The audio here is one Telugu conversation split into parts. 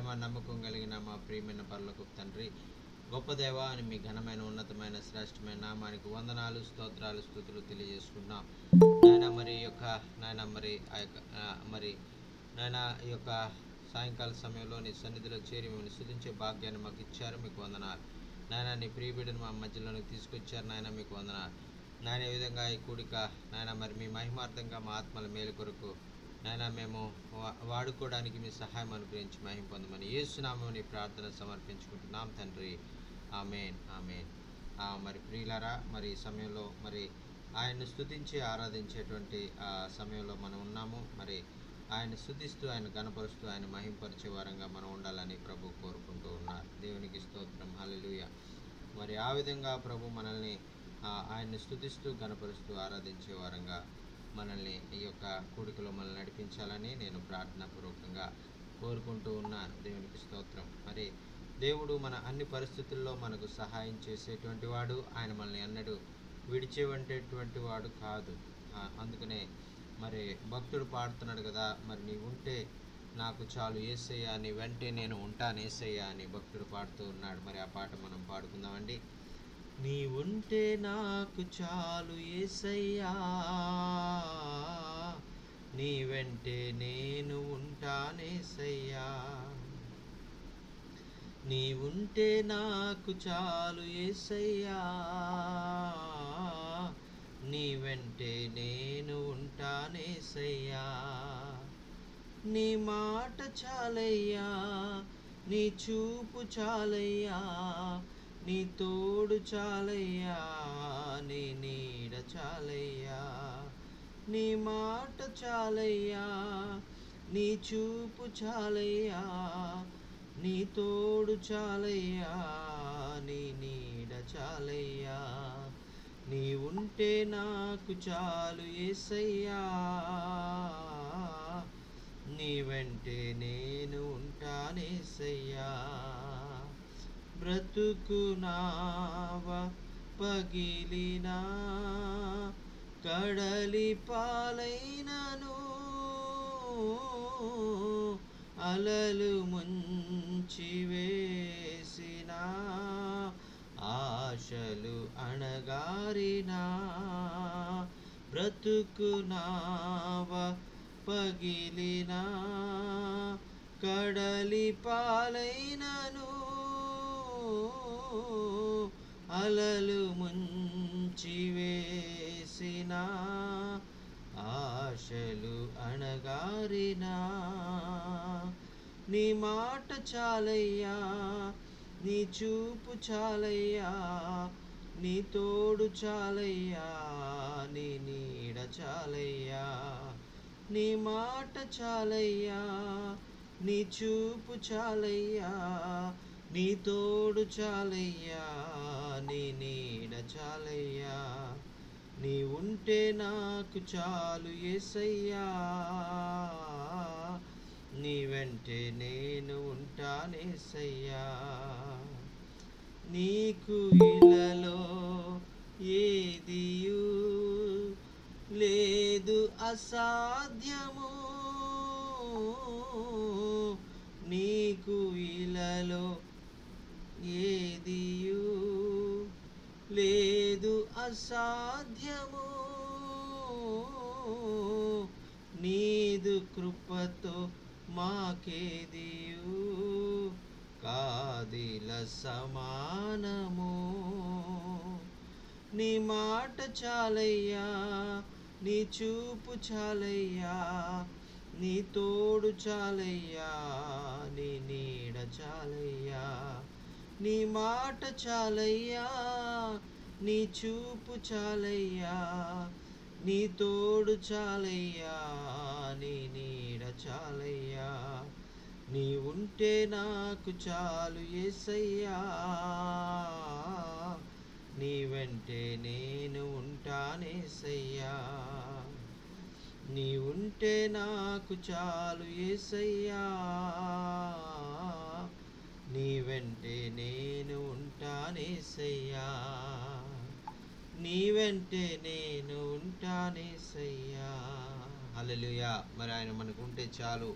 ప్రేమ నమ్మకం కలిగిన మా ప్రియమైన పరలోకపు తండ్రి, గొప్ప దేవ అని మీ ఘనమైన ఉన్నతమైన శ్రేష్టమైన నామానికి వందనాలు, స్తోత్రాలు, స్తుతులు తెలియజేసుకున్నాం. నాయన మరి యొక్క నాయన మరి ఆ యొక్క మరి నాయన ఈ యొక్క సాయంకాల సమయంలో నీ సన్నిధిలో చేరి మిమ్మల్ని స్తుతించే భాగ్యాన్ని మాకు ఇచ్చారు, మీకు వందనాలు. నాయన నీ ప్రియబిడ్డను మా మధ్యలోనికి తీసుకొచ్చారు, నాయన మీకు వందనాలు. నాయన ఈ విధంగా ఈ కూడిక నాయన మరి మీ మహిమార్థంగా మా ఆత్మల మేలు కొరకు నాయన మేము వాడుకోవడానికి మీ సహాయం అనుగ్రహించి మహిమ పొందమని యేసునామమున నీ ప్రార్థన సమర్పించుకుంటున్నాం తండ్రి. ఆమేన్, ఆమేన్. మరి ప్రియులారా, మరి ఈ సమయంలో మరి ఆయన్ని స్తుతించి ఆరాధించేటువంటి సమయంలో మనం ఉన్నాము. మరి ఆయన స్తుతిస్తూ, ఆయన గణపరుస్తూ, ఆయన మహింపరిచే వారంగా మనం ఉండాలని ప్రభు కోరుకుంటూ ఉన్నారు. దేవునికి స్తోత్రం, హల్లెలూయా. మరి ఆ విధంగా ప్రభు మనల్ని ఆయన్ని స్తుతిస్తూ, గణపరుస్తూ, ఆరాధించే వారంగా మనల్ని ఈ యొక్క కూడికలో మనల్ని నడిపించాలని నేను ప్రార్థనాపూర్వకంగా కోరుకుంటూ ఉన్నాను. దేవునికి స్తోత్రం. మరి దేవుడు మన అన్ని పరిస్థితుల్లో మనకు సహాయం చేసేటువంటి వాడు. ఆయన మనల్ని ఎన్నడూ విడిచేటువంటి వాడు కాదు. అందుకనే మరి భక్తుడు పాడుతున్నాడు కదా, మరి నీ ఉంటే నాకు చాలు యేసయ్యా, నీ వెంటే నేను ఉంటాను యేసయ్యా అని భక్తుడు పాడుతూ ఉన్నాడు. మరి ఆ పాట మనం పాడుకుందామండి. నీ ఉంటే నాకు చాలు యేసయ్యా, నీ వెంటే నేను ఉంటానేసయ్యా. నీ ఉంటే నాకు చాలు యేసయ్యా, నీ వెంటే నేను ఉంటానేసయ్యా. నీ మాట చాలయ్యా, నీ చూపు చాలయ్యా, నీ తోడు చాలయ్యా, నీ నీడ చాలయ్యా. నీ మాట చాలయ్యా, నీ చూపు చాలయ్యా, నీ తోడు చాలయ్యా, నీ నీడ చాలయ్యా. నీ ఉంటే నాకు చాలు యేసయ్యా, నీ వెంటే నేను ఉంటానేసయ్యా. బ్రతుకు నావ పగిలినా, కడలి పాలైనను, అలలు ముంచి వేసినా, ఆశలు అణగారినా. బ్రతుకు నావ పగిలినా, కడలి పాలైనను, అలలు ముంచి వేసినా, ఆశలు అణగారినా. నీ మాట చాలయ్యా, నీ చూపు చాలయ్యా, నీ తోడు చాలయ్యా, నీ నీడ చాలయ్యా. నీ మాట చాలయ్యా, నీ చూపు చాలయ్యా, నీ తోడు చాలయ్యా, నీ నీడ చాలయ్యా. నీ ఉంటే నాకు చాలు యేసయ్యా, నీ వెంటే నేను ఉంటానేసయ్యా. నీకు ఇలలో ఏదియు లేదు అసాధ్యము, నీకు ఇలలో ఏదియు లేదు అసాధ్యము. నీదు కృపతో మాకేదియు కాదిల సమానము. నీ మాట చాలయ్యా, నీ చూపు చాలయ్యా, నీ తోడు చాలయ్యా, నీ నీడ చాలయ్యా. నీ మాట చాలయ్యా, నీ చూపు చాలయ్యా, నీ తోడు చాలయ్యా, నీ నీడ చాలయ్యా. నీ ఉంటే నాకు చాలు యేసయ్యా, నీ వెంటే నేను ఉంటానేసయ్యా. నీ ఉంటే నాకు చాలు యేసయ్యా, నీ వెంటే నేను ఉంటానేసయ్యా. నీ వెంటే నేను ఉంటానేసయ్యా. హల్లెలూయా. మరి ఆయన మనకు ఉంటే చాలు,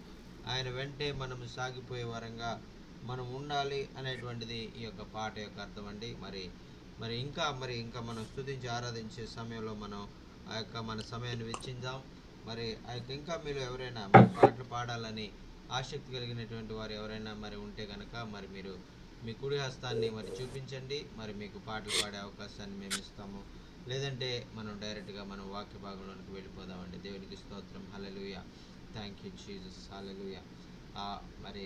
ఆయన వెంటే మనము సాగిపోయే వరంగా మనం ఉండాలి అనేటువంటిది ఈ యొక్క పాట యొక్క అర్థం అండి. మరి ఇంకా మనం స్తుతించి ఆరాధించే సమయంలో మనం ఆ యొక్క మన సమయాన్ని వెచ్చిందాం. మరి ఆ యొక్క ఇంకా మీలో ఎవరైనా మరి పాటలు పాడాలని ఆసక్తి కలిగినటువంటి వారు ఎవరైనా మరి ఉంటే కనుక మరి మీరు మీ కుడి హస్తాన్ని మరి చూపించండి. మరి మీకు పాటలు పాడే అవకాశాన్ని మేము ఇస్తాము. లేదంటే మనం డైరెక్ట్గా మనం వాక్య భాగంలోనికి వెళ్ళిపోదామండి. దేవునికి స్తోత్రం. Hallelujah. Thank you Jesus. Hallelujah. మరి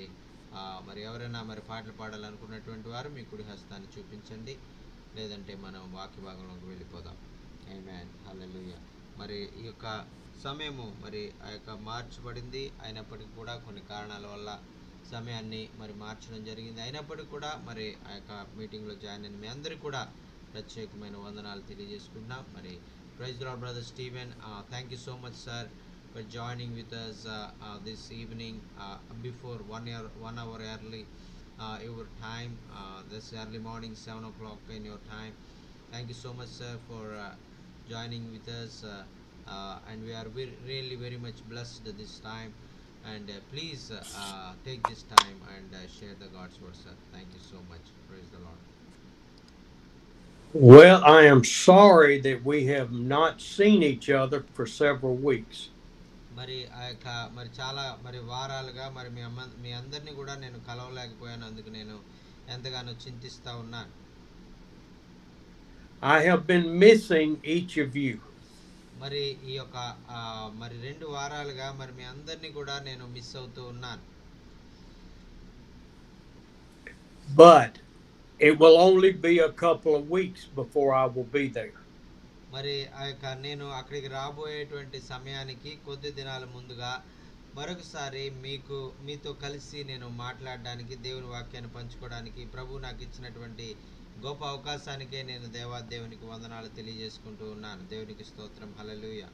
మరి ఎవరైనా మరి పాటలు పాడాలనుకున్నటువంటి వారు మీ కుడి హస్తాన్ని చూపించండి. లేదంటే మనం వాక్య భాగంలోకి వెళ్ళిపోదాం. ఆమేన్. హల్లెలూయా. మరి ఈ యొక్క సమయము మరి ఆ యొక్క మార్చబడింది. అయినప్పటికీ కూడా కొన్ని కారణాల వల్ల సమయాన్ని మరి మార్చడం జరిగింది. అయినప్పటికీ కూడా మరి ఆ యొక్క మీటింగ్లో జాయిన్ అయిన మీ అందరికీ కూడా ప్రత్యేకమైన వందనాలు తెలియజేసుకుంటున్నాం. మరి praise the lord brother Steven. Thank you so much sir for joining with us this evening before 1 hour early your time, this early morning 7 o'clock in your time. Thank you so much sir for joining with us, and we are really very much blessed this time, and please take this time and share the God's word sir. Thank you so much. Praise the Lord. Well, I am sorry that we have not seen each other for several weeks. మరి ఆ యొక్క మరి చాలా మరి వారాలుగా మరి మీ అందరినీ కూడా నేను కలవలేకపోయాను. అందుకు నేను ఎంతగానో చింతిస్తూ ఉన్నాను. I have been missing each of you. మరి ఈ యొక్క మరి 2 వారాలుగా మరి మీ అందరినీ కూడా నేను మిస్ అవుతూ ఉన్నాను. But it will only be a couple of weeks before I will be there. మరి ఆ యొక్క నేను అక్కడికి రాబోయేటువంటి సమయానికి కొద్ది దినాల ముందుగా మరొకసారి మీతో కలిసి నేను మాట్లాడడానికి, దేవుని వాక్యాన్ని పంచుకోవడానికి ప్రభు నాకు ఇచ్చినటువంటి గొప్ప అవకాశానికే నేను దేవునికి వందనాలు తెలియజేసుకుంటూ ఉన్నాను. దేవునికి స్తోత్రం. హల్లెలూయా.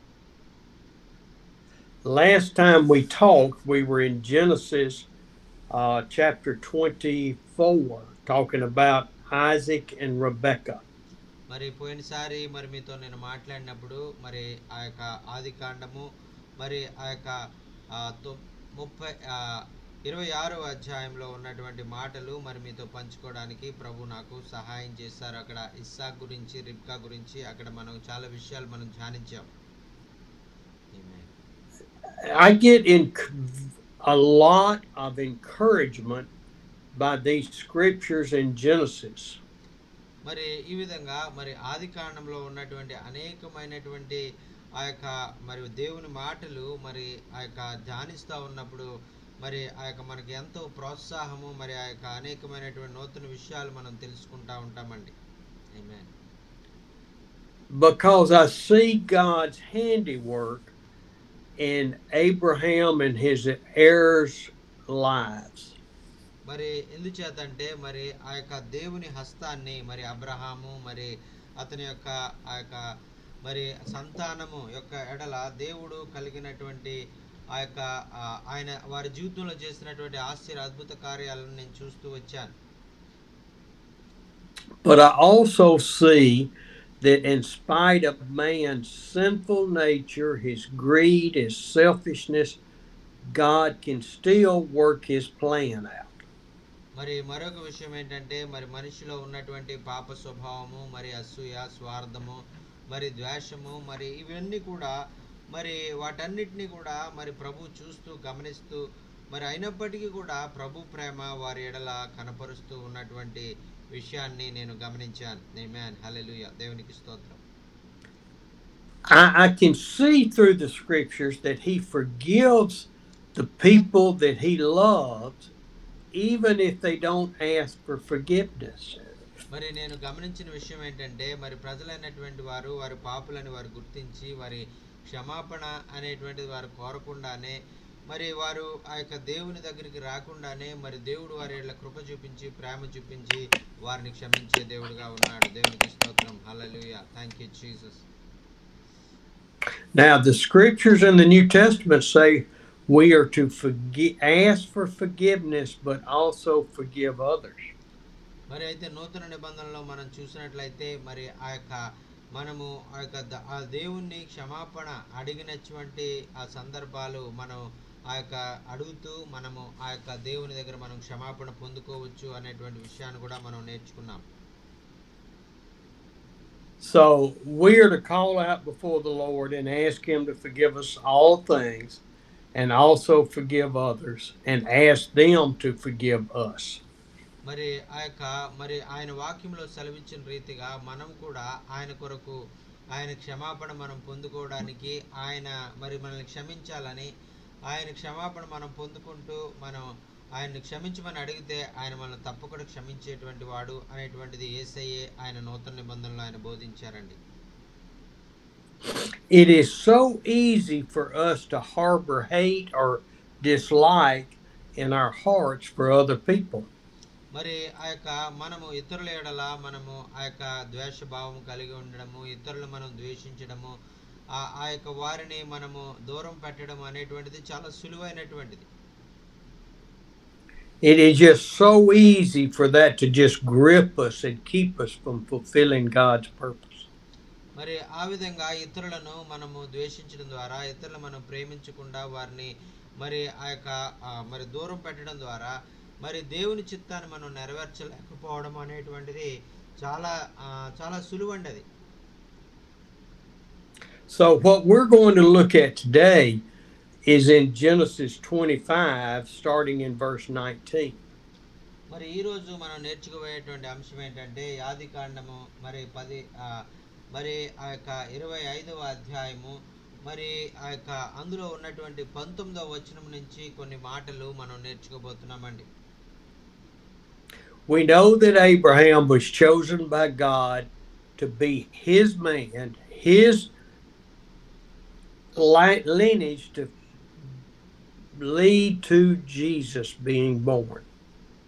Last time we talked, we were in Genesis chapter 24, talking about Isaac and Rebekah. మరి పోయినసారి మరి మీతో నేను మాట్లాడినప్పుడు మరి ఆ యొక్క ఆదికాండము మరి ఆ యొక్క 26వ అధ్యాయంలో ఉన్నటువంటి మాటలు మరి మీతో పంచుకోవడానికి ప్రభు నాకు సహాయం చేశారు. అక్కడ ఇస్సాకు గురించి, రిబ్కా గురించి అక్కడ మనం చాలా విషయాలు మనం ధ్యానించాం. I get a lot of encouragement by these scriptures in Genesis. మరి ఈ విధంగా మరి ఆదికాండంలో ఉన్నటువంటి అనేకమైనటువంటి ఆ యొక్క మరి దేవుని మాటలు మరి ఆ యొక్క ధ్యానిస్తూ ఉన్నప్పుడు మరి ఆ యొక్క మనకి ఎంతో ప్రోత్సాహము, మరి ఆ యొక్క అనేకమైనటువంటి నూతన విషయాలు మనం తెలుసుకుంటా ఉంటామండి. ఆమేన్. Because I see God's handiwork in Abraham and his heirs' lives. మరి ఎందుచేతంటే మరి ఆ యొక్క దేవుని హస్తాన్ని మరి అబ్రహాము మరి అతని యొక్క ఆ యొక్క మరి సంతానము యొక్క ఎడల దేవుడు కలిగినటువంటి ఆ యొక్క ఆయన వారి జీవితంలో చేసినటువంటి ఆశ్చర్య అద్భుత కార్యాలను నేను చూస్తూ వచ్చాను. But I also see that in spite of man's sinful nature, his greed, his selfishness, God can still work his plan out. మరి మరొక విషయం ఏంటంటే మరి మనిషిలో ఉన్నటువంటి పాప స్వభావము, మరి అసూయ, స్వార్థము, మరి ద్వేషము, మరి ఇవన్నీ కూడా మరి వాటన్నిటిని కూడా మరి ప్రభు చూస్తూ గమనిస్తూ మరి అయినప్పటికీ కూడా ప్రభు ప్రేమ వారి ఎడల కనపరుస్తూ ఉన్నటువంటి విషయాన్ని నేను గమనించాను. ఆమేన్. హల్లెలూయా. దేవునికి స్తోత్రం. I can see through the scriptures that he forgives the people that he loves, even if they don't ask for forgiveness. మరి నేను గమనించిన విషయం ఏంటంటే మరి ప్రజలైనటువంటి వారు వారి పాపులని వారు గుర్తించి వారి క్షమాపణ అనేటువంటిది వారు కోరకుండానే మరి వారు ఆ యొక్క దేవుని దగ్గరికి రాకుండానే మరి దేవుడు వారి కృప చూపించి ప్రేమ చూపించి వారిని క్షమించే దేవుడుగా ఉన్నాడు. దేవునికి స్తోత్రం. Hallelujah. Thank you Jesus. Now the scriptures in the New Testament say we are to ask for forgiveness but also forgive others. మరి అయితే నూతన నిబంధనలో మనం చూసినట్లయితే మరి ఆ యొక్క మనము ఆ యొక్క ఆ దేవుణ్ణి క్షమాపణ అడిగినటువంటి ఆ సందర్భాలు మనం ఆ యొక్క అడుగుతూ మనము ఆ యొక్క దేవుని దగ్గర మనం క్షమాపణ పొందుకోవచ్చు అనేటువంటి విషయాన్ని కూడా మనం నేర్చుకున్నాం. So we are to call out before the Lord and ask Him to forgive us all things and also forgive others and ask them to forgive us. మరి ఆ యొక్క మరి ఆయన వాక్యంలో సెలవిచ్చిన రీతిగా మనం కూడా ఆయన కొరకు ఆయన క్షమాపణ మనం పొందుకోవడానికి ఆయన మరి మనల్ని క్షమించాలని ఆయన క్షమాపణ మనం పొందుకుంటూ మనం ఆయన్ని క్షమించమని అడిగితే ఆయన మనల్ని తప్పకుండా క్షమించేటువంటి వాడు అనేటువంటిది యేసయ్యే ఆయన నూతన నిబంధనలో ఆయన బోధించారండి. It is so easy for us to harbor hate or dislike in our hearts for other people. మరి ఆ యొక్క మనము ఇతరుల ఎడల మనము ఆ యొక్క ద్వేషభావం కలిగి ఉండడము, ఇతరులు మనం ద్వేషించడము, ఆ యొక్క వారిని మనము దూరం పెట్టడం అనేటువంటిది చాలా సులువైనటువంటిది. It is just so easy for that to just grip us and keep us from fulfilling God's purpose. మరి ఆ విధంగా ఇతరులను మనము ద్వేషించడం ద్వారా, ఇతరులు మనం ప్రేమించకుండా వారిని మరి ఆ యొక్క మరి దూరం పెట్టడం ద్వారా మరి దేవుని చిత్తాన్ని మనం నెరవేర్చలేకపోవడం అనేటువంటిది చాలా చాలా సులువండి అది. So what we're going to look at today is in Genesis 25, starting in verse 19. మరి ఈ రోజు మనం నేర్చుకోబోయేటువంటి అంశం ఏంటంటే ఆదికాండము మరి మరి ఆ యొక్క 25వ అధ్యాయము మరి ఆ యొక్క అందులో ఉన్నటువంటి 19వ వచనం నుంచి కొన్ని మాటలు మనం నేర్చుకోబోతున్నామండి. We know that Abraham was chosen by God to be his man, his lineage to lead to Jesus being born.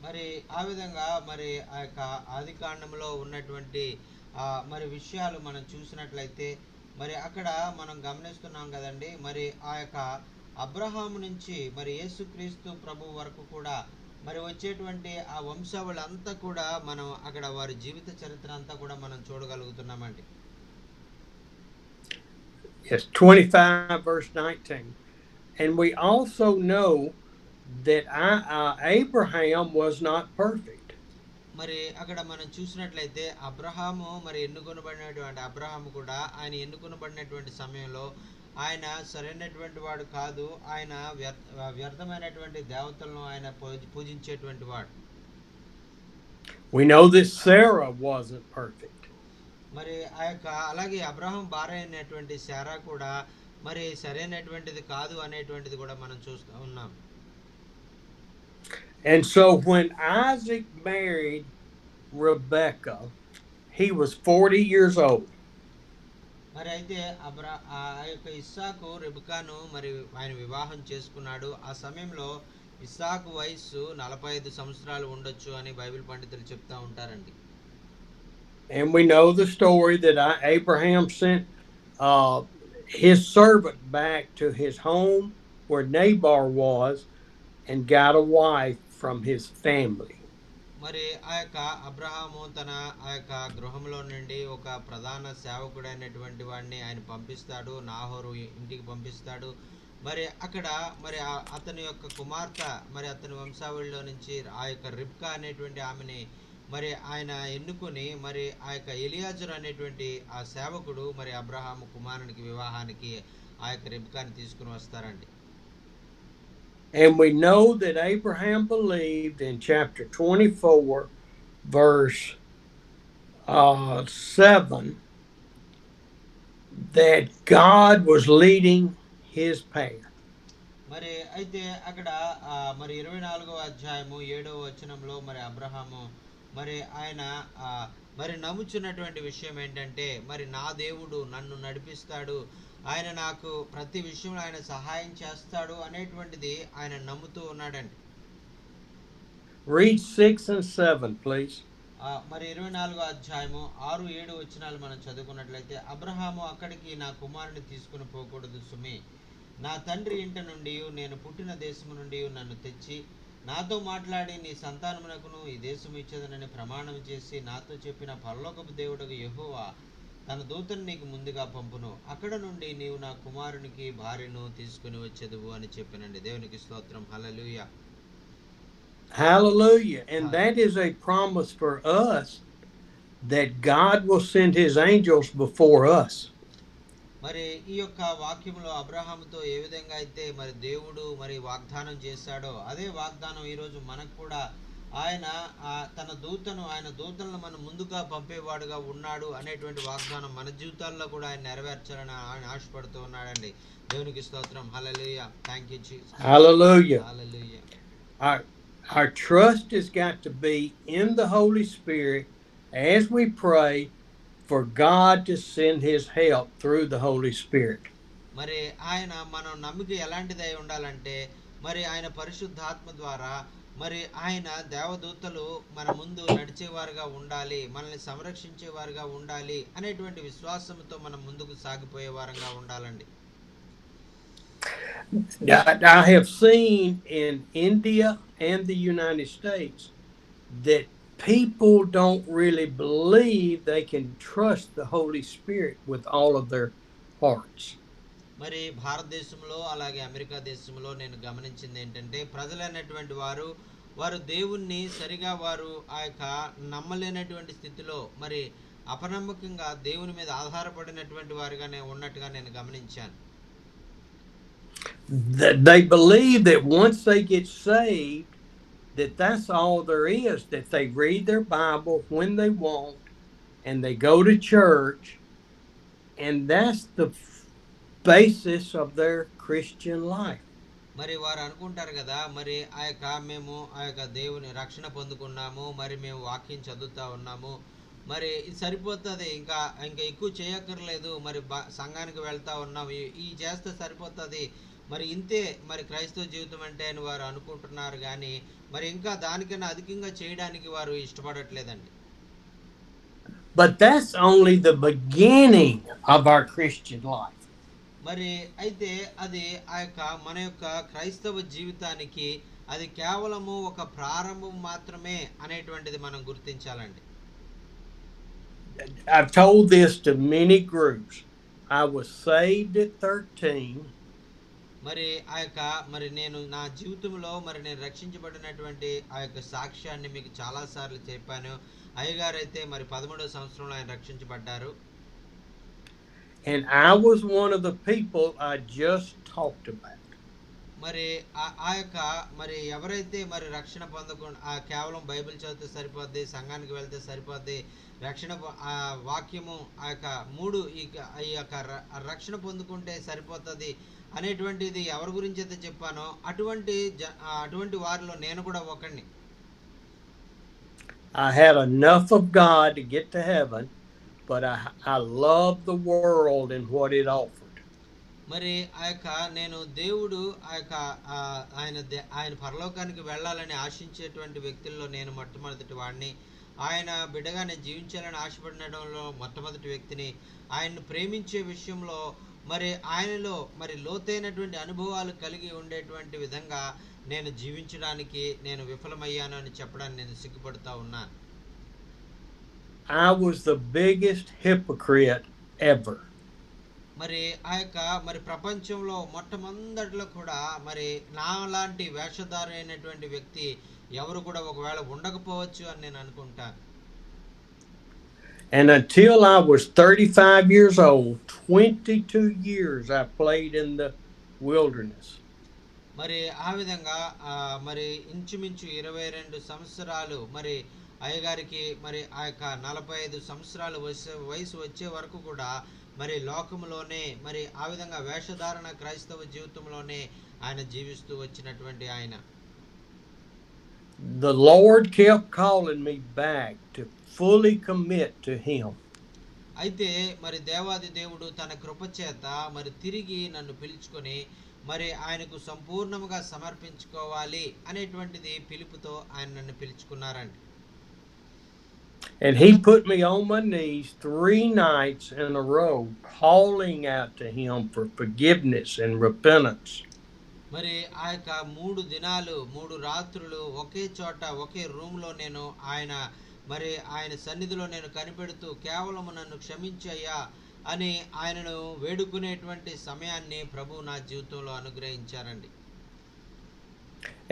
మరి ఆ విధంగా మరి ఆ యొక్క ఆదికాండంలో ఉన్నటువంటి మరి విషయాలు మనం చూసినట్లయితే మరి అక్కడ మనం గమనిస్తున్నాం కదండి. మరి ఆ యొక్క అబ్రహాము నుంచి మరి యేసుక్రీస్తు ప్రభు వరకు కూడా మరి వచ్చేటువంటి ఆ వంశావళంతా కూడా మనం అక్కడ వారి జీవిత చరిత్ర అంతా కూడా మనం చూడగలుగుతున్నామండి. Yes, 25 verse 19. And we also know that Abraham was not perfect. మరి అక్కడ మనం చూసినట్లయితే అబ్రహాము మరి ఎన్నుకొనబడినటువంటి అబ్రహాము కూడా ఆయన ఎన్నుకొనబడినటువంటి సమయంలో ఆయన సరైనటువంటి వాడు కాదు. ఆయన వ్యర్థమైనటువంటి దేవతలను ఆయన పూజించేటువంటి వాడు. We know that Sarah wasn't perfect. మరి ఆ యొక్క అలాగే అబ్రహాం భార్య అయినటువంటి శారా కూడా మరి సరైనటువంటిది కాదు అనేటువంటిది కూడా మనం చూస్తూ ఉన్నాం. And so when Isaac married Rebekah, he was 40 years old. మరి అయితే ఆ యొక్క ఇస్సాకు రెబెకాను మరి ఆయన వివాహం చేసుకున్నాడు. ఆ సమయంలో ఇస్సాకు వయస్సు 45 సంవత్సరాలు ఉండొచ్చు అని బైబిల్ పండితులు చెప్తా ఉంటారండి. And we know the story that Abraham sent his servant back to his home where Nabal was and got a wife from his family. మరి ఆ యొక్క అబ్రహాము తన ఆ యొక్క గృహంలో నుండి ఒక ప్రధాన సేవకుడైనటువంటి వాడిని ఆయన పంపిస్తాడు, నాహోరు ఇంటికి పంపిస్తాడు. మరి అక్కడ మరి అతని యొక్క కుమార్తె మరి అతని వంశావళిలో నుంచి ఆ యొక్క రిబ్కా అనేటువంటి ఆమెని మరి ఆయన ఎన్నుకొని మరి ఆ యొక్క ఎలియాజరు అనేటువంటి ఆ సేవకుడు మరి అబ్రహాము కుమారునికి వివాహానికి ఆ యొక్క రిబ్కాని తీసుకుని వస్తారండి. And we know that Abraham believed in chapter 24, verse 7, that God was leading his path. మరి అయితే అక్కడ మరి 24వ అధ్యాయము 7వ వచనంలో మరి అబ్రహాము మరి ఆయన మరి నమ్ముచున్నటువంటి విషయం ఏంటంటే మరి నా దేవుడు నన్ను నడిపిస్తాడు, ఆయన నాకు ప్రతి విషయంలో ఆయన సహాయం చేస్తాడు అనేటువంటిది ఆయన నమ్ముతూ ఉన్నాడండి. Read 6 and 7, please. మరి 24వ అధ్యాయము 6-7 వచనాలు మనం చదువుకున్నట్లయితే, అబ్రహాము అక్కడికి నా కుమారుని తీసుకుని పోకూడదు సుమి, నా తండ్రి ఇంట నుండి నేను పుట్టిన దేశము నుండి నన్ను తెచ్చి నాతో మాట్లాడి నీ సంతానమునకును ఈ దేశం ఇచ్చేదనని ప్రమాణం చేసి నాతో చెప్పిన పరలోకపు దేవుడకు యెహోవా తన దూతను నీకు ముందుగా పంపును, అక్కడ నుండి నీవు నా కుమారునికి భార్యను తీసుకుని వచ్చేదువు అని చెప్పినండి. దేవునికి స్తోత్రం. హల్లెలూయా. Hallelujah. And that is a promise for us that God will send his angels before us. మరి ఈ యొక్క వాక్యంలో అబ్రహాముతో ఏ విధంగా అయితే మరి దేవుడు మరి వాగ్దానం చేశాడో అదే వాగ్దానం ఈరోజు మనకు కూడా ఆయన ఆయన దూతలను మన ముందుగా పంపేవాడుగా ఉన్నాడు అనేటువంటి వాగ్దానం మన జీవితాల్లో కూడా ఆయన నెరవేర్చాలని ఆయన ఆశపడుతూ ఉన్నాడండి. దేవునికి స్తోత్రం. Hallelujah. Thank you Jesus. Hallelujah. Hallelujah. Our trust has got to be in the Holy Spirit as we pray for God to send his help through the Holy Spirit. మరి ఆయన మనం నమ్మిక ఎలాంటిదై ఉండాలంటే మరి ఆయన పరిశుద్ధాత్మ ద్వారా మరి ఆయన దేవదూతలు మన ముందు నడిచేవారుగా ఉండాలి, మనల్ని సంరక్షించేవారుగా ఉండాలి అనేటువంటి విశ్వాసంతో మనం ముందుకు సాగిపోయే వారంగా ఉండాలండి. I have seen in India and the United States that people don't really believe they can trust the Holy Spirit with all of their hearts. మరి భారతదేశంలో అలాగే అమెరికా దేశంలో నేను గమనించింది ఏంటంటే ప్రజలైనటువంటి వారు దేవుణ్ణి సరిగా వారు ఆ యొక్క నమ్మలేనటువంటి స్థితిలో మరి అపనమ్మకంగా దేవుని మీద ఆధారపడినటువంటి వారుగానే ఉన్నట్టుగా నేను గమనించాను. They believe that once they get saved, that's all there is, that they read their Bible when they want and they go to church, and that's the basis of their Christian life. మరి వారు అనుకుంటారు కదా, మరి మేము ఆ యొక్క దేవుని రక్షణ పొందుకున్నాము, మరి మేము వాక్యం చదువుతా ఉన్నాము, మరి ఇది సరిపోతుంది, ఇంకా ఎక్కువ చేయక్కర్లేదు, మరి సంఘానికి వెళ్తా ఉన్నాము, ఈ చేస్తే సరిపోతుంది, మరి ఇంతే మరి క్రైస్తవ జీవితం అంటే అని వారు అనుకుంటున్నారు. కానీ మరి ఇంకా దానికన్నా అధికంగా చేయడానికి వారు ఇష్టపడట్లేదండి. But that's only the beginning of our Christian life. మరి అయితే అది ఆ యొక్క మన యొక్క క్రైస్తవ జీవితానికి అది కేవలము ఒక ప్రారంభం మాత్రమే అనేటువంటిది మనం గుర్తించాలండి. I've told this to many groups. I was saved at 13. మరి ఆ యొక్క మరి నేను నా జీవితంలో మరి నేను రక్షించబడినటువంటి ఆ యొక్క సాక్ష్యాన్ని మీకు చాలాసార్లు చెప్పాను. అయ్యగారు అయితే మరి 13వ సంవత్సరంలో ఆయన రక్షించబడ్డారు. And I was one of the people I just talked about. మరి ఆ యొక్క మరి ఎవరైతే మరి రక్షణ పొందకుండా కేవలం బైబిల్ చదివితే సరిపోద్ది, సంఘానికి వెళ్తే సరిపోద్ది, రక్షణ ఆ వాక్యము ఆ యొక్క ఈ యొక్క రక్షణ పొందుకుంటే సరిపోతుంది అనేటువంటిది ఎవరి గురించి అయితే చెప్పానో అటువంటి వారిలో నేను కూడా ఒకడిని. I had enough of God to get to heaven, but I love the world and what it offered. మరి ఆ యొక్క నేను దేవుడు ఆ యొక్క ఆయన పరలోకానికి వెళ్ళాలని ఆశించేటువంటి వ్యక్తుల్లో నేను మొట్టమొదటి వాడిని. ఆయన బిడ్డగా నేను జీవించాలని ఆశపడినలో మొట్టమొదటి వ్యక్తిని. ఆయన్ను ప్రేమించే విషయంలో మరి ఆయనలో మరి లోతైనటువంటి అనుభవాలు కలిగి ఉండేటువంటి విధంగా నేను జీవించడానికి నేను విఫలమయ్యాను అని చెప్పడానికి నేను సిగ్గుపడుతూ ఉన్నాను. I was the biggest hypocrite ever. మరి ఆ యొక్క మరి ప్రపంచంలో మొట్టమొదటిలో కూడా మరి నాలాంటి వేషధారి అయినటువంటి వ్యక్తి ఎవరు కూడా ఒకవేళ ఉండకపోవచ్చు అని నేను అనుకుంటాను. And until I was 35 years old, 22 years I played in the wilderness. మరి ఆ విధంగా మరి ఇంచుమించు 22 సంవత్సరాలు మరి అయ్యగారికి మరి ఆ యొక్క 45 సంవత్సరాలు వయసు వచ్చే వరకు కూడా మరి లోకంలోనే మరి ఆ విధంగా వేషధారణ క్రైస్తవ జీవితంలోనే ఆయన జీవిస్తూ వచ్చినటువంటి ఆయన. The Lord kept calling me back to fully commit to him. అయితే మరి దేవాది దేవుడు తన కృప చేత మరి తిరిగి నన్ను పిలుచుకొని మరి ఆయనకు సంపూర్ణంగా సమర్పించుకోవాలి అనేటువంటిది పిలుపుతో ఆయన నన్ను పిలుచుకున్నారండి. And he put me on my knees 3 nights in a row, calling out to him for forgiveness and repentance. మరి ఆ యొక్క 3 దినాలు 3 రాత్రులు ఒకే చోట ఒకే రూమ్లో నేను ఆయన మరి ఆయన సన్నిధిలో నేను కనిపెడుతూ కేవలం నన్ను క్షమించయ్యా అని ఆయనను వేడుకునేటువంటి సమయాన్ని ప్రభు నా జీవితంలో అనుగ్రహించారండి.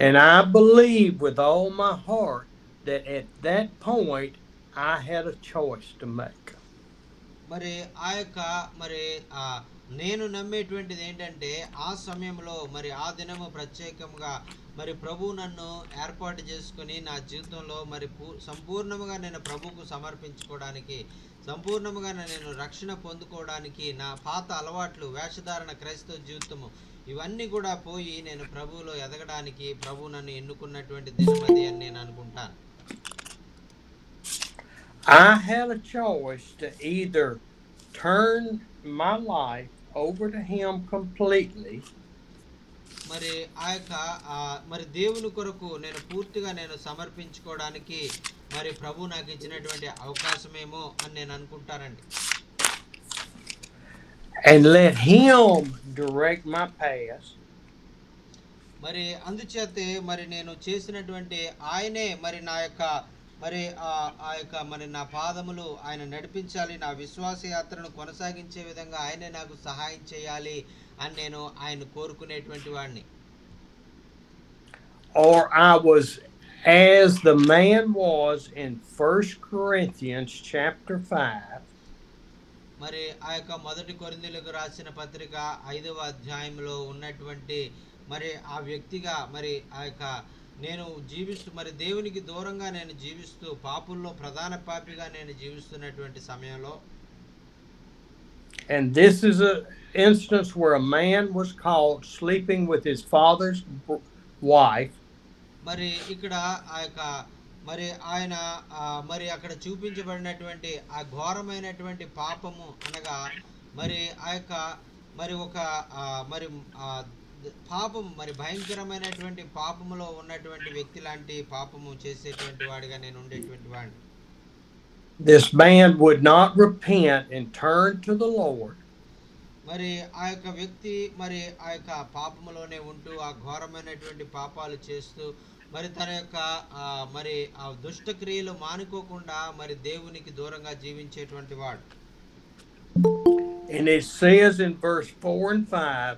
And I believe with all my heart that at that point I had a choice to make. మరి ఆ యొక్క మరి నేను నమ్మేటువంటిది ఏంటంటే ఆ సమయంలో మరి ఆ దినము ప్రత్యేకంగా మరి ప్రభు నన్ను ఏర్పాటు చేసుకుని నా జీవితంలో మరి సంపూర్ణముగా నేను ప్రభువుకు సమర్పించుకోవడానికి, సంపూర్ణముగా నేను రక్షణ పొందుకోవడానికి, నా పాత అలవాట్లు, వేషధారణ, క్రైస్తవ జీవితము ఇవన్నీ కూడా పోయి నేను ప్రభువులో ఎదగడానికి ప్రభు నన్ను ఎన్నుకున్నటువంటి దినమది అని నేను అనుకుంటాను. I had a choice to either turn my life over to Him completely, మరి ఆ యొక్క మరి దేవుని కొరకు నేను పూర్తిగా నేను సమర్పించుకోవడానికి మరి ప్రభు నాకు ఇచ్చినటువంటి అవకాశమేమో అని నేను అనుకుంటానండి. and let Him direct my path, మరి అందుచేతే మరి నేను చేసినటువంటి ఆయనే మరి నా యొక్క మరి ఆ యొక్క మరి నా పాదములు ఆయన నడిపించాలి, నా విశ్వాస యాత్రను కొనసాగించే విధంగా ఆయనే నాకు సహాయం చేయాలి అని నేను ఆయన కోరుకునేటువంటి వాడిని. or I was as the man was in 1 Corinthians chapter 5, మరి ఆ యొక్క మొదటి కొరింథీయులకు రాసిన పత్రిక 5వ అధ్యాయంలో ఉన్నటువంటి మరి ఆ వ్యక్తిగా మరి ఆ యొక్క నేను జీవిస్తూ మరి దేవునికి దూరంగా నేను జీవిస్తూ పాపుల్లో ప్రధాన పాపిగా నేను జీవిస్తున్నటువంటి సమయంలో, and this is an instance where a man was caught sleeping with his father's wife, మరి ఇక్కడ ఆ యొక్క మరి ఆయన మరి అక్కడ చూపించబడినటువంటి ఆ ఘోరమైనటువంటి పాపము అనగా మరి ఆ యొక్క మరి ఒక మరి పాపం మరి భయంకరమైనటువంటి పాపములో ఉన్నటువంటి వ్యక్తి లాంటి పాపము చేసేటువంటి వాడిగా నేను ఉండేటువంటి వాడిని. this man would not repent and turn to the Lord, మరి ఆ యొక్క వ్యక్తి మరి ఆ యొక్క పాపములోనే ఉంటూ ఆ ఘోరమైనటువంటి పాపాలు చేస్తూ మరి తన యొక్క మరి ఆ దుష్ట క్రియలు మానుకోకుండా మరి దేవునికి దూరంగా జీవించేటువంటి వాడు. and it says in verse 4 and 5,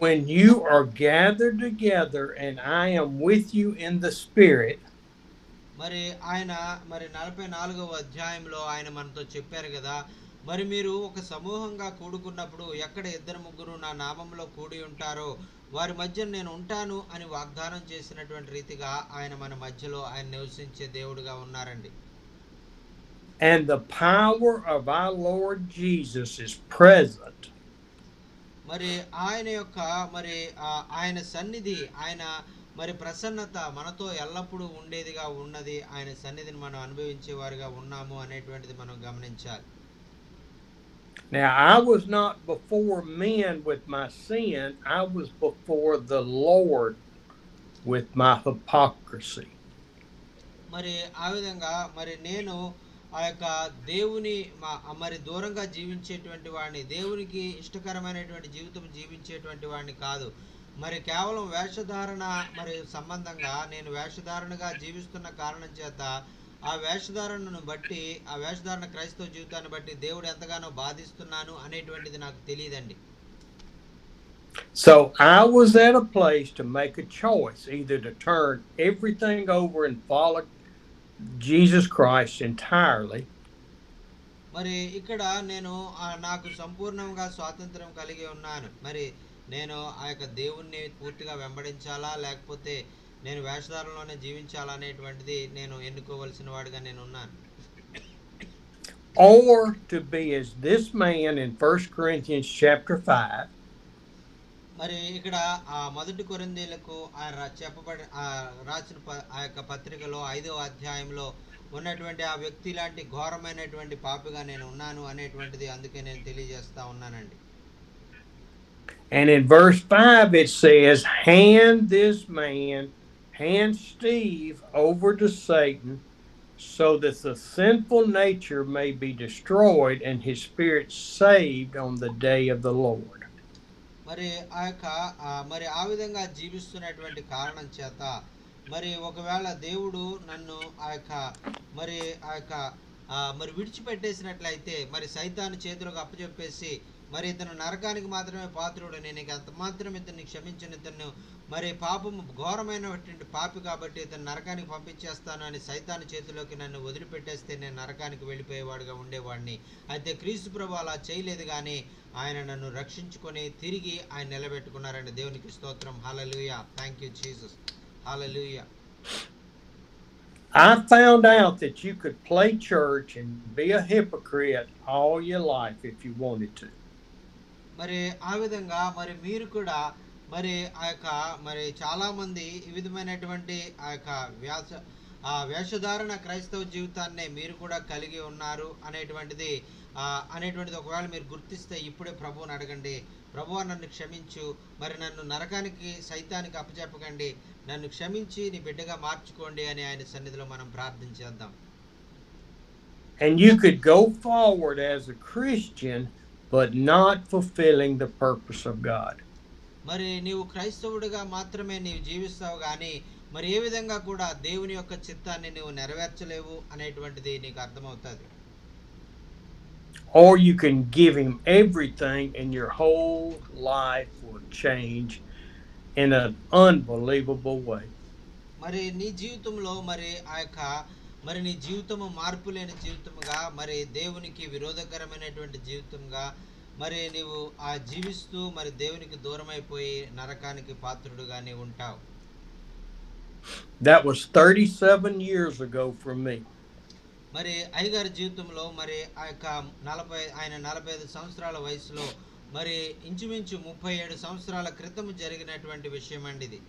when you are gathered together and I am with you in the Spirit, మరి ఆయన మరి 44వ అధ్యాయంలో ఆయన మనతో చెప్పారు కదా, మరి మీరు ఒక సమూహంగా కూడుకున్నప్పుడు ఎక్కడ 2-3 నా నామంలో కూడి ఉంటారో వారి మధ్య నేను ఉంటాను అని వాగ్దానం చేసినటువంటి రీతిగా ఆయన మన మధ్యలో ఆయన నివసించే దేవుడుగా ఉన్నారండి. and the power of our Lord Jesus is present, మరి ఆయన యొక్క మరి ఆయన సన్నిధి, ఆయన మరి ప్రసన్నత మనతో ఎల్లప్పుడూ ఉండేదిగా ఉన్నది. ఆయన సన్నిధిని మనం అనుభవించే వారిగా ఉన్నాము అనేటువంటిది మనం గమనించాలి. now I was not before men with my sin, I was before the Lord with my hypocrisy. మరి ఆ విధంగా మరి నేను ఆ యొక్క దేవుని మరి దూరంగా జీవించేటువంటి వాడిని, దేవునికి ఇష్టకరమైనటువంటి జీవితం జీవించేటువంటి వాడిని కాదు. మరి కేవలం వేషధారణ మరి సంబంధంగా నేను వేషధారణగా జీవిస్తున్న కారణం చేత ఆ వేషధారణను బట్టి, ఆ వేషధారణ క్రైస్తవ జీవితాన్ని బట్టి దేవుడు ఎంతగానో బాధిస్తున్నాను అనేటువంటిది నాకు తెలియదండి. So I was at a place to make a choice, either to turn everything over and follow Jesus Christ entirely, మరి ఇక్కడ నేను నాకు సంపూర్ణంగా స్వాతంత్రం కలిగి ఉన్నాను. మరి నేను ఆ యొక్క దేవుణ్ణి పూర్తిగా వెంబడించాలా లేకపోతే నేను వేషధారంలోనే జీవించాలా అనేటువంటిది నేను ఎన్నుకోవలసిన వాడిగా నేను ఉన్నాను. or to be as this man in 1 Corinthians chapter 5, మరి ఇక్కడ ఆ మొదటి కొరింథీయులకు రాసిన ఆ యొక్క పత్రికలో 5వ అధ్యాయంలో ఉన్నటువంటి ఆ వ్యక్తి లాంటి ఘోరమైనటువంటి పాపిగా నేను ఉన్నాను అనేటువంటిది అందుకే నేను తెలియజేస్తా ఉన్నానండి. and in verse 5 it says, hand Steve over to Satan, so that the sinful nature may be destroyed and his spirit saved on the day of the Lord. మరి ఆ యొక్క మరి ఆ విధంగా జీవిస్తున్నటువంటి కారణం చేత మరి ఒకవేళ దేవుడు నన్ను ఆ యొక్క మరి ఆ యొక్క మరి విడిచిపెట్టేసినట్లయితే మరి సైతాను చేతులకు అప్పచెప్పేసి మరి ఇతను నరకానికి మాత్రమే పాత్రుడు, నేను ఇక అంత మాత్రం ఇతన్ని క్షమించిన, ఇతను మరి పాపము ఘోరమైనటువంటి పాపి కాబట్టి ఇతను నరకానికి పంపించేస్తాను అని సైతాను చేతిలోకి నన్ను వదిలిపెట్టేస్తే నేను నరకానికి వెళ్ళిపోయేవాడుగా ఉండేవాడిని. అయితే క్రీస్తు ప్రభు అలా చేయలేదు, కానీ ఆయన నన్ను రక్షించుకొని తిరిగి ఆయన నిలబెట్టుకున్నారండి. దేవునికి స్తోత్రం. Hallelujah. Thank you Jesus. Hallelujah. I found out that you could play church and be a hypocrite all your life if you wanted to. మరి ఆ విధంగా మరి మీరు కూడా మరి ఆ యొక్క మరి చాలా మంది ఈ విధమైనటువంటి ఆ యొక్క వేషధారణ క్రైస్తవ జీవితాన్ని మీరు కూడా కలిగి ఉన్నారు అనేటువంటిది ఒకవేళ మీరు గుర్తిస్తే ఇప్పుడే ప్రభువుని అడగండి. ప్రభువా నన్ను క్షమించు, మరి నన్ను నరకానికి సైతానికి అప్పచెప్పకండి, నన్ను క్షమించి నీ బిడ్డగా మార్చుకోండి అని ఆయన సన్నిధిలో మనం ప్రార్థించేద్దాం. And you could go forward as a Christian but not fulfilling the purpose of God. మరి నీవు క్రైస్తవుడిగా మాత్రమే నీవు జీవిస్తావు, కానీ మరి ఏ విధంగా కూడా దేవుని యొక్క చిత్తాన్ని నీవు నెరవేర్చలేవు అనేటువంటిది నీకు అర్థమవుతుంది. Or you can give him everything and your whole life will change in an unbelievable way. మరి నీ జీవితంలో మరి ఆ యొక్క మరి నీ జీవితము మార్పు లేని జీవితముగా, మరి దేవునికి విరోధకరమైనటువంటి జీవితంగా మరి నీవు జీవిస్తూ మరి దేవునికి దూరమైపోయి నరకానికి పాత్రుడుగానే ఉంటావు. That was 37 years ago for me. మరి అయ్యగారి జీవితంలో మరి ఆ యొక్క 45 సంవత్సరాల వయసులో మరి ఇంచుమించు 37 సంవత్సరాల క్రితం జరిగినటువంటి విషయం అండి ఇది.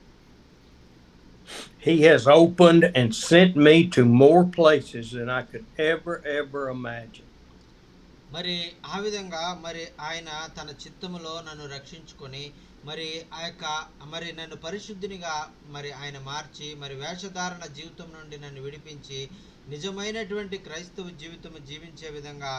He has opened and sent me to more places than I could ever imagine. మరి ఆ విధంగా మరి ఆయన తన చిత్తములో నన్ను రక్షించుకొని మరి ఆ యొక్క మరి నన్ను పరిశుద్ధినిగా మరి ఆయన మార్చి మరి వేషధారణ జీవితం నుండి నన్ను విడిపించి నిజమైనటువంటి క్రైస్తవ జీవితం జీవించే విధంగా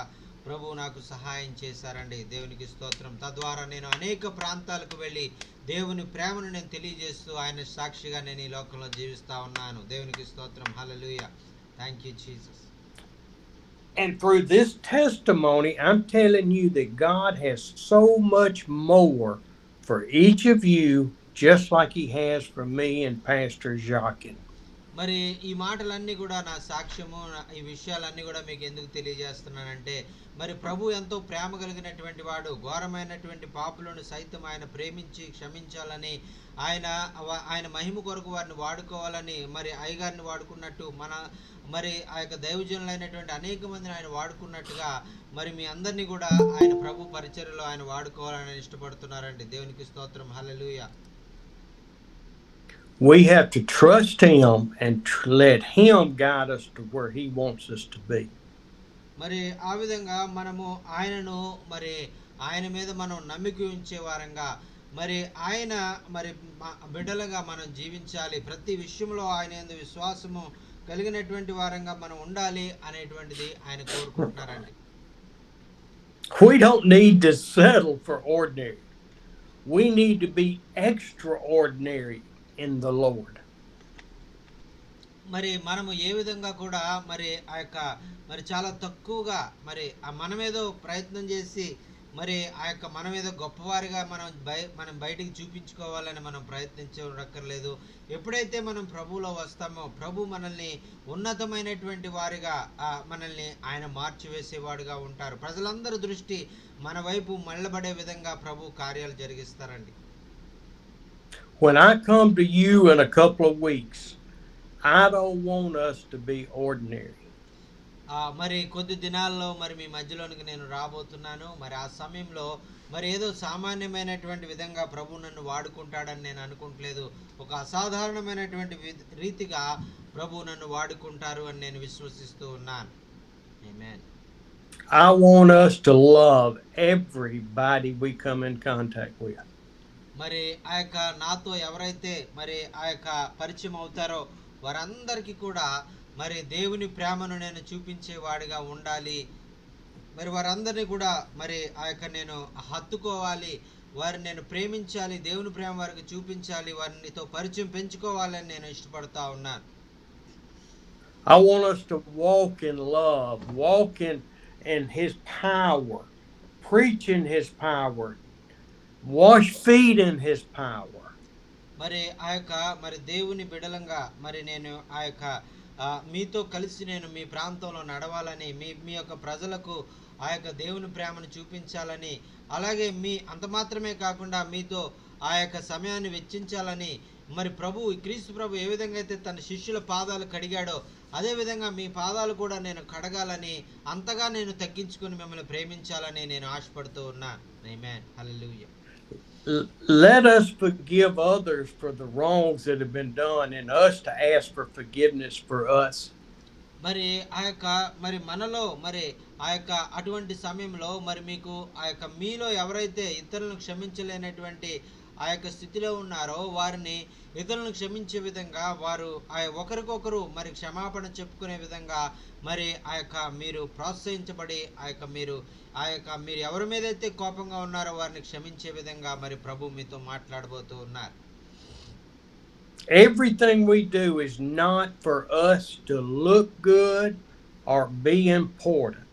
ప్రభు నాకు సహాయం చేశారండి. దేవునికి స్తోత్రం. తద్వారా నేను అనేక ప్రాంతాలకు వెళ్ళి దేవుని ప్రేమను నేను తెలియజేస్తూ ఆయన సాక్షిగా నేను ఈ లోకంలో జీవిస్తా ఉన్నాను. దేవునికి స్తోత్రం. Hallelujah. Thank you Jesus. And through this testimony, I'm telling you that God has so much more for each of you, just like he has for me and Pastor Jacques. మరి ఈ మాటలన్నీ కూడా నా సాక్ష్యము, ఈ విషయాలన్నీ కూడా మీకు ఎందుకు తెలియజేస్తున్నానంటే మరి ప్రభు ఎంతో ప్రేమ కలిగినటువంటి వాడు, ఘోరమైనటువంటి పాపులను సైతం ఆయన ప్రేమించి క్షమించాలని ఆయన మహిమ కొరకు వారిని వాడుకోవాలని మరి అయ్యగారిని వాడుకున్నట్టు మరి ఆ యొక్క దైవజనులైనటువంటి అనేక మందిని ఆయన వాడుకున్నట్టుగా మరి మీ అందరినీ కూడా ఆయన ప్రభు పరిచర్యలో ఆయన వాడుకోవాలని ఇష్టపడుతున్నారండి. దేవునికి స్తోత్రం. హల్లెలూయా. We have to trust him and let him guide us to where he wants us to be. మరి ఆ విధంగా మనము ఆయనను మరి ఆయన మీద మనం నమ్మిక ఉంచే వారంగా మరి ఆయన మరి బిడ్డలుగా మనం జీవించాలి. ప్రతి విషయంలో ఆయన యందు విశ్వాసము కలిగినటువంటి వారంగా మనం ఉండాలి అనేటువంటిది ఆయన కోరుకుంటున్నారండి. We don't need to settle for ordinary. We need to be extraordinary in the Lord. మరి మనము ఏ విధంగా కూడా మరి ఆ యొక్క మరి చాలా తక్కువగా మరి మనమేదో ప్రయత్నం చేసి మరి ఆ యొక్క మనమేదో గొప్పవారిగా మనం బయటికి చూపించుకోవాలని మనం ప్రయత్నించక్కర్లేదు. ఎప్పుడైతే మనం ప్రభువులో వస్తామో ప్రభు మనల్ని ఉన్నతమైనటువంటి వారిగా మనల్ని ఆయన మార్చివేసేవాడుగా ఉంటారు. ప్రజలందరి దృష్టి మన వైపు మళ్ళబడే విధంగా ప్రభు కార్యాలు జరిగిస్తారండి. When I come to you in a couple of weeks, I don't want us to be ordinary. మరి కొద్ది దినాల్లో మరి మీ మధ్యలోనికి నేను రాబోతున్నాను. మరి ఆ సమయంలో మరి ఏదో సామాన్యమైనటువంటి విధంగా ప్రభు నన్ను వాడుకుంటాడని నేను అనుకుంటలేదు. ఒక అసాధారణమైనటువంటి రీతిగా ప్రభు నన్ను వాడుకుంటారు అని నేను విశ్వసిస్తూ ఉన్నాను. ఆమేన్. I want us to love everybody we come in contact with. మరి ఆ యొక్క నాతో ఎవరైతే మరి ఆ యొక్క పరిచయం అవుతారో వారందరికీ కూడా మరి దేవుని ప్రేమను నేను చూపించేవాడిగా ఉండాలి. మరి వారందరినీ కూడా మరి ఆ యొక్క నేను హత్తుకోవాలి, వారిని నేను ప్రేమించాలి, దేవుని ప్రేమ వారికి చూపించాలి, వారినితో పరిచయం పెంచుకోవాలని నేను ఇష్టపడతా ఉన్నాను. I want us to walk in love, walk in His power, preach in His power, wash feet in His power. మరి ఆ యొక్క మరి దేవుని బిడలంగా మరి నేను ఆ యొక్క మీతో కలిసి నేను మీ ప్రాంతంలో నడవాలని, మీ యొక్క ప్రజలకు ఆ యొక్క దేవుని ప్రేమను చూపించాలని, అలాగే మీ అంత మాత్రమే కాకుండా మీతో ఆ యొక్క సమయాన్ని వెచ్చించాలని, మరి క్రీస్తు ప్రభు ఏ విధంగా అయితే తన శిష్యుల పాదాలు కడిగాడో అదే విధంగా మీ పాదాలు కూడా నేను కడగాలని, అంతగా నేను తగ్గించుకొని మిమ్మల్ని ప్రేమించాలని నేను ఆశపడుతూ ఉన్నాను. ఆమేన్. హల్లెలూయా. Let us forgive others for the wrongs that have been done, and us to ask for forgiveness for us. మరి ఆ యొక్క మరి మనలో మరి ఆ యొక్క అటువంటి సమయంలో మరి మీకు ఆ యొక్క మీలో ఎవరైతే ఇతరులను క్షమించలేనటువంటి ఆ యొక్క స్థితిలో ఉన్నారో వారిని ఇతరులను క్షమించే విధంగా, వారు ఒకరికొకరు మరి క్షమాపణ చెప్పుకునే విధంగా మరి ఆ యొక్క మీరు ప్రోత్సహించబడి మీరు ఎవరి మీదైతే కోపంగా ఉన్నారో వారిని క్షమించే విధంగా మరి ప్రభు మీతో మాట్లాడబోతూ ఉన్నారు. Everything we do is not for us to look good or be important.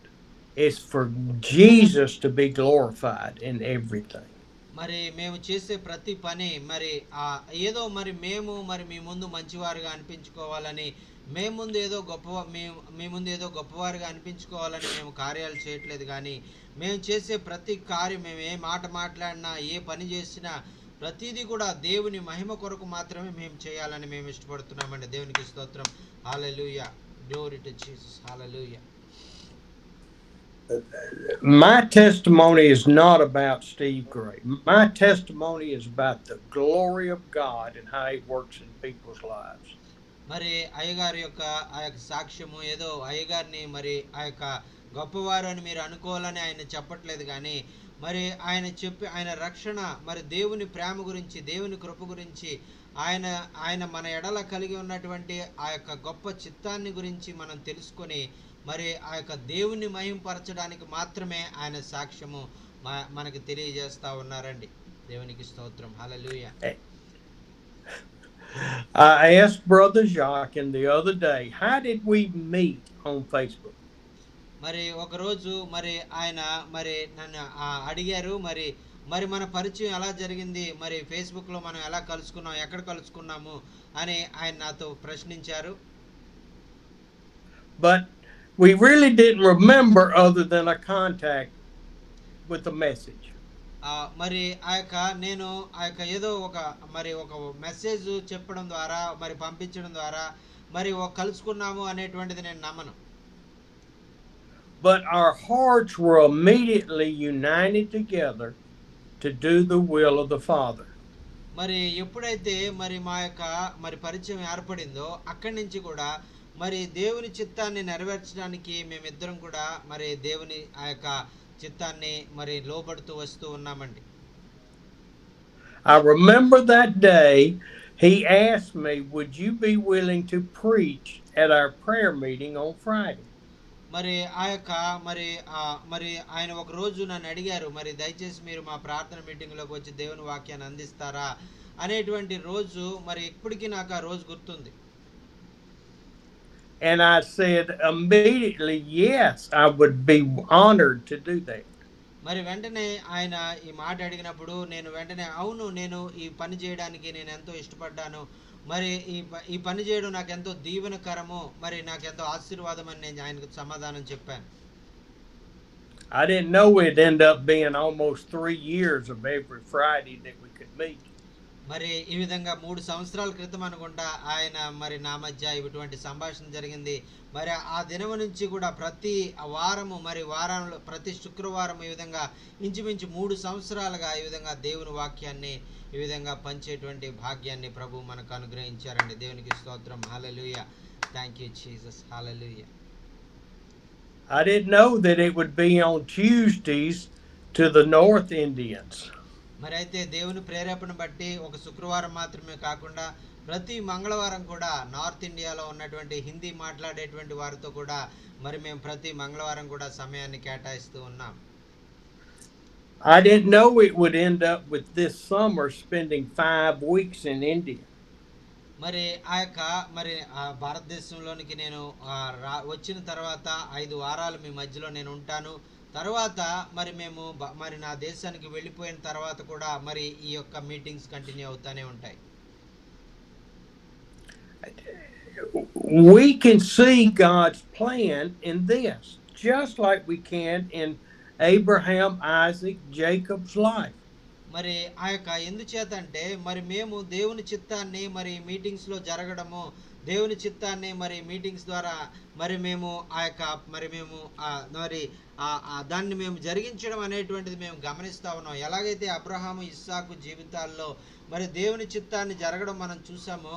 It's for Jesus to be glorified in everything. మరి మేము చేసే ప్రతి పని మరి ఏదో మరి మేము మరి మీ ముందు మంచివారుగా అనిపించుకోవాలని, మీ ముందు ఏదో గొప్పవారుగా అనిపించుకోవాలని మేము కార్యాలు చేయట్లేదు. కానీ మేము చేసే ప్రతి కార్యం, మేము ఏ మాట మాట్లాడినా, ఏ పని చేసినా ప్రతిదీ కూడా దేవుని మహిమ కొరకు మాత్రమే మేము చేయాలని మేము ఇష్టపడుతున్నామండి. దేవునికి స్తోత్రం. Hallelujah. Glory to Jesus. Hallelujah. My testimony is not about Steve Gray. My testimony is about the glory of God and how He works in people's lives. మరి అయ్యగారి యొక్క ఆ యొక్క సాక్ష్యము ఏదో అయ్యగారిని మరి ఆ యొక్క గొప్పవారు అని మీరు అనుకోవాలని ఆయన చెప్పట్లేదు. కానీ మరి ఆయన రక్షణ, మరి దేవుని ప్రేమ గురించి, దేవుని కృప గురించి, ఆయన మన ఎడల కలిగి ఉన్నటువంటి ఆ యొక్క గొప్ప చిత్తాన్ని గురించి మనం తెలుసుకొని మరి ఆ యొక్క దేవుని మహింపరచడానికి మాత్రమే ఆయన సాక్ష్యము మనకి తెలియజేస్తా ఉన్నారండి. దేవునికి స్తోత్రం. హల్లెలూయా. I asked Brother Jacques the other day, how did we meet on Facebook? మరి ఒక రోజు మరి ఆయన మరి నన్ను అడిగారు, మరి మన పరిచయం ఎలా జరిగింది, మరి ఫేస్బుక్ లో మనం ఎలా కలుసుకున్నాం, ఎక్కడ కలుసుకున్నాము అని ఆయన నాతో ప్రశ్నించారు. But we really didn't remember other than a contact with a message. మరి నేను ఏదో ఒక మెసేజ్ చెప్పడం ద్వారా మరి పంపించడం ద్వారా మరి కలుసుకున్నాము అనేటువంటిది నేను నమ్మను. But our hearts were immediately united together to do the will of the Father. మరి ఎప్పుడైతే మరి మా యొక్క మరి పరిచయం ఏర్పడిందో అక్కడి నుంచి కూడా మరి దేవుని చిత్తాన్ని నెరవేర్చడానికి మేమిద్దరం కూడా మరి దేవుని ఆ యొక్క చిత్తాన్ని మరి లోబడుతూ వస్తూ ఉన్నామండి. I remember that day he asked me, would you be willing to preach at our prayer meeting on Friday? మరి ఆ యొక్క మరి ఆయన ఒక రోజు నన్ను అడిగారు, మరి దయచేసి మీరు మా ప్రార్థన మీటింగ్లోకి వచ్చి దేవుని వాక్యాన్ని అందిస్తారా అనేటువంటి రోజు. మరి ఇప్పటికీ నాకు ఆ రోజు గుర్తుంది. And I said immediately, yes, I would be honored to do that. మరి వెంటనే ఆయన ఈ మాట అడిగినప్పుడు నేను వెంటనే అవును, నేను ఈ పని చేయడానికి నేను ఎంతో ఇష్టపడ్డాను, మరి ఈ పని చేయడం నాకు ఎంతో దీవెనకరము, మరి నాకు ఎంతో ఆశీర్వాదం అని నేను ఆయనకు సమాధానం చెప్పాను. I didn't know it'd end up being almost 3 years of every Friday that we could meet. మరి ఈ విధంగా 3 సంవత్సరాల క్రితం అనుకుంటా ఆయన మరి నా మధ్య ఇటువంటి సంభాషణ జరిగింది. మరి ఆ దినం నుంచి కూడా ప్రతి వారము మరి వారంలో ప్రతి శుక్రవారం ఈ విధంగా ఇంచుమించు 3 సంవత్సరాలుగా ఈ విధంగా దేవుని వాక్యాన్ని ఈ విధంగా పంచేటువంటి భాగ్యాన్ని ప్రభు మనకు అనుగ్రహించారండి. దేవునికి స్తోత్రం. Hallelujah. Thank you Jesus. Hallelujah. I didn't know that it would be on Tuesdays to the North Indians. మరి అయితే దేవుని ప్రేరేపణ బట్టి ఒక శుక్రవారం మాత్రమే కాకుండా ప్రతి మంగళవారం కూడా నార్త్ ఇండియాలో ఉన్నటువంటి హిందీ మాట్లాడేటువంటి వారితో కూడా మరి మేము ప్రతి మంగళవారం కూడా సమయాన్ని కేటాయిస్తూ ఉన్నాం. I didn't know it would end up with this summer spending 5 weeks in India. మరి ఆ యొక్క మరి భారతదేశంలోనికి నేను వచ్చిన తర్వాత 5 వారాలు మీ మధ్యలో నేను ఉంటాను. తర్వాత మరి మేము మరి నా దేశానికి వెళ్ళిపోయిన తర్వాత కూడా మరి ఈ యొక్క మీటింగ్స్ కంటిన్యూ అవుతానే ఉంటాయి. We can see God's plan in this, just like we can in Abraham, Isaac, Jacob's life. మరి ఆ యొక్క ఎందుచేత అంటే మరి మేము దేవుని చిత్తాన్ని మరి మీటింగ్స్లో జరగడము, దేవుని చిత్తాన్ని మరి మీటింగ్స్ ద్వారా మరి మేము ఆ యొక్క మరి మేము మరి దాన్ని మేము జరిగించడం అనేటువంటిది మేము గమనిస్తూ ఉన్నాం. ఎలాగైతే అబ్రహాము ఇస్సాకు జీవితాల్లో మరి దేవుని చిత్తాన్ని జరగడం మనం చూసామో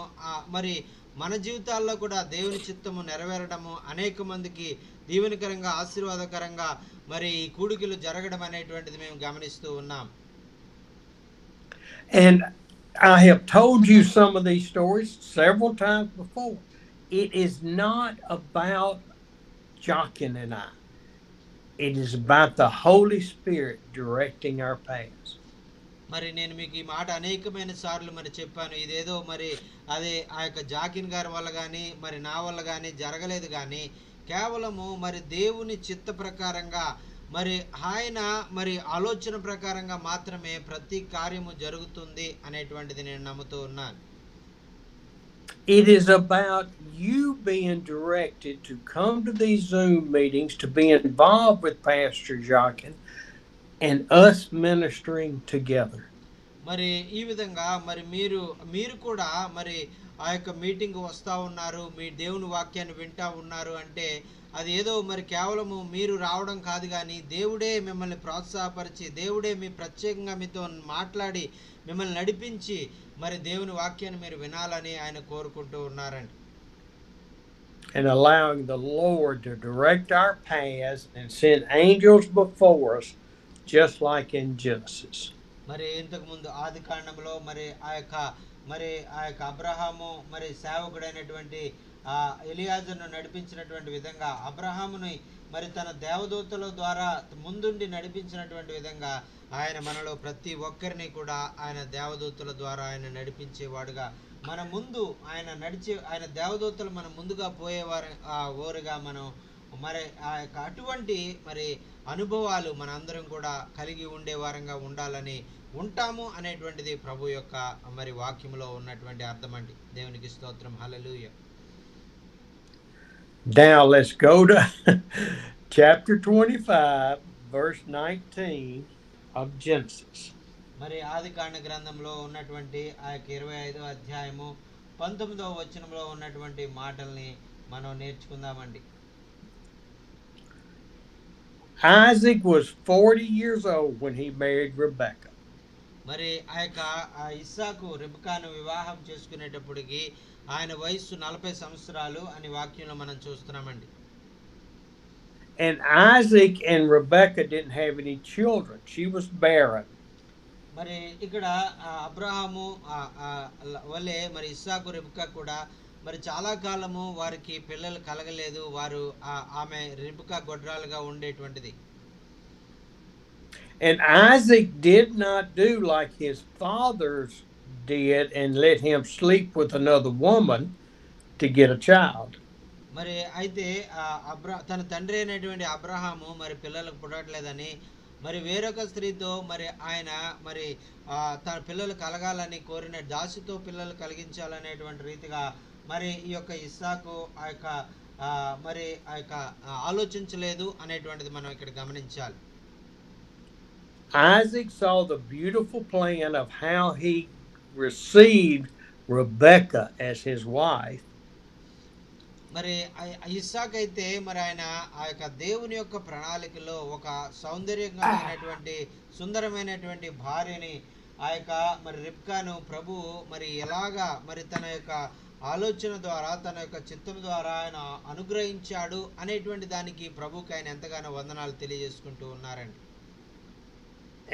మరి మన జీవితాల్లో కూడా దేవుని చిత్తము నెరవేరడము, అనేక మందికి దీవెనకరంగా ఆశీర్వాదకరంగా మరి ఈ కూడికలు జరగడం అనేటువంటిది మేము గమనిస్తూ ఉన్నాం. And I have told you some of these stories several times before. It is not about Jochen and I. It is about the Holy Spirit directing our paths. మరి నేను మీకు ఈ మాట అనేకమైన సార్లు మరి చెప్పాను. ఇదేదో మరి అదే ఆ యొక్క జాకిన్ గారి వల్ల కానీ మరి నా వల్ల కానీ జరగలేదు, కానీ కేవలము మరి దేవుని చిత్త ప్రకారంగా మరి ఆయన మరి ఆలోచన ప్రకారంగా మాత్రమే ప్రతి కార్యము జరుగుతుంది అనేటువంటిది నేను నమ్ముతూ ఉన్నాను. It is about you being directed to come to these Zoom meetings, to be involved with Pastor Jochen, and us ministering together. మరి ఈ విధంగా మరి మీరు కూడా మరి ఆ యొక్క మీటింగ్ వస్తూ ఉన్నారు, మీ దేవుని వాక్యాన్ని వింటూ ఉన్నారు అంటే అది ఏదో మరి కేవలము మీరు రావడం కాదు, కానీ దేవుడే మిమ్మల్ని ప్రోత్సాహపరిచి, దేవుడే మీ ప్రత్యేకంగా మీతో మాట్లాడి మిమ్మల్ని నడిపించి మరి దేవుని వాక్యాన్ని మీరు వినాలని ఆయన కోరుకుంటూ ఉన్నారండి. And allowing the Lord to direct our paths and send angels before us, just like in Genesis. మరి ఇంతకు ముందు ఆది కాండంలో మరి ఆ యొక్క అబ్రహాము మరి సేవకుడైనటువంటి ఎలియాజరును నడిపించినటువంటి విధంగా, అబ్రహాముని మరి తన దేవదూతల ద్వారా ముందుండి నడిపించినటువంటి విధంగా ఆయన మనలో ప్రతి ఒక్కరిని కూడా ఆయన దేవదూతల ద్వారా ఆయన నడిపించేవాడుగా, మన ముందు ఆయన దేవదూతలు మన ముందుగా పోయేవారు ఓరుగా మనం మరి ఆ యొక్క అటువంటి మరి అనుభవాలు మనందరం కూడా కలిగి ఉండే వారంగా ఉండాలని ఉంటాము అనేటువంటిది ప్రభు యొక్క మరి వాక్యంలో ఉన్నటువంటి అర్థం అండి. దేవునికి స్తోత్రం. హల్లెలూయా. Now let's go to chapter 25 verse 19 of Genesis. మరి ఆదికాండ గ్రంథంలో ఉన్నటువంటి ఆ యొక్క 25వ అధ్యాయము 19వ వచనంలో ఉన్నటువంటి మాటల్ని మనం నేర్చుకుందామండి. Isaac was 40 years old when he married Rebekah. మరి ఆ యొక్క ఇస్సాకు రెబెకాను వివాహం చేసుకునేటప్పటికి ఆయన వయస్సు 40 సంవత్సరాలు అని వాక్యంలో మనం చూస్తున్నామండి. And Isaac and Rebekah didn't have any children. She was barren. మరి ఇక్కడ అబ్రహాము వలె మరి ఇస్సాకు రెబెకా కూడా మరి చాలా కాలము వారికి పిల్లలు కలగలేదు. వారు ఆమె రెబెకా గొడ్రాలుగా ఉండేటువంటిది. And Isaac did not do like his fathers did and let him sleep with another woman to get a child. మరి అయితే తన తండ్రి అయినటువంటి అబ్రహాము మరి పిల్లలకు పుట్టట్లేదని మరి వేరొక స్త్రీతో మరి ఆయన మరి తన పిల్లలు కలగాలని కోరిన దాసితో పిల్లలు కలిగించాలనేటువంటి రీతిగా మరి ఈ యొక్క ఇస్సాకు మరి ఆలోచించలేదు అనేటువంటిది మనం ఇక్కడ గమనించాలి. Isaac saw the beautiful plan of how he received Rebekah as his wife. మరి ఇస్సాకు అయితే మరి ఆయన ఆ యొక్క దేవుని యొక్క ప్రణాళికలో ఒక సౌందర్యమైనటువంటి సుందరమైనటువంటి భార్యని ఆ యొక్క మరి రిబ్కాను ప్రభు మరి ఎలాగా మరి తన యొక్క ఆలోచన ద్వారా తన యొక్క చిత్తం ద్వారా ఆయన అనుగ్రహించాడు అనేటువంటి దానికి ప్రభుకి ఆయన ఎంతగానో వందనాలు తెలియజేసుకుంటూ ఉన్నారండి.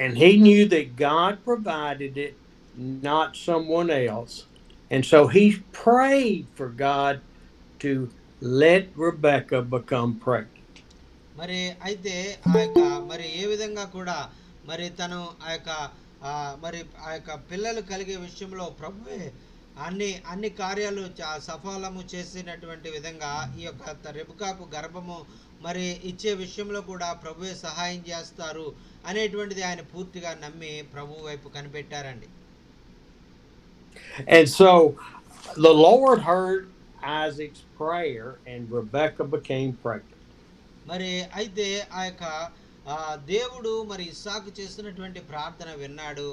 And he knew that God provided it, not someone else. And so he prayed for God to let Rebekah become pregnant. మరి అయితే ఆ యొక్క మరి ఏ విధంగా కూడా మరి తను ఆ యొక్క మరి ఆ యొక్క పిల్లలు కలిగే విషయంలో ప్రభువే అన్ని కార్యాలు సఫలము చేసినటువంటి విధంగా ఈ యొక్క రెబెకాకు గర్భము మరి ఇచ్చే విషయంలో కూడా ప్రభువే సహాయం చేస్తారు అనేటువంటిది ఆయన పూర్తిగా నమ్మి ప్రభు వైపు కనిపెట్టారండి. And so the Lord heard Isaac's prayer and Rebekah became pregnant. మరి అయితే ఆ యొక్క దేవుడు మరి ఇస్సాకు చేస్తున్నటువంటి ప్రార్థన విన్నాడు.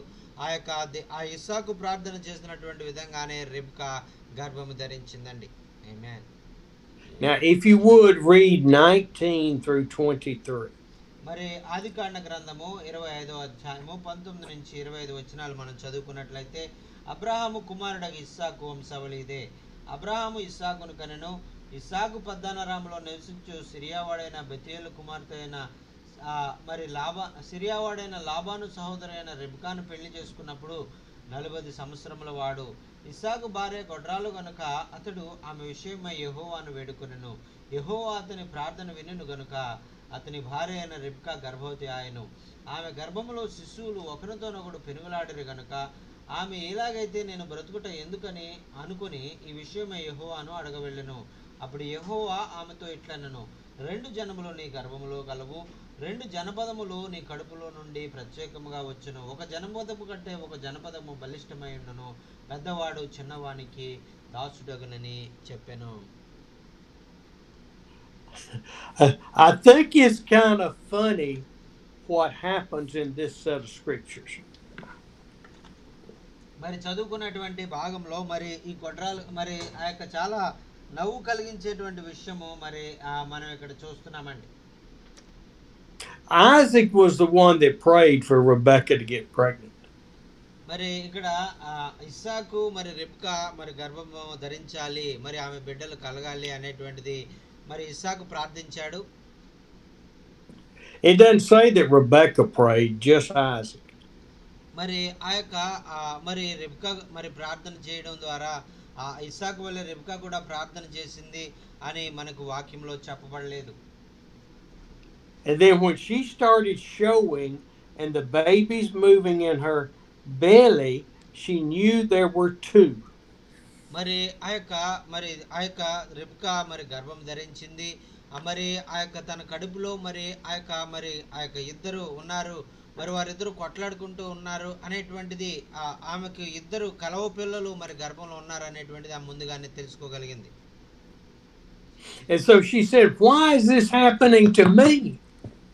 ఆ ఇస్సాకు ప్రార్థన చేస్తున్నటువంటి విధంగానే రెబ్కా గర్భము ధరించిందండి. ఆమేన్. Now if you would read 19 through 23. మరి ఆదికాండ గ్రంథము 25వ అధ్యాయము 19 నుంచి 25 వచనాలు మనం చదువుకున్నట్లయితే, అబ్రహాము కుమారుడగు ఇస్సాకు వంశావళి ఇదే. అబ్రహాము ఇస్సాకును కనెను. ఇస్సాకు పద్దనరాములో నివసించు సిరియావాడైన బెతేలు కుమార్తె అయిన మరి సిరియావాడైన లాబాను సహోదరైన రెబ్కాను పెళ్లి చేసుకున్నప్పుడు 40 సంవత్సరముల వాడు. ఇస్సాకు భార్య గొడ్రాలు గనుక అతడు ఆమె విషయమై యెహోవాను వేడుకొనెను. యెహోవా అతని ప్రార్థన వినెను గనుక అతని భార్య అయిన రెబ్కా గర్భవతి ఆయను. ఆమె గర్భములో శిశువులు ఒకరితోనొకడు పెనుగులాడిరి గనుక ఆమె ఎలాగైతే నేను బ్రతుకుట ఎందుకని అనుకుని ఈ విషయమై యెహోవాను అడగవెళ్ళెను. అప్పుడు యెహోవా ఆమెతో ఇట్లనెను, 2 జనములు నీ గర్భములో కలవు, 2 జనపదములు నీ కడుపులో నుండి ప్రత్యేకముగా వచ్చును. ఒక జనపదము కంటే ఒక జనపదము బలిష్టమై ఉండును. పెద్దవాడు చిన్నవానికి దాసుడగునని చెప్పెను. I think it's kind of funny what happens in this set of scriptures. మరి చదువుకున్నటువంటి భాగంలో మరి ఈ గొడ్రాలు మరి ఆ యొక్క చాలా నవ్వు కలిగించేటువంటి విషయము మరి మనం ఇక్కడ చూస్తున్నామండి. Isaac was the one that prayed for Rebekah to get pregnant. మరి ఇక్కడ ఇస్సాకు మరి రెబ్కా మరి గర్భము ధరించాలి, మరి ఆమె బిడ్డలు కలగాలి అనేటువంటిది మరి ఇస్సాకు ప్రార్థించాడు. It doesn't say that Rebekah prayed, just Isaac. మరి ఆ యొక్క మరి రెబ్కా మరి ప్రార్థన చేయడం ద్వారా ఇస్సాకు వల్ల రెబ్కా కూడా ప్రార్థన చేసింది అని మనకు వాక్యంలో చెప్పబడలేదు. And then when she started showing and the babies moving in her belly, she knew there were 2. మరి ఆ యొక్క రెబ్కా మరి గర్భం ధరించింది. మరి ఆ యొక్క తన కడుపులో మరి ఆ యొక్క ఇద్దరు ఉన్నారు, మరి వారిద్దరు కొట్లాడుకుంటూ ఉన్నారు అనేటువంటిది ఆమెకు 2 కలవ పిల్లలు మరి గర్భంలో ఉన్నారు అనేటువంటిది ఆమె ముందుగానే తెలుసుకోగలిగింది. And so she said, why is this happening to me?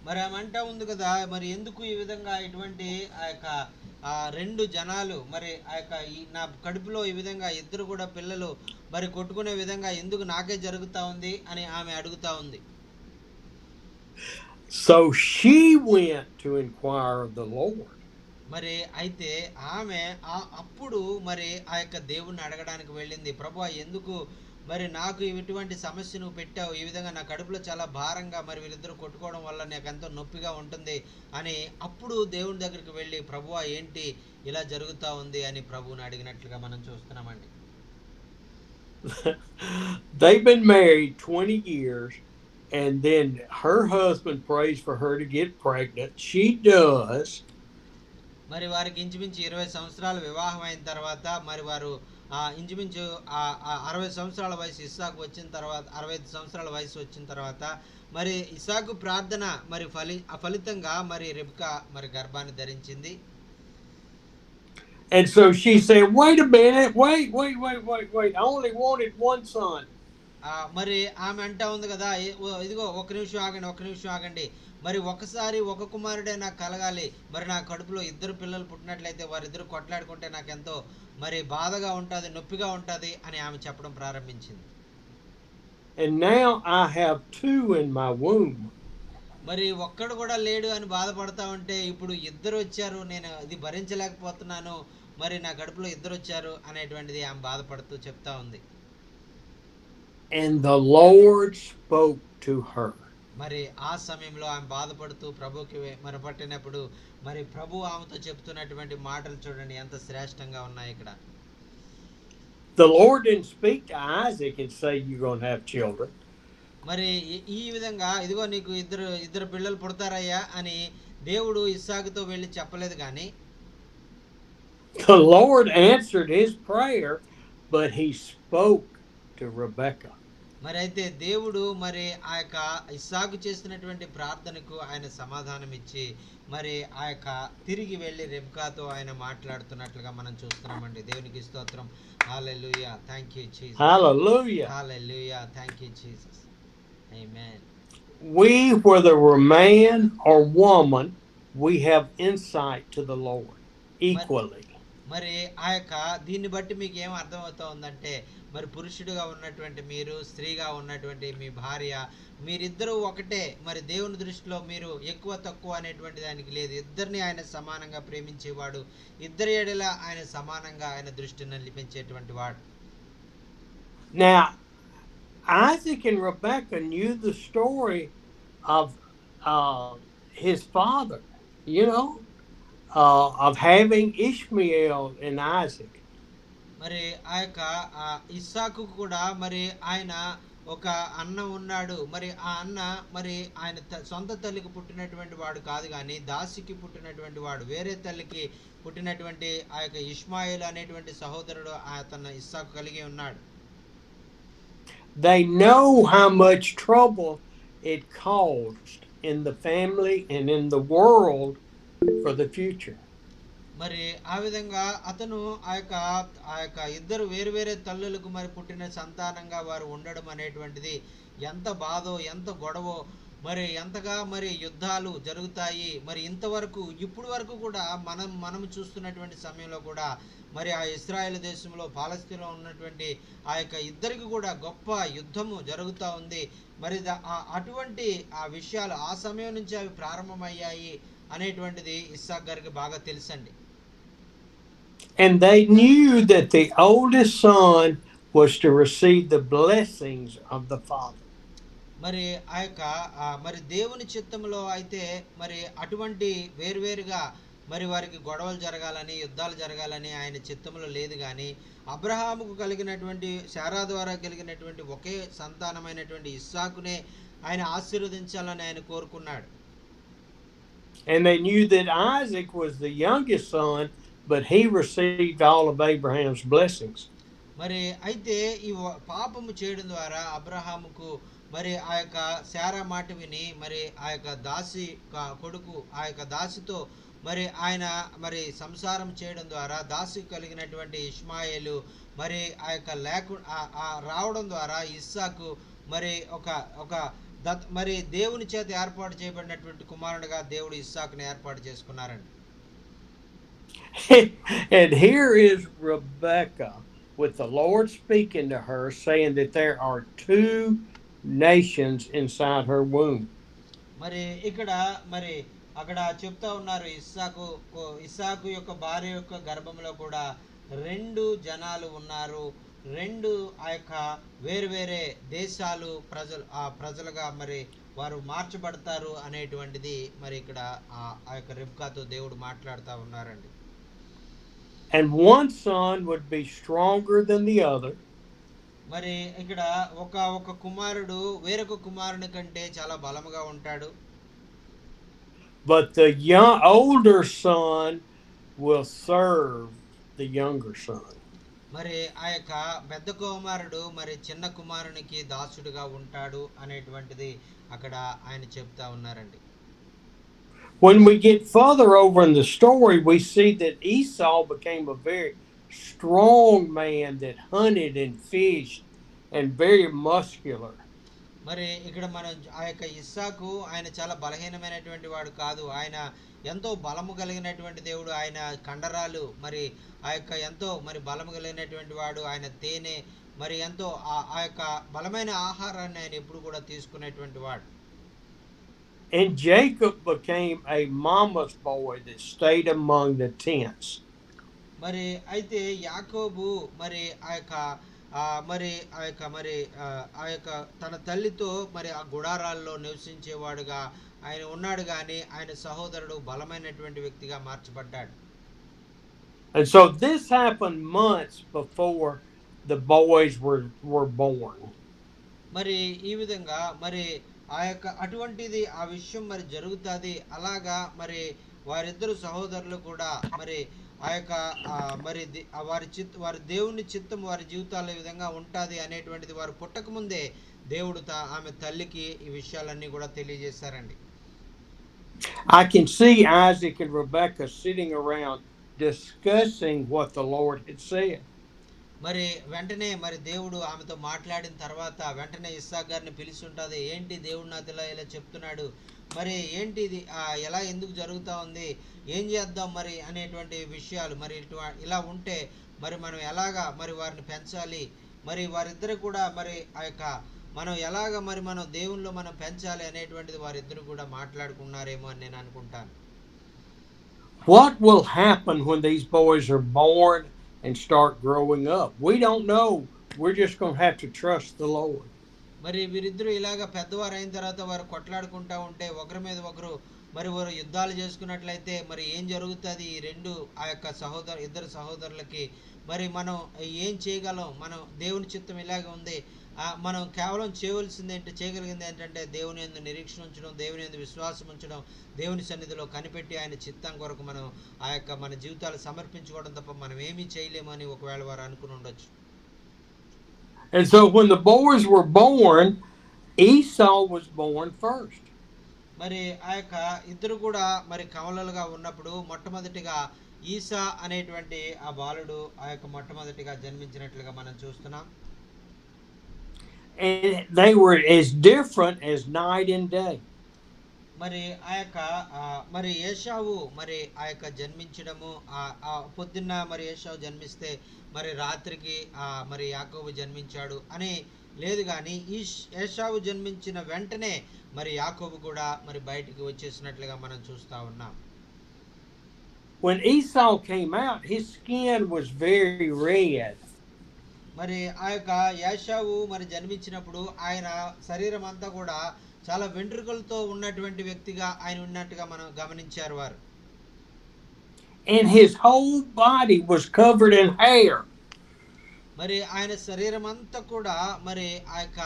మరి ఆమె అంటా ఉంది కదా, మరి ఎందుకు ఈ విధంగా ఇటువంటి ఆ యొక్క 2 జనాలు మరి ఆ యొక్క నా కడుపులో ఈ విధంగా 2 కూడా పిల్లలు మరి కొట్టుకునే విధంగా ఎందుకు నాకే జరుగుతా ఉంది అని ఆమె అడుగుతా ఉంది. So she went to inquire of the Lord. మరి అయితే ఆమె అప్పుడు మరి ఆ యొక్క దేవుణ్ణి అడగడానికి వెళ్ళింది. ప్రభువా, ఎందుకు మరి నాకు ఇటువంటి సమస్య నువ్వు పెట్టావు, ఈ విధంగా నా కడుపులో చాలా భారంగా మరి వీరిద్దరు కొట్టుకోవడం వల్ల నాకు ఎంతో నొప్పిగా ఉంటుంది అని అప్పుడు దేవుని దగ్గరికి వెళ్ళి, ప్రభువా ఏంటి ఇలా జరుగుతూ ఉంది అని ప్రభువుని అడిగినట్లుగా మనం చూస్తున్నామండి. They've been married 20 years and then her husband prays for her to get pregnant. She does. మరి వారికి ఇంచుమించు 20 సంవత్సరాలు వివాహం అయిన తర్వాత మరి వారు ఇంచుమించు 60 సంవత్సరాల వయసు ఇస్సాకు వచ్చిన తర్వాత 65 సంవత్సరాల వయసు వచ్చిన తర్వాత మరి ఇస్సాకు ప్రార్థన మరి ఫలితంగా మరి రెబ్కా మరి గర్భాన్ని ధరించింది. And so she said, wait a minute, wait. I only wanted one son. మరి ఆమె అంటా ఉంది కదా, ఇదిగో ఒక నిమిషం ఆగండి, మరి ఒకసారి ఒక కుమారుడే నాకు కలగాలి, మరి నా కడుపులో 2 పిల్లలు పుట్టినట్లయితే వారిద్దరు కొట్లాడుకుంటే నాకెంతో మరి బాధగా ఉంటుంది, నొప్పిగా ఉంటుంది అని ఆమె చెప్పడం ప్రారంభించింది. And now I have 2 in my womb. మరి ఒక్కడు కూడా లేడు అని బాధపడతా ఉంటే ఇప్పుడు 2 వచ్చారు, నేను ఇది భరించలేకపోతున్నాను, మరి నా కడుపులో 2 వచ్చారు అనేటువంటిది ఆమె బాధపడుతూ చెప్తా ఉంది. And the Lord spoke to her. మరి ఆ సమయంలో ఆమె బాధపడుతూ ప్రభుకి మొరపెట్టినప్పుడు మరి ప్రభు ఆమెతో చెప్తున్నటువంటి మాటలు చూడండి ఎంత శ్రేష్టంగా ఉన్నాయి ఇక్కడ. The Lord didn't speak to Isaac and say you're going to have children. మరి ఈ విధంగా ఇదిగో నీకు ఇద్దరు పిల్లలు పుడతారయ్యా అని దేవుడు ఇస్సాకుతో వెళ్ళి చెప్పలేదు కానీ The Lord answered his prayer, but he spoke to Rebekah. మరి అయితే దేవుడు మరి ఆ యొక్క ఇస్సాకు చేస్తున్నటువంటి ప్రార్థనకు ఆయన సమాధానం ఇచ్చి మరి ఆ యొక్క తిరిగి వెళ్ళి రెబ్కాతో ఆయన మాట్లాడుతున్నట్లుగా మనం చూస్తున్నామండి. దేవునికి స్తోత్రం. Hallelujah. Thank you Jesus. Hallelujah. Hallelujah. Thank you Jesus. Amen. We, whether we're man or woman, we have insight to the Lord equally. మరి ఆ యొక్క దీన్ని బట్టి మీకు ఏం అర్థమవుతా ఉందంటే మరి పురుషుడిగా ఉన్నటువంటి మీరు, స్త్రీగా ఉన్నటువంటి మీ భార్య, మీరిద్దరూ ఒకటే. మరి దేవుని దృష్టిలో మీరు ఎక్కువ తక్కువ అనేటువంటి దానికి లేదు. ఇద్దరిని ఆయన సమానంగా ప్రేమించేవాడు. ఇద్దరి ఎడల ఆయన సమానంగా ఆయన దృష్టిని నిలిపించేటువంటి వాడు. Now, Isaac and Rebekah knew the story of his father, you know, of having Ishmael and Isaac. మరి ఆ యొక్క ఇస్సాకు కూడా మరి ఆయన ఒక అన్న ఉన్నాడు. మరి ఆ అన్న మరి ఆయన సొంత తల్లికి పుట్టినటువంటి వాడు కాదు కానీ దాసికి పుట్టినటువంటి వాడు. వేరే తల్లికి పుట్టినటువంటి ఆ యొక్క ఇష్మాయిల్ అనేటువంటి సహోదరుడు అతను ఇస్సాకు కలిగి ఉన్నాడు. They know how much trouble it caused in the family and in the world for the future. మరి ఆ విధంగా అతను ఆ యొక్క ఇద్దరు వేరు వేరే తల్లులకు మరి పుట్టిన సంతానంగా వారు ఉండడం అనేటువంటిది ఎంత బాధో, ఎంత గొడవో, మరి ఎంతగా మరి యుద్ధాలు జరుగుతాయి. మరి ఇంతవరకు ఇప్పుడు వరకు కూడా మనం చూస్తున్నటువంటి సమయంలో కూడా మరి ఆ ఇశ్రాయేలు దేశంలో పాలస్తీనాలో ఉన్నటువంటి ఆ యొక్క ఇద్దరికి కూడా గొప్ప యుద్ధము జరుగుతూ ఉంది. మరి అటువంటి ఆ విషయాలు ఆ సమయం నుంచి అవి ప్రారంభమయ్యాయి అనేటువంటిది ఇస్సాకు గారికి బాగా తెలుసండి. And they knew that the oldest son was to receive the blessings of the father. మరి ఆ యొక్క మరి దేవుని చిత్తంలో అయితే మరి అటువంటి వేరువేరుగా మరి వారికి గొడవలు జరగాలని, యుద్ధాలు జరగాలని ఆయన చిత్తంలో లేదు. కానీ అబ్రహాముకు కలిగినటువంటి, శారా ద్వారా కలిగినటువంటి ఒకే సంతానమైనటువంటి ఇస్సాకునే ఆయన ఆశీర్వదించాలని ఆయన కోరుకున్నాడు. And they knew that Isaac was the youngest son, but he received all of Abraham's blessings. మరి అయితే ఈ పాపము చేయడం ద్వారా అబ్రహాముకు మరి ఆ యొక్క శారా మాట విని మరి ఆ యొక్క దాసి కొడుకు ఆ యొక్క దాసితో మరి ఆయన మరి సంసారం చేయడం ద్వారా దాసి కలిగినటువంటి ఇష్మాయేలు మరి ఆ యొక్క రావడం ద్వారా ఇస్సాకు మరి మరి దేవుని చేత ఏర్పాటు చేయబడినటువంటి కుమారుడిగా దేవుడు ఇస్సాకుని ఏర్పాటు చేసుకున్నారండి. And here is Rebekah with the Lord speaking to her, saying that there are two nations inside her womb. మరి ఇక్కడ మరి అక్కడ చెప్తా ఉన్నారు, ఇస్సాకు యొక్క భార్య యొక్క గర్భంలో కూడా రెండు జనాలు ఉన్నారు, రెండు ఆ యొక్క వేరువేరే దేశాలు ప్రజలుగా మరి వారు మార్చబడతారు అనేటువంటిది మరి ఇక్కడ ఆ యొక్క రెబ్కాతో దేవుడు మాట్లాడుతూ ఉన్నారండి. And one son would be stronger than the other. మరి ఇక్కడ ఒక కుమారుడు వేరొక కుమారుని కంటే చాలా బలముగా ఉంటాడు. But the older son will serve the younger son. మరి ఆ యొక్క పెద్ద కుమారుడు మరి చిన్న కుమారునికి దాసుడుగా ఉంటాడు అనేటువంటిది అక్కడ ఆయన చెప్తా ఉన్నారండి. When we get further over in the story, we see that Esau became a very strong man that hunted and fished and very muscular. మరి ఇక్కడ మనం ఆ యొక్క ఇస్సాకు ఆయన చాలా బలహీనమైనటువంటి వాడు కాదు. ఆయన ఎంతో బలము కలిగినటువంటి దేవుడు. ఆయన కండరాలు మరి ఆ యొక్క ఎంతో మరి బలము కలిగినటువంటి వాడు. ఆయన తేనె మరి ఎంతో ఆ యొక్క బలమైన ఆహారాన్ని ఆయన ఎప్పుడు కూడా తీసుకునేటువంటి వాడు. And Jacob became a mama's boy that stayed among the tents. మరి అయితే యాకోబు మరి ఆ యొక్క తన తల్లితో మరి ఆ గుడారాల్లో నివసించేవాడుగా ఆయన ఉన్నాడు. కానీ ఆయన సహోదరుడు బలమైనటువంటి వ్యక్తిగా మార్చబడ్డాడు. And so this happened months before the boys were born. మరి ఈ విధంగా మరి ఆ యొక్క అటువంటిది ఆ విషయం మరి జరుగుతుంది. అలాగా మరి వారిద్దరు సహోదరులు కూడా మరి ఆ యొక్క మరి వారి దేవుని చిత్తం వారి జీవితాల్లో ఈ విధంగా ఉంటుంది అనేటువంటిది వారు పుట్టక ముందే దేవుడు ఆమె తల్లికి ఈ విషయాలన్నీ కూడా తెలియజేశారండి. I can see Isaac and Rebekah sitting around discussing what the Lord had said. మరి వెంటనే మరి దేవుడు ఆమెతో మాట్లాడిన తర్వాత వెంటనే ఇస్సాక్ గారిని పిలిచి ఉంటుంది. ఏంటి దేవుడు నాతో ఇలా చెప్తున్నాడు, మరి ఏంటి ఇది ఎలా ఎందుకు జరుగుతూ ఉంది, ఏం చేద్దాం మరి అనేటువంటి విషయాలు. మరి ఇలా ఉంటే మరి మనం ఎలాగా మరి వారిని పెంచాలి, మరి వారిద్దరు కూడా మరి ఆ యొక్క మనం ఎలాగ మరి మనం దేవుల్లో మనం పెంచాలి అనేటువంటిది వారిద్దరు కూడా మాట్లాడుకున్నారేమో అని నేను అనుకుంటాను. What will happen when these boys are born and start growing up? We don't know. We're just going to have to trust the Lord. మరి వీరిద్దరూ ఇలాగ పెద్దవారు అయిన తర్వాత వారు కొట్లాడుకుంటా ఉంటే ఒకరి మీద ఒకరు మరి వారు యుద్ధాలు చేసుకున్నట్లయితే మరి ఏం జరుగుతుంది ఈ ఆ యొక్క ఇద్దరు సహోదరులకి? మరి మనం ఏం చేయగలం? మనం దేవుని చిత్తం ఇలాగే ఉంది. మనం కేవలం చేయగలిగింది ఏంటంటే దేవుని యందు నిరీక్షణ ఉంచడం, దేవుని యందు విశ్వాసం ఉంచడం, దేవుని సన్నిధిలో కనిపెట్టి ఆయన చిత్తం కొరకు మనం ఆ యొక్క మన జీవితాలు సమర్పించుకోవడం తప్ప మనం ఏమీ చేయలేమని ఒకవేళ వారు అనుకుని ఉండొచ్చు. And so when the boys were born, Esau was born first. మరి ఆ యొక్క ఇద్దరు కూడా మరి కవలలుగా ఉన్నప్పుడు మొట్టమొదటిగా ఈసా అనేటువంటి ఆ బాలుడు ఆ యొక్క మొట్టమొదటిగా జన్మించినట్లుగా మనం చూస్తున్నాం. And they were as different as night and day. మరి ఆ యొక్క మరి ఏశావు మరి ఆ యొక్క జన్మించడము పొద్దున్న మరి ఏశావు జన్మిస్తే మరి రాత్రికి మరి యాకోబు జన్మించాడు అని లేదు, కానీ ఈ ఏశావు జన్మించిన వెంటనే మరి యాకోబు కూడా మరి బయటికి వచ్చేసినట్లుగా మనం చూస్తా ఉన్నాం. When Esau came out, his skin was very red. మరి ఆ యొక్క ఏశావు మరి జన్మించినప్పుడు ఆయన శరీరం అంతా కూడా చాలా వెంట్రుకలతో ఉన్నటువంటి వ్యక్తిగా ఆయన ఉన్నట్టుగా మనం గమనించారు వారు. And his whole body was covered in hair. మరి ఆయన శరీరం అంతా కూడా మరి ఆ యొక్క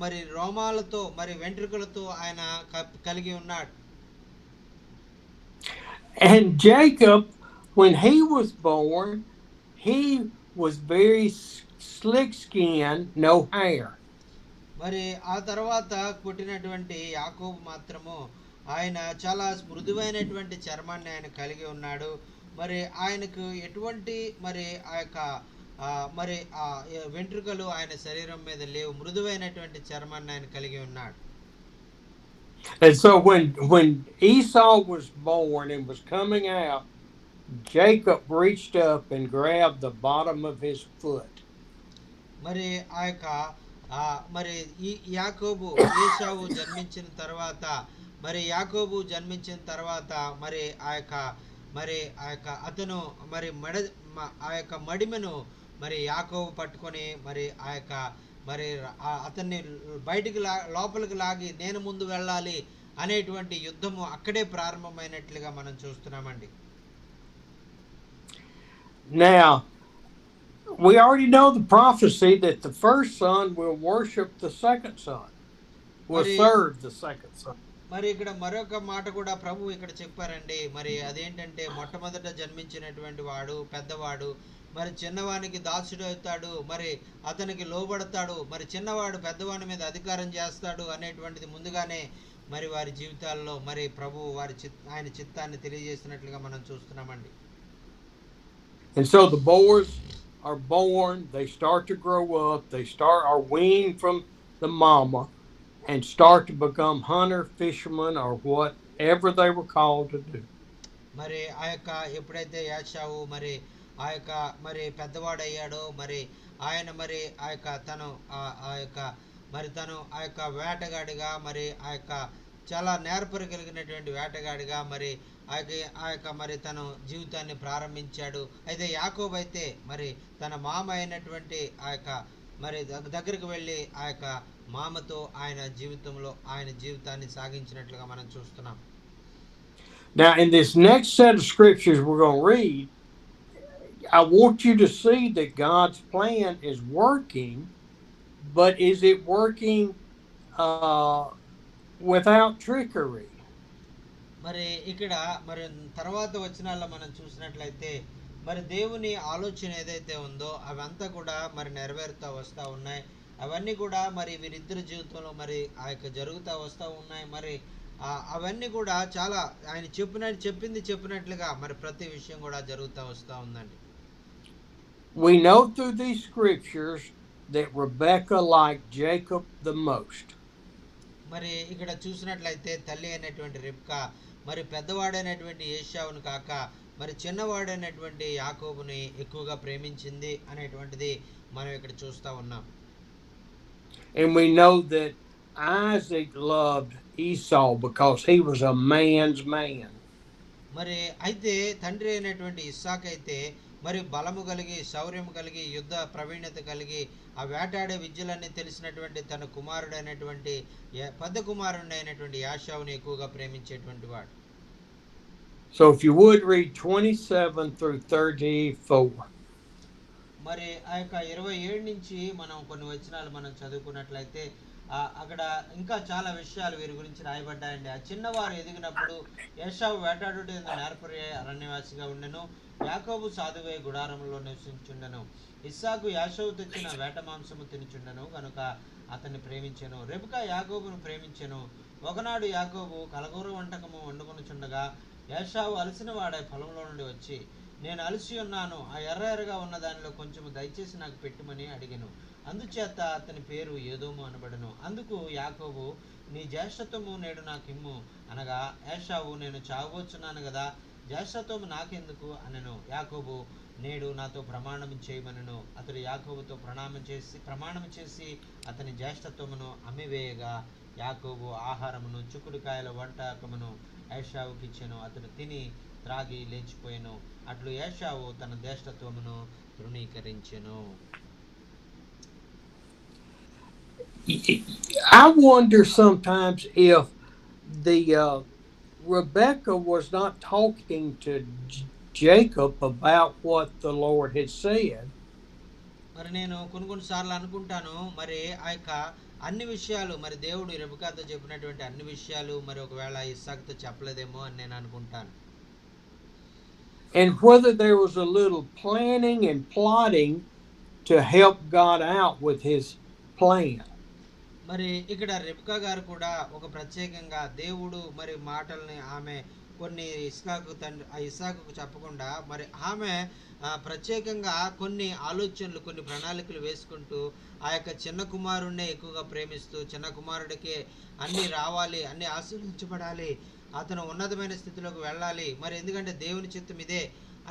మరి రోమాలతో మరి వెంట్రుకలతో ఆయన కలిగి ఉన్నాడు. And Jacob, when he was born, he was very slick skin, no hair. మరి ఆ తర్వాత పుట్టినటువంటి యాకోబు మాత్రము ఆయన చాలా మృదువైనటువంటి చర్మాన్ని ఆయన కలిగి ఉన్నాడు. మరి ఆయనకు ఎటువంటి మరి ఆ యొక్క మరి వెంట్రుకలు ఆయన శరీరం మీద లేవు, మృదువైనటువంటి చర్మాన్ని ఆయన కలిగి ఉన్నాడు. And so when Esau was born and was coming out, Jacob reached up and grabbed the bottom of his foot. మరి ఆ యొక్క మరి ఈ యాకోబు ఏశావు జన్మించిన తర్వాత మరి యాకోబు జన్మించిన తర్వాత మరి ఆ యొక్క అతను మరి ఆ యొక్క మడిమెను మరి యాకోబు పట్టుకొని మరి ఆ యొక్క మరి అతన్ని బయటికి లోపలికి లాగి నేను ముందు వెళ్ళాలి అనేటువంటి యుద్ధము అక్కడే ప్రారంభమైనట్లుగా మనం చూస్తున్నామండి. Now, we already know the prophecy that the first son will worship the second son, will serve the second son. మరి ఇక్కడ మరొక మాట కూడా ప్రభు ఇక్కడ చెప్పారండి. మరి అదేంటంటే మొట్టమొదట జన్మించినటువంటి వాడు పెద్దవాడు మరి చిన్నవానికి దాసుడు అవుతాడు, మరి అతనికి లోబడతాడు, మరి చిన్నవాడు పెద్దవాని మీద అధికారం చేస్తాడు అనేటువంటిది ముందుగానే మరి వారి జీవితాల్లో మరి ప్రభు ఆయన చిత్తాన్ని తెలియజేసినట్లుగా మనం చూస్తున్నామండి. And so the boys are born, they start to grow up, they are weaned from the mama and start to become hunter, fishermen, or whatever they were called to do. మరి ఆ యొక్క ఎప్పుడైతే యాషావు మరి ఆ యొక్క మరి పెద్దవాడయ్యాడో మరి ఆయన మరి ఆ యొక్క తను ఆ యొక్క వేటగాడిగా మరి ఆ యొక్క చాలా నేర్పరి కలిగినటువంటి వేటగాడిగా మరి ఆ యొక్క మరి తను జీవితాన్ని ప్రారంభించాడు. అయితే యాకోబు అయితే మరి తన మామ అయినటువంటి ఆ యొక్క మరి దగ్గరికి వెళ్ళి ఆ యొక్క మామతో ఆయన జీవితాన్ని సాగించినట్లుగా మనం చూస్తున్నాం. Now in this next set of scriptures we're going to read, I want you to see that God's plan is working, but is it working without trickery. మరి ఇక్కడ మరి తర్వాత వచనాల్లో మనం చూసినట్లయితే మరి దేవుని ఆలోచన ఏదైతే ఉందో అవంతా కూడా మరి నెరవేరుతూ వస్తూ ఉన్నాయి. అవన్నీ కూడా మరి వీరిద్దరి జీవితంలో మరి ఆ యొక్క జరుగుతూ వస్తూ ఉన్నాయి. మరి అవన్నీ కూడా చాలా ఆయన చెప్పినట్లుగా మరి ప్రతి విషయం కూడా జరుగుతూ వస్తూ ఉందండి. We know through these scriptures that Rebekah liked Jacob the most. మరి ఇక్కడ చూసినట్లయితే తల్లి అయినటువంటి రిబ్కా మరి పెద్దవాడైనటువంటి ఏశావును కాక మరి చిన్నవాడైనటువంటి యాకోబుని ఎక్కువగా ప్రేమించింది అనేటువంటిది మనం ఇక్కడ చూస్తూ ఉన్నాం. And we know that Isaac loved Esau because he was a man's man. మరి అయితే తండ్రి అయినటువంటి ఇస్సాక్ అయితే మరి బలము కలిగి శౌర్యము కలిగి యుద్ధ ప్రవీణత కలిగి ఆ వేటాడే విద్యలన్నీ తెలిసినటువంటి తన కుమారుడైనటువంటి పెద్ద కుమారుడైనటువంటి యాషావుని ఎక్కువగా ప్రేమించేటువంటి వాడు. So if you would read 27 through 34. మరి ఆ యొక్క 27 నుంచి మనం కొన్ని వచనాలు మనం చదువుకున్నట్లయితే అక్కడ ఇంకా చాలా విషయాలు వీరి గురించి రాయబడ్డాయండి. ఆ చిన్నవారు ఎదిగినప్పుడు ఏశావు వేటాడుట యందు నేర్పరి అరణ్యవాసిగా ఉండెను, యాకోబు సాధువై గుడారంలో నివసించుండెను. ఇస్సాకు యాషావు తెచ్చిన వేట మాంసము తినుచుండెను కనుక అతన్ని ప్రేమించెను. రెబెకా యాకోబును ప్రేమించెను. ఒకనాడు యాకోబు కలగూర వంటకము వండుకొనుచుండగా ఏశావు అలసిన వాడై పొలంలో నుండి వచ్చి, నేను అలసి ఉన్నాను, ఆ ఎర్రగా ఉన్న దానిలో కొంచెము దయచేసి నాకు పెట్టుమని అడిగెను. అందుచేత అతని పేరు ఏదోము అనబడెను. అందుకు యాకోబు, నీ జ్యేష్ఠత్వము నేడు నాకిమ్ము అనగా ఏశావు, నేను చావబోచున్నాను కదా, జ్యేష్ఠత్వము నాకెందుకు అనెను. యాకోబు, నేడు నాతో ప్రమాణం చేయమనెను. అతడు యాకోబుతో ప్రమాణం చేసి అతని జ్యేష్ఠత్వమును అమ్మివేయగా యాకోబు ఆహారమును చిక్కుడుకాయల వంటకమును ఏశావుకి ఇచ్చెను. అతడు తిని త్రాగి లేచిపోయెను. అట్లు ఏశావు తన జ్యేష్ఠత్వమును తృణీకరించెను. I wonder sometimes if the Rebekah was not talking to Jacob about what the Lord had said. మరి నేను కొన్నిసార్లు అనుకుంటాను, మరి ఆ యొక్క అన్ని విషయాలు మరి దేవుడు రెబెకాతో చెప్పినటువంటి అన్ని విషయాలు మరి ఒకవేళ ఇస్సాకుతో చెప్పలేదేమో అని నేను అనుకుంటాను. And whether there was a little planning and plotting to help God out with his plan. మరి ఇక్కడ రెబెకా గారు కూడా ఒక ప్రత్యేకంగా దేవుడు మరి మాటల్ని ఆమె కొన్ని ఇస్సాకుకు చెప్పకుండా మరి ఆమె ప్రత్యేకంగా కొన్ని ఆలోచనలు కొన్ని ప్రణాళికలు వేసుకుంటూ ఆ యొక్క చిన్న కుమారుడినే ఎక్కువగా ప్రేమిస్తూ చిన్న కుమారుడికి అన్ని రావాలి, అన్ని ఆశీర్వదించబడాలి, అతను ఉన్నతమైన స్థితిలోకి వెళ్ళాలి, మరి ఎందుకంటే దేవుని చిత్తం ఇదే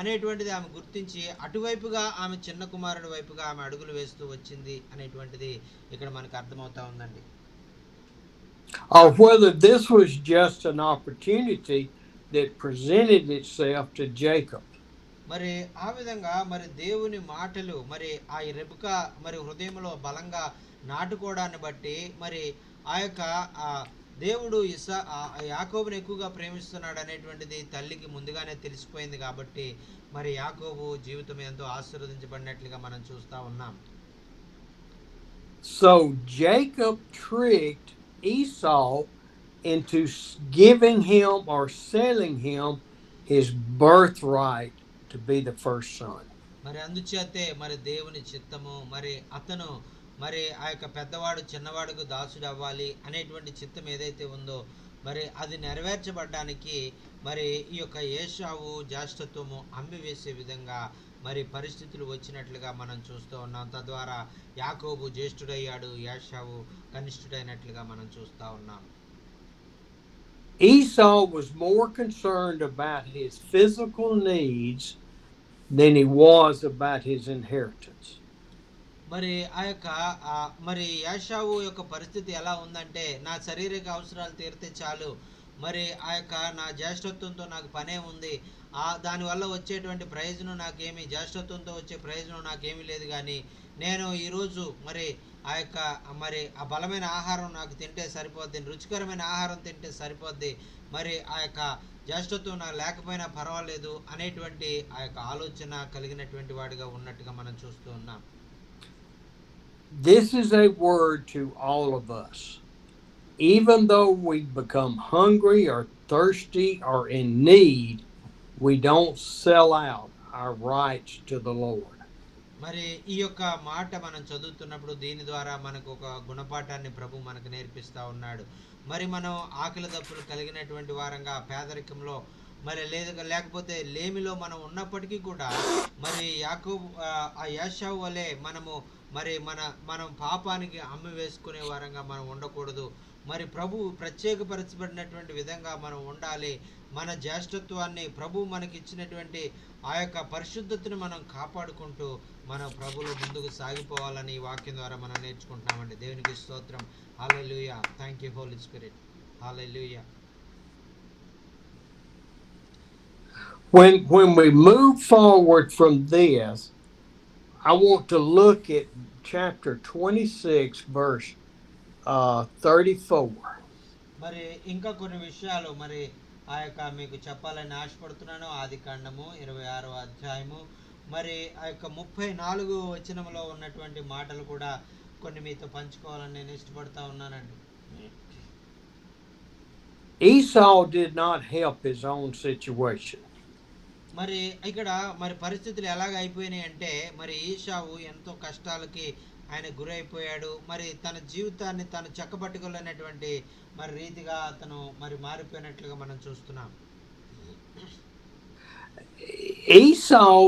అనేటువంటిది ఆమె గుర్తించి అటువైపుగా ఆమె చిన్న కుమారుడి వైపుగా ఆమె అడుగులు వేస్తూ వచ్చింది అనేటువంటిది ఇక్కడ మనకు అర్థమవుతా ఉందండి. Or whether this was just an opportunity that presented itself to Jacob. మరి ఆ విధంగా మరి దేవుని మాటలు మరి ఆ రెబెకా మరి హృదయంలో బలంగా నాటుకోవడాన్ని బట్టి మరి ఆ యొక్క దేవుడు యాకోబుని ఎక్కువగా ప్రేమిస్తున్నాడు అనేటువంటిది తల్లికి ముందుగానే తెలిసిపోయింది కాబట్టి మరి యాకోబు జీవితం ఎంతో ఆశీర్వదించబడినట్లుగా మనం చూస్తా ఉన్నాం. So Jacob tricked Esau into giving him or selling him his birthright to be the first son. మరి అందుచేతే మరి దేవుని చిత్తము మరి అతను మరి ఆ యొక్క పెద్దవాడు చిన్నవాడుకు దాసుడు అవ్వాలి అనేటువంటి చిత్తం ఏదైతే ఉందో మరి అది నెరవేర్చబడ్డానికి మరి ఈ యొక్క ఏశావు జ్యేష్ఠత్వము అమ్మివేసే విధంగా మరి పరిస్థితులు వచ్చినట్లుగా మనం చూస్తూ ఉన్నాం. తద్వారా యాకోబు జ్యేష్ఠుడయ్యాడు, ఏశావు కనిష్ఠుడైనట్లుగా మనం చూస్తూ ఉన్నాం. Esau was more concerned about his physical needs than he was about his inheritance. మరి ఆ యొక్క మరి ఏశావు యొక్క పరిస్థితి ఎలా ఉందంటే, నా శారీరక అవసరాలు తీరితే చాలు, మరి ఆ యొక్క నా జ్యేష్ఠత్వంతో నాకు పనే ఉంది, దానివల్ల వచ్చేటువంటి ప్రయోజనం నాకేమి, జ్యేష్ఠత్వంతో వచ్చే ప్రయోజనం నాకేమీ లేదు, కానీ నేను ఈరోజు మరి ఆ యొక్క మరి ఆ బలమైన ఆహారం నాకు తింటే సరిపోద్ది, రుచికరమైన ఆహారం తింటే సరిపోద్ది, మరి ఆ యొక్క జ్యేష్ఠత్వం నాకు లేకపోయినా పర్వాలేదు అనేటువంటి ఆ యొక్క ఆలోచన కలిగినటువంటి వాడిగా ఉన్నట్టుగా మనం చూస్తూ ఉన్నాం. This is a word to all of us. even though we become hungry or thirsty or in need, we don't sell out our rights to the Lord. మరి ఈ యొక్క మాట మనం చదువుతున్నప్పుడు దీని ద్వారా మనకు ఒక గుణపాఠాన్ని ప్రభు మనకు నేర్పిస్తా ఉన్నాడు. మరి మనం ఆకలి దప్పులు కలిగినటువంటి వారంగా పేదరికంలో మరి లేకపోతే లేమిలో మనం ఉన్నప్పటికీ కూడా మరి ఆ యాషావు వలె మనము మరి మనం పాపానికి అమ్మి వేసుకునే వారంగా మనం ఉండకూడదు. మరి ప్రభు ప్రత్యేకపరచబడినటువంటి విధంగా మనం ఉండాలి. మన జ్యేష్ఠత్వాన్ని ప్రభు మనకి ఇచ్చినటువంటి ఆ యొక్క పరిశుద్ధతను మనం కాపాడుకుంటూ మన ప్రభులో ముందుకు సాగిపోవాలని ఈ వాక్యం ద్వారా మనం నేర్చుకుంటున్నామండి. దేవునికి స్తోత్రం. Hallelujah. Thank you Holy Spirit. Hallelujah. When we move forward from this, I want to look at chapter 26, verse 34. మరి ఇంకా కొన్ని విషయాలు మరి ఆ యొక్క మీకు చెప్పాలని ఆశపడుతున్నాను. ఆదికాండము 26వ అధ్యాయము మరి ఆ యొక్క 34 వచనంలో ఉన్నటువంటి మాటలు కూడా కొన్ని మీతో పంచుకోవాలని నేను ఇష్టపడతా ఉన్నానండి. Esau did not help his own situation. మరి ఇక్కడ మరి పరిస్థితులు ఎలాగ అయిపోయినాయి అంటే మరి ఈశావు ఎంతో కష్టాలకి ఆయన గురైపోయాడు. మరి తన జీవితాన్ని తను చక్కబట్టుకోలేనటువంటి మరి రీతిగా అతను మరి మారిపోయినట్లుగా మనం చూస్తున్నాం. Esau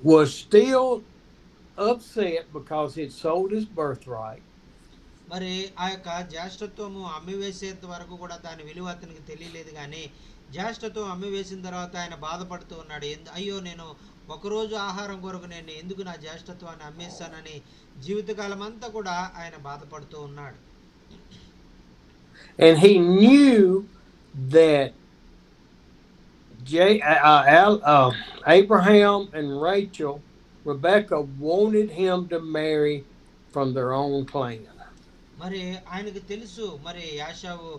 was still upset because he'd sold his birthright. మరి ఆ యొక్క జ్యేష్ఠత్వము అమ్మివేసేంత వరకు కూడా దాని విలువ అతనికి తెలియలేదు. కానీ జ్యేష్ఠత్వం అమ్మివేసిన తర్వాత ఆయన బాధపడుతూ ఉన్నాడు. అయ్యో, నేను ఒకరోజు ఆహారం కొరకు నేను ఎందుకు నా జ్యేష్ఠత్వాన్ని అమ్మేస్తానని జీవితకాలం అంతా కూడా ఆయన బాధపడుతూ ఉన్నాడు. And he knew that Abraham and Rebecca wanted him to marry from their own clan. మరి ఆయనకు తెలుసు మరి యాషావు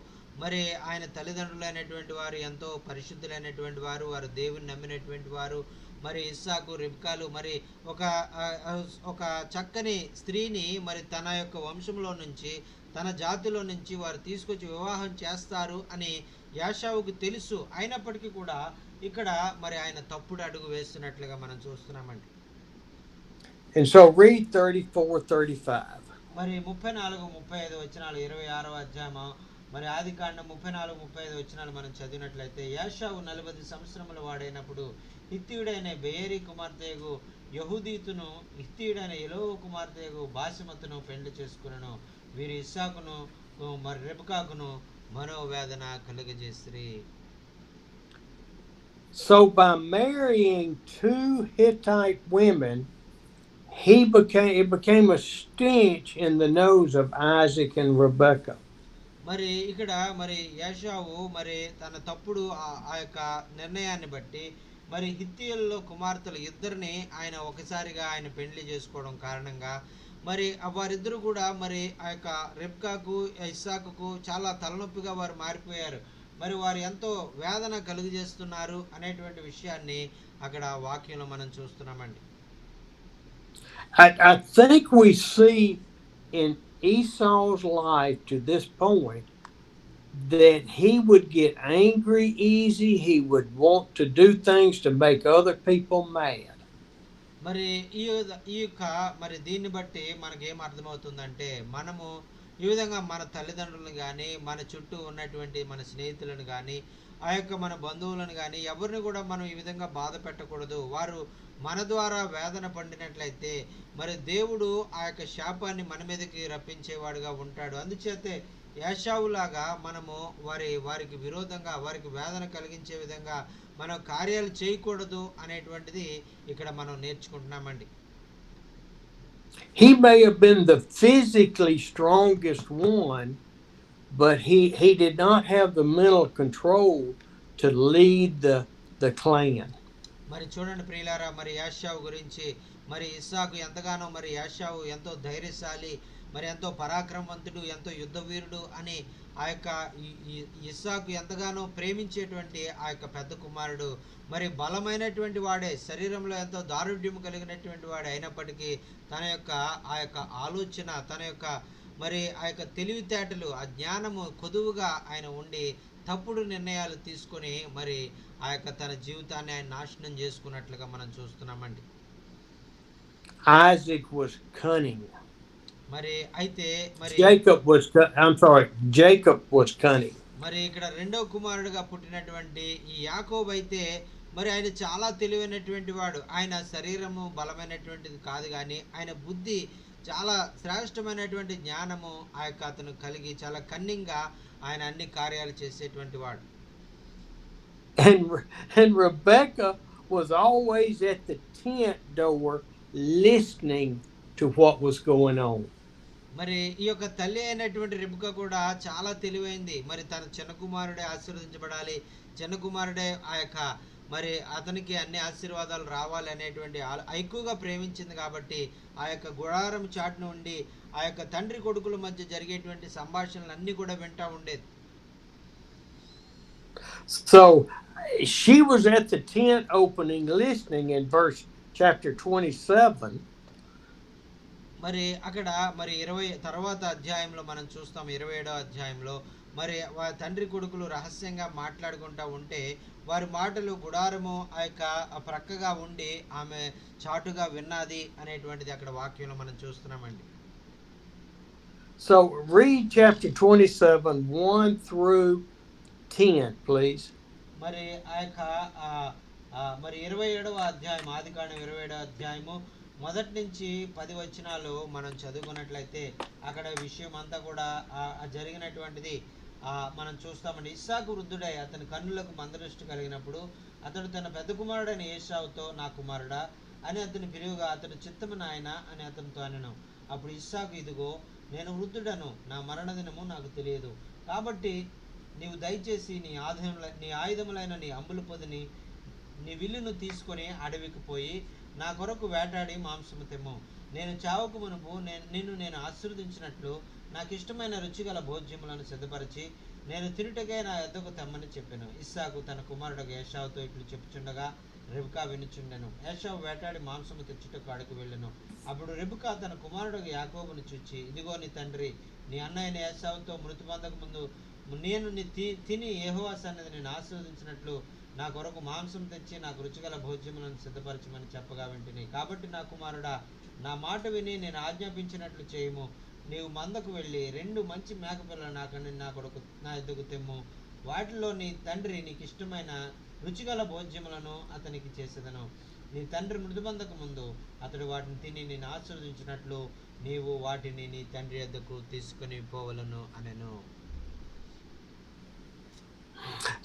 మరి ఆయన తల్లిదండ్రులైనటువంటి వారు ఎంతో పరిశుద్ధులైనటువంటి వారు, వారు దేవుని నమ్మినటువంటి వారు. మరి ఇస్సాకు రిబ్కాలు మరి ఒక చక్కని స్త్రీని మరి తన యొక్క వంశంలో నుంచి తన జాతిలో నుంచి వారు తీసుకొచ్చి వివాహం చేస్తారు అని యాషావుకు తెలుసు. అయినప్పటికీ కూడా ఇక్కడ మరి ఆయన తప్పుడు అడుగు వేస్తున్నట్లుగా మనం చూస్తున్నామండి. And so read 34-35. మరి 34-35 వచనాలు 26వ అధ్యాయము మరి ఆదికాండం 34-35 వచనాలు మనం చదివినట్లయితే, యాషావు 40 సంవత్సరముల వాడైనప్పుడు హిత్తీయుడైన బెయేరీ కుమార్తెగు యహూదీతును హిత్తీయుడైన ఎలోవ కుమార్తెగు బాసిమతును పెండ్లి చేసుకునను. వీరి ఇస్సాకును మరి రెబెకాకును మనోవేదన కలుగజేసిరి. So by marrying two Hittite women, it became a stench in the nose of Isaac and Rebekah. మరి ఇక్కడ మరి యాషావు మరి తన తప్పుడు ఆ యొక్క నిర్ణయాన్ని బట్టి మరి హిత్తీయుల్లో కుమార్తెలు ఇద్దరిని ఆయన ఒకసారిగా ఆయన పెండ్లి చేసుకోవడం కారణంగా మరి వారిద్దరు కూడా మరి ఆ యొక్క రెబ్కాకు ఇస్సాకుకు చాలా తలనొప్పిగా వారు మారిపోయారు. మరి వారు ఎంతో వేదన కలుగజేస్తున్నారు అనేటువంటి విషయాన్ని అక్కడ వాక్యంలో మనం చూస్తున్నామండి. I think we see in Esau's life to this point that he would get angry easy. He would want to do things to make other people mad. మరి ఈ యొక్క మరి దీన్ని బట్టి మనకేం అర్థమవుతుందంటే, మనము ఈ విధంగా మన తల్లిదండ్రులను కానీ మన చుట్టూ ఉన్నటువంటి మన స్నేహితులను కానీ ఆ యొక్క మన బంధువులను కానీ ఎవరిని కూడా మనం ఈ విధంగా బాధ పెట్టకూడదు. వారు మన ద్వారా వేదన పండినట్లయితే మరి దేవుడు ఆ యొక్క శాపాన్ని మన మీదకి రప్పించేవాడుగా ఉంటాడు. అందుచేతే యాషావులాగా మనము వారికి విరోధంగా వారికి వేదన కలిగించే విధంగా మనం కార్యాలు చేయకూడదు అనేటువంటిది ఇక్కడ మనం నేర్చుకుంటున్నామండి. He may have been the physically strongest one, but he did not have the mental control to lead the clan. మరి చూడండి ప్రియులారా, మరి యాషావు గురించి మరి ఇస్సాకు ఎంతగానో మరి యాషావు ఎంతో ధైర్యశాలి, మరి ఎంతో పరాక్రమవంతుడు, ఎంతో యుద్ధవీరుడు అని ఆ యొక్క ఇస్సాకు ఎంతగానో ప్రేమించేటువంటి ఆ యొక్క పెద్ద కుమారుడు మరి బలమైనటువంటి వాడే, శరీరంలో ఎంతో దారుఢ్యం కలిగినటువంటి వాడే అయినప్పటికీ తన యొక్క ఆ యొక్క ఆలోచన తన యొక్క మరి ఆ యొక్క తెలివితేటలు ఆ జ్ఞానము కొదువుగా ఆయన ఉండి తప్పుడు నిర్ణయాలు తీసుకొని మరి ఆ యొక్క తన జీవితాన్ని ఆయన నాశనం చేసుకున్నట్లుగా మనం చూస్తున్నామండి. Isaac was cunning. మరి అయితే మరి Jacob was cunning. మరి ఇక్కడ రెండో కుమారుడుగా పుట్టినటువంటి ఈ యాకోబు అయితే మరి ఆయన చాలా తెలివైనటువంటి వాడు. ఆయన శరీరము బలమైనటువంటిది కాదు, కానీ ఆయన బుద్ధి చాలా శ్రేష్టమైనటువంటి జ్ఞానము ఆ యొక్క అతను కలిగి చాలా కన్నింగ్గా ఆయన అన్ని కార్యాలు చేసేటువంటి వాడు. And Rebecca was always at the tent door listening to what was going on. మరి ఈ యొక్క తల్లి అయినటువంటి రెబెకా కూడా చాలా తెలివైంది. మరి తన చిన్న కుమారుడే ఆశీర్వదించబడాలి, చిన్న కుమారుడే ఆ యొక్క మరి అతనికి అన్ని ఆశీర్వాదాలు రావాలి అనేటువంటి ఎక్కువగా ప్రేమించింది కాబట్టి ఆ యొక్క గుడారం చాటును ఉండి ఆ యొక్క తండ్రి కొడుకుల మధ్య జరిగేటువంటి సంభాషణలు అన్ని కూడా వింటా ఉండేది. So she was at the tent opening listening in chapter 27. మరి అక్కడ మరి 20 తర్వాత అధ్యాయంలో మనం చూస్తాం, 27వ అధ్యాయంలో మరి తండ్రి కొడుకులు రహస్యంగా మాట్లాడుకుంటా ఉంటే వారి మాటలు గుడారము ఆ యొక్క ప్రక్కగా ఉండి ఆమె చాటుగా విన్నది అనేటువంటిది అక్కడ వాక్యంలో మనం చూస్తున్నామండి. So read chapter 27 1 through 10 please. మరి ఆ యొక్క మరి 27వ అధ్యాయం, ఆదికాండం 27వ అధ్యాయము మొదటి నుంచి 10 వచనాలు మనం చదువుకున్నట్లయితే అక్కడ విషయం అంతా కూడా జరిగినటువంటిది మనం చూస్తామండి. ఇస్సాకు వృద్ధుడై అతని కన్నులకు మందదృష్టి కలిగినప్పుడు అతడు తన పెద్ద కుమారుడైన ఏశావుతో, నా కుమారుడా అని అతని పిలువగా, అతడు చిత్తము నాయన అని అతనితో అనెను. అప్పుడు ఇస్సాకు, ఇదిగో నేను వృద్ధుడను, నా మరణ దినము నాకు తెలియదు, కాబట్టి నీవు దయచేసి నీ ఆయుధములైన నీ అంబుల పొదిని నీ విల్లును తీసుకొని అడవికి పోయి నా కొరకు వేటాడి మాంసము తెమ్ము. నేను చావకు మునుపు నేను ఆశీర్వదించినట్లు నాకు ఇష్టమైన రుచిగల భోజ్యములను సిద్ధపరిచి నేను తినుటకే నా యొద్దకు తెమ్మని చెప్పాను. ఇస్సాకు తన కుమారుడు ఏశావుతో ఇట్లు చెప్పుచుండగా రెబెకా వినుచుండెను. ఏశావు వేటాడి మాంసము తెచ్చుటకు అడవికి వెళ్ళెను. అప్పుడు రెబెకా తన కుమారుడు యాకోబును చూచి, ఇదిగో నీ తండ్రి నీ అన్నయ్యని ఏశావుతో మృతి పొందక ముందు నేను తిని యెహోవా సన్నిధిని నేను ఆశీర్వదించినట్లు నా కొరకు మాంసం తెచ్చి నాకు రుచిగల భోజ్యములను సిద్ధపరచమని చెప్పగా వింటిని. కాబట్టి నా కుమారుడా, నా మాట విని నేను ఆజ్ఞాపించినట్లు చేయము. నీవు మందకు వెళ్ళి 2 మంచి మేకపిల్లలు నా యొద్దకు తెమ్ము. వాటిలో నీ తండ్రి నీకు ఇష్టమైన రుచిగల భోజ్యములను అతనికి చేసేదను. నీ తండ్రి మృతి పొందక ముందు అతడు వాటిని తిని నేను ఆశీర్వదించినట్లు నీవు వాటిని నీ తండ్రి యొద్దకు తీసుకుని పోవలను అనెను.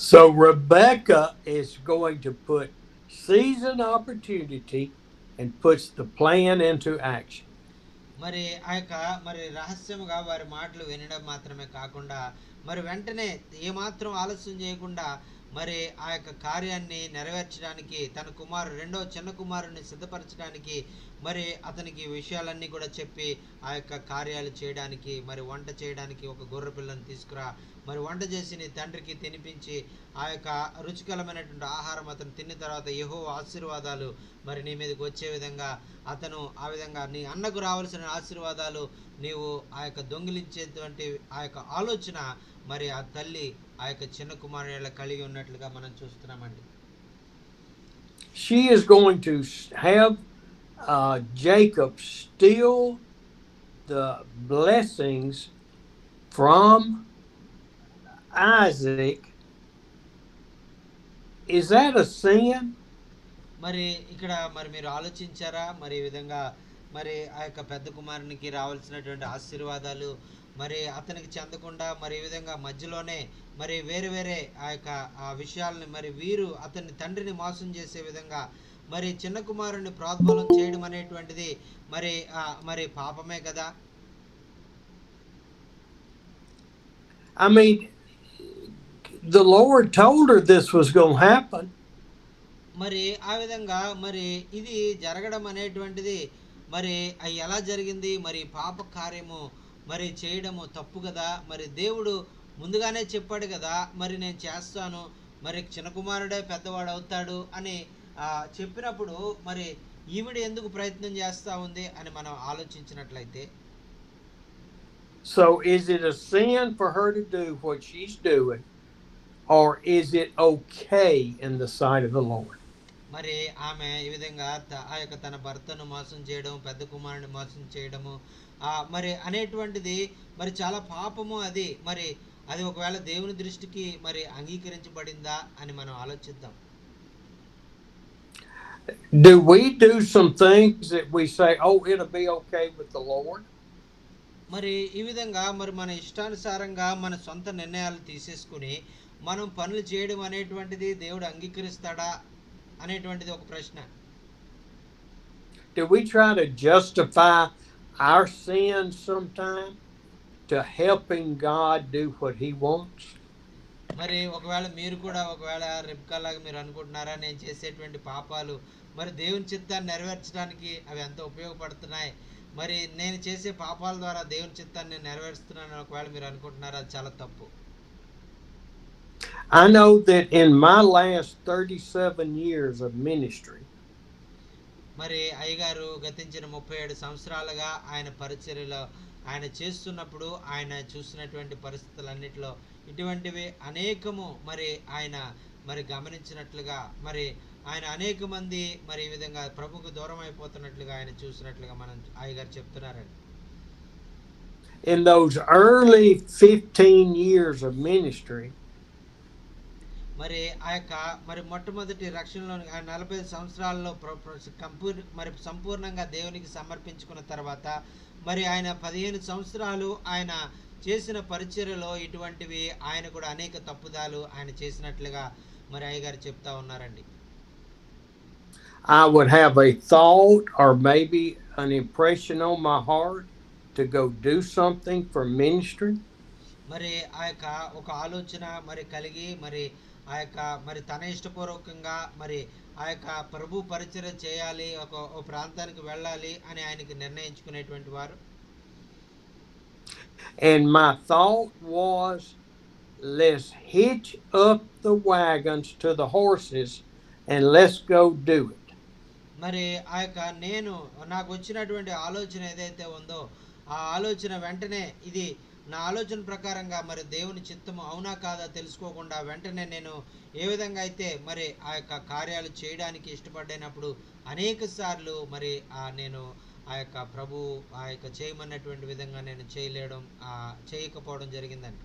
So Rebecca is going to seize an opportunity and puts the plan into action. మరి ఆ యొక్క మరి రహస్యముగా వారి మాటలు వినడం మాత్రమే కాకుండా మరి వెంటనే ఏమాత్రం ఆలస్యం చేయకుండా మరి ఆ యొక్క కార్యాన్ని నెరవేర్చడానికి తన రెండో చిన్న కుమారుడిని సిద్ధపరచడానికి మరి అతనికి విషయాలన్నీ కూడా చెప్పి ఆ యొక్క కార్యాలు చేయడానికి మరి వంట చేయడానికి ఒక గొర్రె పిల్లను తీసుకురా, మరి వంట చేసి నీ తండ్రికి తినిపించి ఆ యొక్క రుచికరమైనటువంటి ఆహారం అతను తిన్న తర్వాత యెహోవా ఆశీర్వాదాలు మరి నీ మీదకి వచ్చే విధంగా అతను ఆ విధంగా నీ అన్నకు రావాల్సిన ఆశీర్వాదాలు నీవు ఆ యొక్క దొంగిలించేటువంటి ఆ యొక్క ఆలోచన మరి ఆ తల్లి ఆ యొక్క చిన్న కుమారుని కలిగి ఉన్నట్లుగా మనం చూస్తున్నామండి. She is going to have Jacob steal the blessings from Isaac. Is that a sin? మరి ఇక్కడ మరి మీరు ఆలోచించారా? మరి ఈ విధంగా మరి ఆ యొక్క పెద్ద కుమారునికి రావాల్సినటువంటి ఆశీర్వాదాలు మరి అతనికి చెందకుండా మరి ఈ విధంగా మధ్యలోనే మరి వేరే ఆ యొక్క విషయాలని మరి వీరు అతని తండ్రిని మోసం చేసే విధంగా మరి చిన్న కుమారుని ప్రోద్బలం చేయడం అనేటువంటిది మరి పాపమే కదా. I mean, the Lord told her this was going to happen. మరి ఆ విధంగా మరి ఇది జరగడం అనేటువంటిది మరి ఎలా జరిగింది? మరి పాప కార్యము మరి చేయడము తప్పు కదా. మరి దేవుడు ముందుగానే చెప్పాడు కదా, మరి నేను చేస్తాను, మరి చిన్న కుమారుడే పెద్దవాడు అవుతాడు అని చెప్పినప్పుడు మరి ఈవిడ ఎందుకు ప్రయత్నం చేస్తూ ఉంది అని మనం ఆలోచించినట్లయితే So is it a sin for her to do what she's doing, or is it okay in the sight of the Lord? మరి ఆమె ఈ విధంగా ఆ యొక్క తన భర్తను మోసం చేయడం, పెద్ద కుమారుని మోసం చేయడము మరి అనేటువంటిది మరి చాలా పాపము అది. మరి అది ఒకవేళ దేవుని దృష్టికి మరి అంగీకరించబడిందా అని మనం ఆలోచిద్దాం. Do we do some things that we say, oh, it'll be okay with the Lord? మరి ఈ విధంగా మరి మన ఇష్టానుసారంగా మన సొంత నిర్ణయాలు తీసేసుకుని మనం పనులు చేయడం అనేటువంటిది దేవుడు అంగీకరిస్తాడా అనేటువంటిది ఒక ప్రశ్న. Do we try to justify our sins sometime to helping God do what he wants? మరి ఒకవేళ మీరు కూడా ఒకవేళ రెబ్కాలాగా మీరు అనుకుంటున్నారా, నేను చేసేటువంటి పాపాలు మరి దేవుని చిత్తాన్ని నెరవేర్చడానికి అవి ఎంతో ఉపయోగపడుతున్నాయి, మరి నేను చేసే పాపాల ద్వారా దేవుని చిత్తాన్ని నేను నెరవేరుస్తున్నాను ఒకవేళ మీరు అనుకుంటున్నారా, అది చాలా తప్పు. I know that in my last 37 years of ministry, మరి అయ్యగారు గతించిన 37 సంవత్సరాలుగా ఆయన పరిచర్యలో ఆయన చేస్తున్నప్పుడు ఆయన చూసినటువంటి పరిస్థితులన్నిటిలో ఇటువంటివి అనేకము మరి ఆయన మరి గమనించినట్లుగా, మరి ఆయన అనేక మంది మరి ఈ విధంగా ప్రభుకు దూరం అయిపోతున్నట్లుగా ఆయన చూసినట్లుగా మనం అయ్యగారు చెప్తున్నారండి. in those early 15 years of ministry, మరి ఆ యొక్క మరి మొట్టమొదటి రక్షణలో 45 సంవత్సరాల్లో మరి సంపూర్ణంగా దేవునికి సమర్పించుకున్న తర్వాత మరి ఆయన 15 సంవత్సరాలు ఆయన చేసిన పరిచర్యలో ఇటువంటివి ఆయన కూడా అనేక తప్పుదాలు ఆయన చేసినట్లుగా మరి అయ్యగారు చెప్తా ఉన్నారండి. I would have a thought or maybe an impression on my heart to go do something for ministry. మరి ఆ యొక్క ఒక ఆలోచన మరి కలిగి మరి ఆ యొక్క మరి తన ఇష్టపూర్వకంగా మరి ఆ యొక్క ప్రభు పరిచర్య చేయాలి, ఒక ప్రాంతానికి వెళ్ళాలి అని ఆయనకి నిర్ణయించుకునేటువంటి వారు. And my thought was, let's hitch up the wagons to the horses and let's go do it. మరి ఆ యొక్క నాకు వచ్చినటువంటి ఆలోచన ఏదైతే ఉందో ఆ ఆలోచన వెంటనే ఇది నా ఆలోచన ప్రకారంగా మరి దేవుని చిత్తము అవునా కాదా తెలుసుకోకుండా వెంటనే నేను ఏ విధంగా అయితే మరి ఆ యొక్క కార్యాలు చేయడానికి ఇష్టపడినప్పుడు అనేక సార్లు మరి నేను ఆ యొక్క ప్రభు ఆ యొక్క చేయమన్నటువంటి విధంగా నేను చేయకపోవడం జరిగిందండి.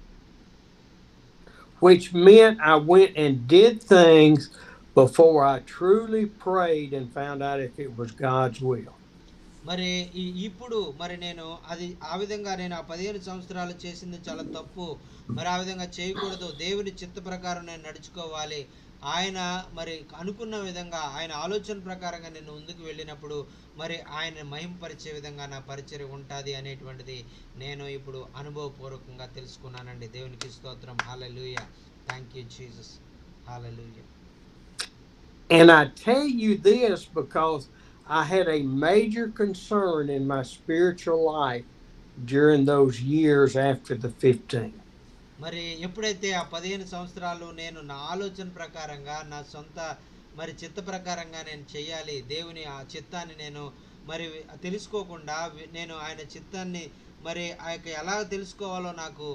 Which meant I went and did things before I truly prayed and found out if it was God's will. మరి ఇప్పుడు మరి నేను అది ఆ విధంగా నేను ఆ 15 సంవత్సరాలు చేసింది చాలా తప్పు, మరి ఆ విధంగా చేయకూడదు, దేవుని చిత్త ప్రకారం నేను నడుచుకోవాలి, ఆయన మరి అనుకున్న విధంగా ఆయన ఆలోచన ప్రకారంగా నేను ముందుకు వెళ్ళినప్పుడు మరి ఆయన మహింపరిచే విధంగా నా పరిచర్య ఉంటుంది అనేటువంటిది నేను ఇప్పుడు అనుభవపూర్వకంగా తెలుసుకున్నానండి. దేవునికి స్తోత్రం. Hallelujah. Thank you Jesus. Hallelujah. And I tell you this because I had a major concern in my spiritual life during those years after the 15. మరి ఎప్పుడైతే ఆ 15 సంవత్సరాలు నేను నా ఆలోచన ప్రకారంగా నా సొంత మరి చిత్త ప్రకారంగా నేను చేయాలి, దేవుని ఆ చిత్తాన్ని నేను మరి తెలుసుకోకుండా నేను ఆయన చిత్తాన్ని మరి ఆ యొక్క ఎలా తెలుసుకోవాలో నాకు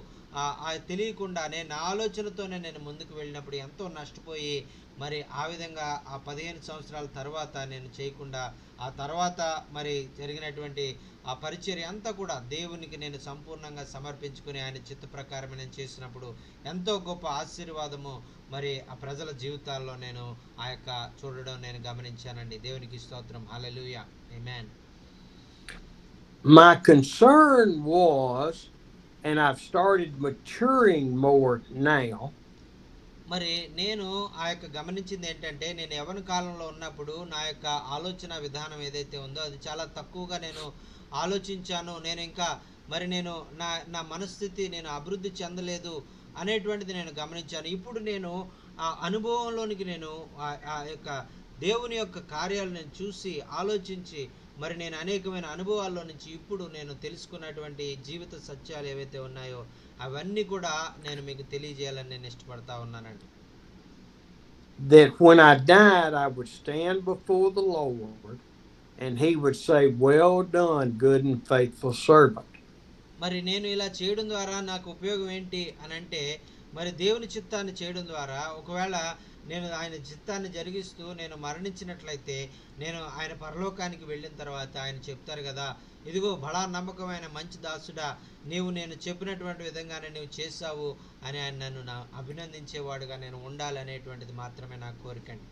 తెలియకుండా నేను నా ఆలోచనతోనే నేను ముందుకు వెళ్ళినప్పుడు ఎంతో నష్టపోయి మరి ఆ విధంగా ఆ 15 సంవత్సరాల తర్వాత నేను చేయకుండా ఆ తర్వాత మరి జరిగినటువంటి ఆ పరిచర్య అంతా కూడా దేవునికి నేను సంపూర్ణంగా సమర్పించుకుని ఆయన చిత్త ప్రకారం నేను చేసినప్పుడు ఎంతో గొప్ప ఆశీర్వాదము మరి ఆ ప్రజల జీవితాల్లో నేను ఆ యొక్క చూడడం నేను గమనించానండి. దేవునికి స్తోత్రం. హల్లెలూయా. ఆమేన్. My concern was, and I've started maturing more now, మరి నేను ఆ యొక్క గమనించింది ఏంటంటే నేను యవ్వన కాలంలో ఉన్నప్పుడు నా యొక్క ఆలోచన విధానం ఏదైతే ఉందో అది చాలా తక్కువగా నేను ఆలోచించాను. నేను ఇంకా మరి నేను నా మనస్థితి నేను అభివృద్ధి చెందలేదు అనేటువంటిది నేను గమనించాను. ఇప్పుడు నేను ఆ అనుభవంలోనికి నేను ఆ యొక్క దేవుని యొక్క కార్యాలు నేను చూసి ఆలోచించి మరి నేను అనేకమైన అనుభవాల్లో నుంచి ఇప్పుడు నేను తెలుసుకున్నటువంటి జీవిత సత్యాలు ఏవైతే ఉన్నాయో అవన్నీ కూడా నేను మీకు తెలియజేయాలని నేను ఇష్టపడతా ఉన్నానండి. That when I died, I would stand before the Lord and he would say, well done, good and faithful servant. మరి నేను ఇలా చేయడం ద్వారా నాకు ఉపయోగం ఏంటి అని అంటే, మరి దేవుని చిత్తాన్ని చేయడం ద్వారా ఒకవేళ నేను ఆయన చిత్తాన్ని జరిగిస్తూ నేను మరణించినట్లయితే, నేను ఆయన పరలోకానికి వెళ్ళిన తర్వాత ఆయన చెప్తారు కదా, ఇదిగో బడా నమ్మకమైన మంచి దాసుడా, నీవు నేను చెప్పినటువంటి విధంగానే నువ్వు చేశావు అని ఆయన నన్ను అభినందించేవాడుగా నేను ఉండాలి అనేటువంటిది మాత్రమే నా కోరికండి.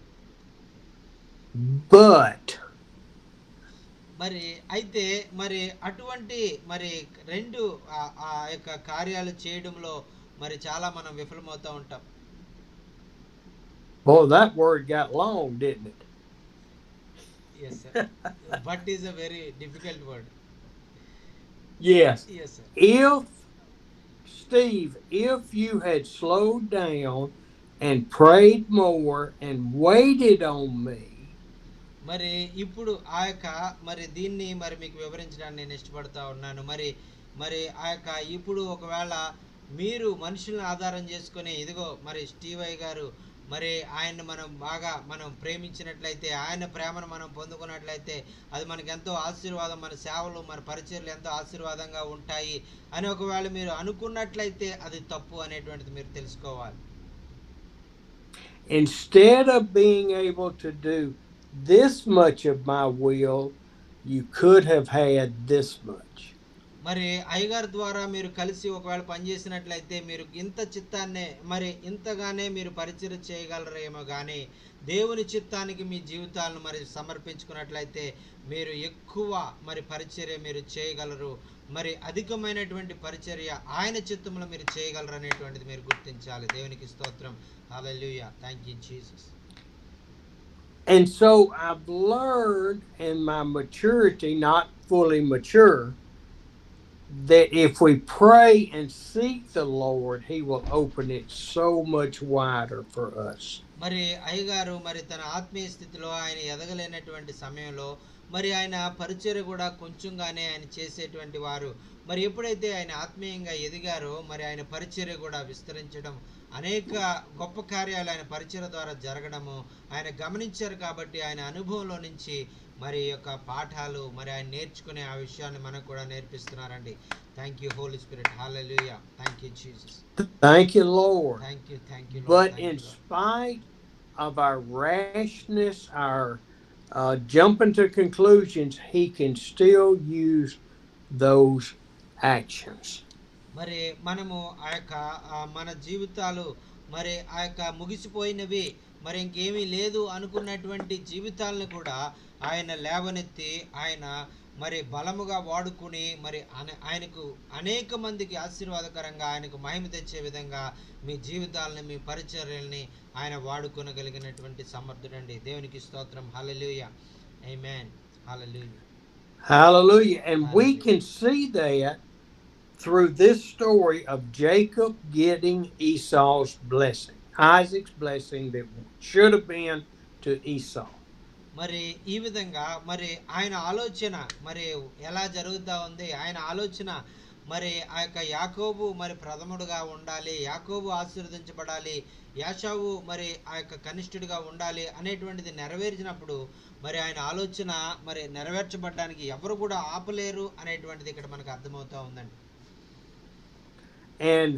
But మరి అయితే మరి అటువంటి మరి రెండు ఆ యొక్క కార్యాలు చేయడంలో మరి చాలా మనం విఫలమవుతూ ఉంటాం. boy, that word got long, didn't it? Yes sir. But is a very difficult word. Yes. Yes sir. If Steve, if you had slowed down and prayed more and waited on me, మరి ఇప్పుడు ఆ యొక్క మరి దీన్ని మరి మీకు వివరించడానికి నేను ఇష్టపడతా ఉన్నాను. మరి ఆ యొక్క ఇప్పుడు ఒకవేళ మీరు మనుషులను ఆధారం చేసుకొని ఇదిగో మరి స్టీవ్ అయ్య గారు మరి ఆయన్ని మనం ప్రేమించినట్లయితే, ఆయన ప్రేమను మనం పొందుకున్నట్లయితే అది మనకు ఎంతో ఆశీర్వాదం, మన సేవలు మన పరిచర్లు ఎంతో ఆశీర్వాదంగా ఉంటాయి అని ఒకవేళ మీరు అనుకున్నట్లయితే అది తప్పు అనేటువంటిది మీరు తెలుసుకోవాలి. instead of being able to do this much of my will, you could have had this much. మరి అయ్యగారి ద్వారా మీరు కలిసి ఒకవేళ పనిచేసినట్లయితే మీరు ఇంత చిత్తాన్నే మరి ఇంతగానే మీరు పరిచయం చేయగలరేమో కానీ దేవుని చిత్తానికి మీ జీవితాలను మరి సమర్పించుకున్నట్లయితే మీరు ఎక్కువ మరి పరిచర్య మీరు చేయగలరు. మరి అధికమైనటువంటి పరిచర్య ఆయన చిత్తంలో మీరు చేయగలరు అనేటువంటిది మీరు గుర్తించాలి. దేవునికి స్తోత్రం. Hallelujah. Thank you Jesus. And so I've learned in my maturity, not fully mature, that if we pray and seek the Lord, He will open it so much wider for us. మరి అయ్యగారు మరి తన ఆత్మీయ స్థితిలో ఆయన ఎదగలేనటువంటి సమయంలో మరి ఆయన పరిచర్య కూడా కొంచెంగానే ఆయన చేసేటువంటి వారు. మరి ఎప్పుడైతే ఆయన ఆత్మీయంగా ఎదిగారో మరి ఆయన పరిచర్య కూడా విస్తరించడం, అనేక గొప్ప కార్యాలు ఆయన పరిచర్య ద్వారా జరగడము ఆయన గమనించారు. కాబట్టి ఆయన అనుభవంలో నుంచి మరి యొక్క పాఠాలు మరి ఆయన నేర్చుకునే ఆ విషయాన్ని మనకు కూడా నేర్పిస్తున్నారండి. Thank you Holy Spirit. Hallelujah. Thank you Jesus. Thank you, Lord. Thank you But in spite of our rashness, our jumping to conclusions, He can still use those actions. మరి మనము ఆ యొక్క మన జీవితాలు మరి ఆ యొక్క ముగిసిపోయినవి మరి ఇంకేమీ లేదు అనుకున్నటువంటి జీవితాలను కూడా ఆయన లేవనెత్తి ఆయన మరి బలముగా వాడుకుని మరి ఆయనకు అనేక మందికి ఆశీర్వాదకరంగా ఆయనకు మహిమ తెచ్చే విధంగా మీ జీవితాలని మీ పరిచర్యల్ని ఆయన వాడుకొనగలిగినటువంటి సమర్థుడండి. దేవునికి స్తోత్రం. హల్లెలూయా. ఆమేన్. హల్లెలూయా. Hallelujah. And we can see that through this story of Jacob getting Esau's blessing, Isaac's blessing that should have been to Esau. మరి ఈ విధంగా మరి ఆయన ఆలోచన మరి ఎలా జరుగుతూ ఉంది, ఆయన ఆలోచన మరి ఆ యొక్క యాకోబు మరి ప్రథముడుగా ఉండాలి, యాకోబు ఆశీర్వదించబడాలి, యాషావు మరి ఆ యొక్క కనిష్ఠుడిగా ఉండాలి అనేటువంటిది నెరవేర్చినప్పుడు మరి ఆయన ఆలోచన మరి నెరవేర్చబడడానికి ఎవరు కూడా ఆపలేరు అనేటువంటిది ఇక్కడ మనకు అర్థమవుతా ఉందండి. And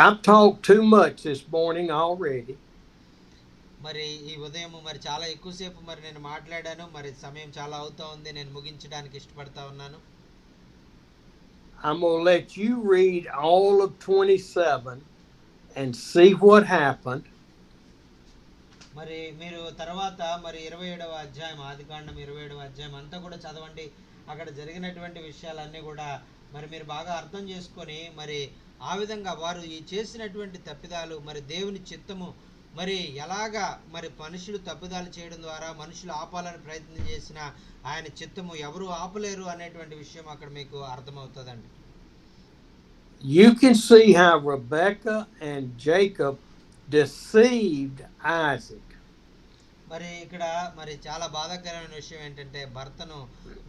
I've talked too much this morning already. మరి ఈ ఉదయం మరి చాలా ఎక్కువసేపు మరి నేను మాట్లాడాను. మరి సమయం చాలా అవుతా ఉంది. నేను ముగించడానికి ఇష్టపడతా ఉన్నాను. I'm going to let you read all of 27 and see what happened. మరి మీరు తర్వాత మరి 27వ అధ్యాయం, ఆదికాండం 27వ అధ్యాయం అంతా కూడా చదవండి. అక్కడ జరిగినటువంటి విషయాలన్నీ కూడా మరి మీరు బాగా అర్థం చేసుకొని మరి ఆ విధంగా వారు ఈ చేసినటువంటి తప్పిదాలు మరి దేవుని చిత్తము మరి ఎలాగా మరి మనుషులు తప్పిదాలు చేయడం ద్వారా మనుషులు ఆపాలని ప్రయత్నం చేసిన ఆయన చిత్తము ఎవరు ఆపలేరు అనేటువంటి విషయం అక్కడ మీకు అర్థమవుతుందండి. You can see how Rebekah and Jacob deceived Isaac. మరి ఇక్కడ మరి చాలా బాధాకరమైన విషయం ఏంటంటే భర్తను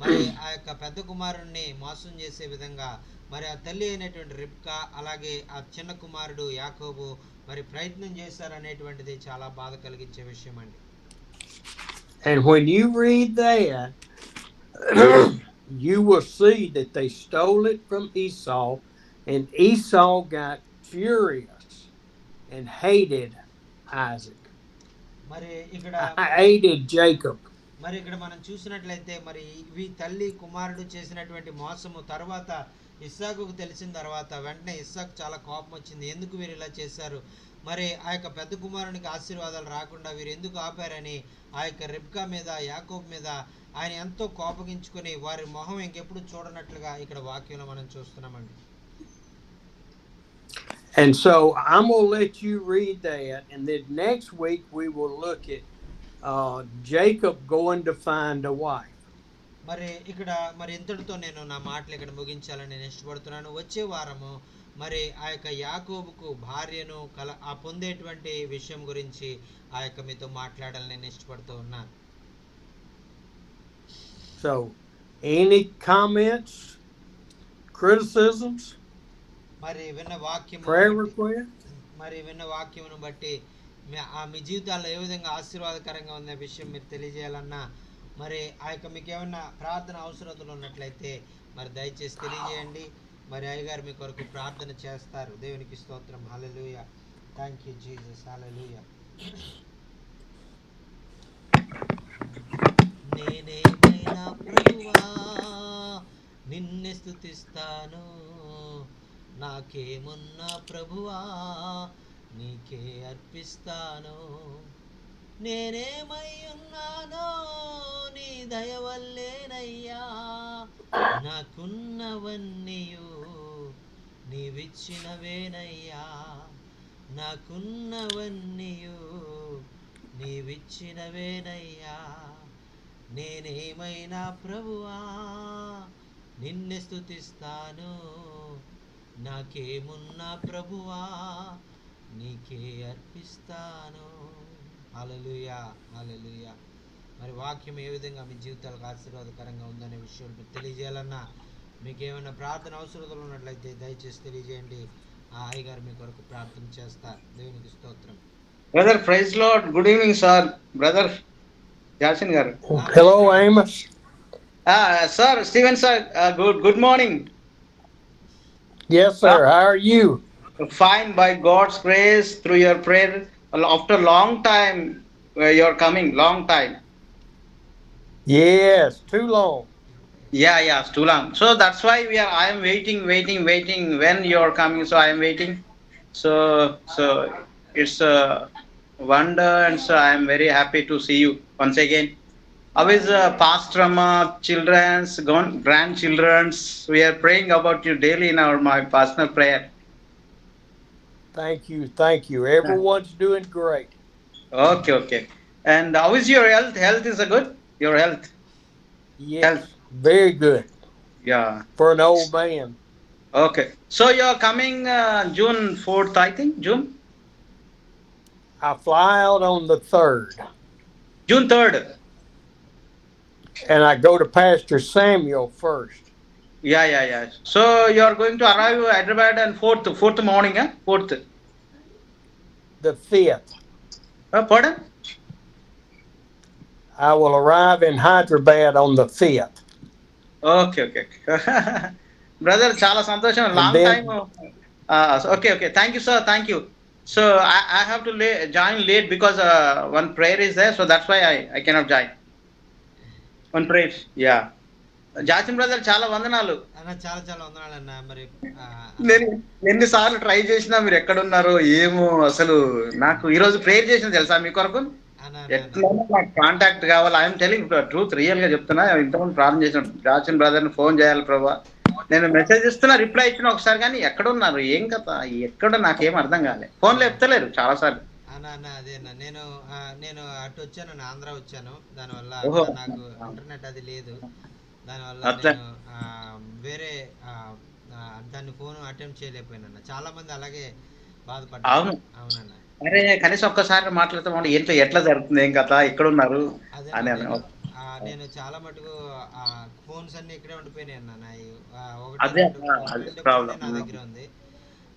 మరి ఆ యొక్క పెద్ద కుమారుణ్ణి మోసం చేసే విధంగా మరి ఆ తల్లి అయినటువంటి రిబ్కా అలాగే ఆ చిన్న కుమారుడు యాకోబు మరి ప్రయత్నం చేశారనేటువంటిది చాలా బాధ కలిగించే విషయం అండి. And when you read that, you will see that they stole it from Esau, and Esau got furious and hated Isaac. మరి ఇక్కడ Hated Jacob. మరి ఇక్కడ మనం చూసినట్లయితే మరి ఇవి తల్లి కుమారుడు చేసినటువంటి మోసము తర్వాత ఇస్సాకుకు తెలిసిన తర్వాత వెంటనే ఇస్సాకు చాలా కోపం వచ్చింది. ఎందుకు వీరు ఇలా చేశారు, మరి ఆ యొక్క పెద్ద కుమారునికి ఆశీర్వాదాలు రాకుండా వీరు ఎందుకు ఆపారని ఆ యొక్క రిబ్కా మీద యాకోబు మీద ఆయన ఎంతో కోపగించుకొని వారి మొహం ఇంకెప్పుడు చూడనట్లుగా ఇక్కడ వాక్యంలో మనం చూస్తున్నామండి. And so I'm going to let you read that, and then next week we will look at Jacob going to find a wife. మరి ఇక్కడ మరి ఇంతటితో నేను నా మాటలు ఇక్కడ ముగించాలని నేను ఇష్టపడుతున్నాను. వచ్చే వారము మరి ఆ యొక్క యాకోబుకు భార్యను ఆ పొందేటువంటి విషయం గురించి ఆ యొక్క మీతో మాట్లాడాలని నేను ఇష్టపడుతూ ఉన్నాను. So, any comments, criticisms, మరి విన్న వాక్యం prayer request? మరి విన్న వాక్యమును బట్టి మీ జీవితాల్లో ఏ విధంగా ఆశీర్వాదకరంగా ఉన్న విషయం మీరు తెలియజేయాలన్నా, మరి ఆ యొక్క మీకు ఏమన్నా ప్రార్థన అవసరతలు ఉన్నట్లయితే మరి దయచేసి తెలియజేయండి. మరి అయ్యగారు మీ కొరకు ప్రార్థన చేస్తారు. దేవునికి స్తోత్రం. Hallelujah. Thank you Jesus. Hallelujah. నేనేమైనా ప్రభువా నిన్నే స్తుతిస్తాను, నాకేమున్నా ప్రభువా నీకే అర్పిస్తాను. నేనేమై ఉన్నానో నీ దయ వల్లేనయ్యా, నాకున్నవన్నీయు నీవిచ్చినవేనయ్యా, నాకున్నవన్నీయు నీవిచ్చినవేనయ్యా. నేనేమైనా ప్రభువా నిన్నే స్తుతిస్తాను, నాకేమున్నా ప్రభువా నీకే అర్పిస్తాను. హల్లెలూయా. హల్లెలూయా. మరి వాక్యం ఏ విధంగా మీ జీవితాలకు ఆశీర్వాదకరంగా ఉందనే విషయం మీకు తెలియజేయాలన్నా, మీకు ఏమైనా ప్రార్థన అవసరతలు ఉన్నట్లయితే దయచేసి తెలియజేయండి. ఆ అయ్యగారు మీ కొరకు ప్రార్థన చేస్తారు. దేవునికి స్తోత్రం. Brother praise Lord. Good evening sir. Brother Jason గారు. Hello, Amos. Sir Steven sir, good morning. Yes, sir. How are you? Fine, by God's grace, through your prayer. After long time, you're coming. Long time. Yes, too long. Yeah, it's too long. So that's why I am waiting. When you're coming, so I am waiting. So it's a wonder, and so I am very happy to see you once again. How is Pastor children's, grandchildren's? We are praying about you daily in my personal prayer. Thank you. Everyone's doing great. Okay. And how is your health? Health is good? Your health? Yes, Health. very good Yeah. for an old man. Okay. So you're coming June 4th, I think? June? I fly out on the 3rd, June 3rd. and I go to Pastor Samuel first. Yeah. So you're going to arrive at Hyderabad on 4th morning, huh? 4th. The 5th. Pardon? I will arrive in Hyderabad on the 5th. Okay. Brother, chala santosham. Long then- time. Okay. Thank you, sir. Thank you. So I have to join late because one prayer is there. So that's why I cannot join. One prayer. Yeah. Jason brother చాలా వందనాలు. అన్న చాలా చాలా వందనాలన్న. మరి నేను ఎన్నిసార్లు ట్రై చేసినా మీరు ఎక్కడున్నారో ఏమో, అసలు నాకు ఈ రోజు ప్రేయర్ చేసిన తెలుసా మీ కొరకు. ఎట్లైనా నాకు కాంటాక్ట్ కావాలి. ఐఎమ్ టెలింగ్ ట్రూత్, రియల్ గా చెప్తున్నా. ఇంతకుముందు ప్రార్థన చేసిన జాసిన్ బ్రదర్ ని ఫోన్ చేయాలి ప్రభా, నేను మెసేజ్ ఇస్తున్నా, రిప్లై ఇచ్చిన ఒకసారి, కానీ ఎక్కడున్నారు ఏం కథ ఎక్కడ నాకేం అర్థం కాలే. ఫోన్లో చెప్తలేరు చాలా సార్లు. అన్న అదేనా, నేను అటు వచ్చాను, ఆంధ్ర వచ్చాను. దానివల్ల ఓహో. నాకు ఇంటర్నెట్ అది లేదు. దానివల్ల అట్లా. నేను వేరే దాన్ని ఫోన్ అటెంప్ట్ చేయలేకపోయినా. చాలా మంది అలాగే బాధపడ్డారు. అవును. అవునన్న. అరే కనీసం ఒక్కసారి మాట్లాడితే ఏంటో ఎట్లా జరుగుతుంది ఏం కథ ఎక్కడున్నారు అదే అని నేను చాలా మటుకు ఫోన్స్ అన్ని ఇక్కడే ఉండిపోయినాయి అన్న. అదే, ఒకటి అదే problem. నా దగ్గర ఉంది.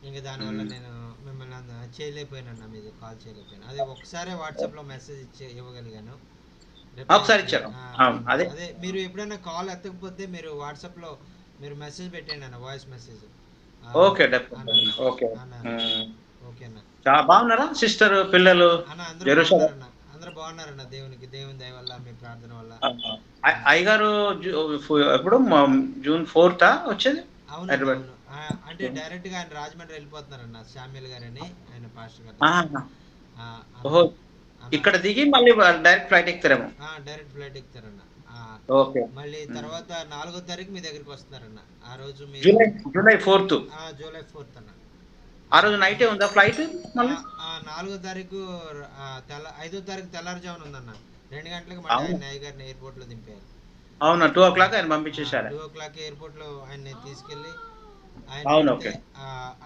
ఇంకా దానివల్ల నేను మిమ్మల్ని చేయలేకపోయినా, మీద కాల్ చేయలేకపోయినా. అదే ఒకసారి వాట్సాప్ లో మెసేజ్ ఇవ్వగలిగాను. ఒకసారి ఇచ్చారు. అవును, అదే. అదే మీరు ఎప్పుడైనా కాల్ ఎత్తకపోతే మీరు వాట్సాప్లో మీరు మెసేజ్ పెట్టండి అన్న, voice message. Okay, definite. Okay. Okay అన్న. చాలా బాగున్నారా సిస్టర్, పిల్లలు? అన్న అందరూ జెరూసలేం బాగున్నారన్న, అందరూ బాగున్నారన్న, దేవుని దయ వల్ల, మీ ప్రార్థన వల్ల. అయ్యగారు ఎప్పుడు జూన్ 4th వచ్చేది అవునండి, హైదరాబాద్? అవును. అంటే డైరెక్ట్ గా ఆయన రాజమండ్రి వెళ్ళిపోతున్నారన్న, శామ్యుల్ గారని ఆయన పాస్టర్ గారు. ఓహో, ఇక్కడ దిగి మళ్ళీ డైరెక్ట్ ఫ్లైట్ ఎక్కుతారేమో. డైరెక్ట్ ఫ్లైట్ ఎక్కుతారన్న. ఓకే. మళ్ళీ తర్వాత 4వ తారీఖు మీ దగ్గరికి వస్తున్నారన్న. ఆ రోజు మీ జూలై 4th. జూలై 4th అన్న. ఆ రోజు నైటే ఉందా ఫ్లైట్ మళ్ళీ? 4వ తారీఖు 5వ తారీఖు తెల్లారుజామున ఉందన్న. 2 గంటలకు మళ్ళీ ఆయన అయ్యగారిని ఎయిర్పోర్ట్ లో దింపారు. అవునా, 2 o'clock ఆయన పంపించేశారు. 2 o'clock ఎయిర్పోర్ట్ లో ఆయన తీసుకెళ్లి అవును, ఓకే.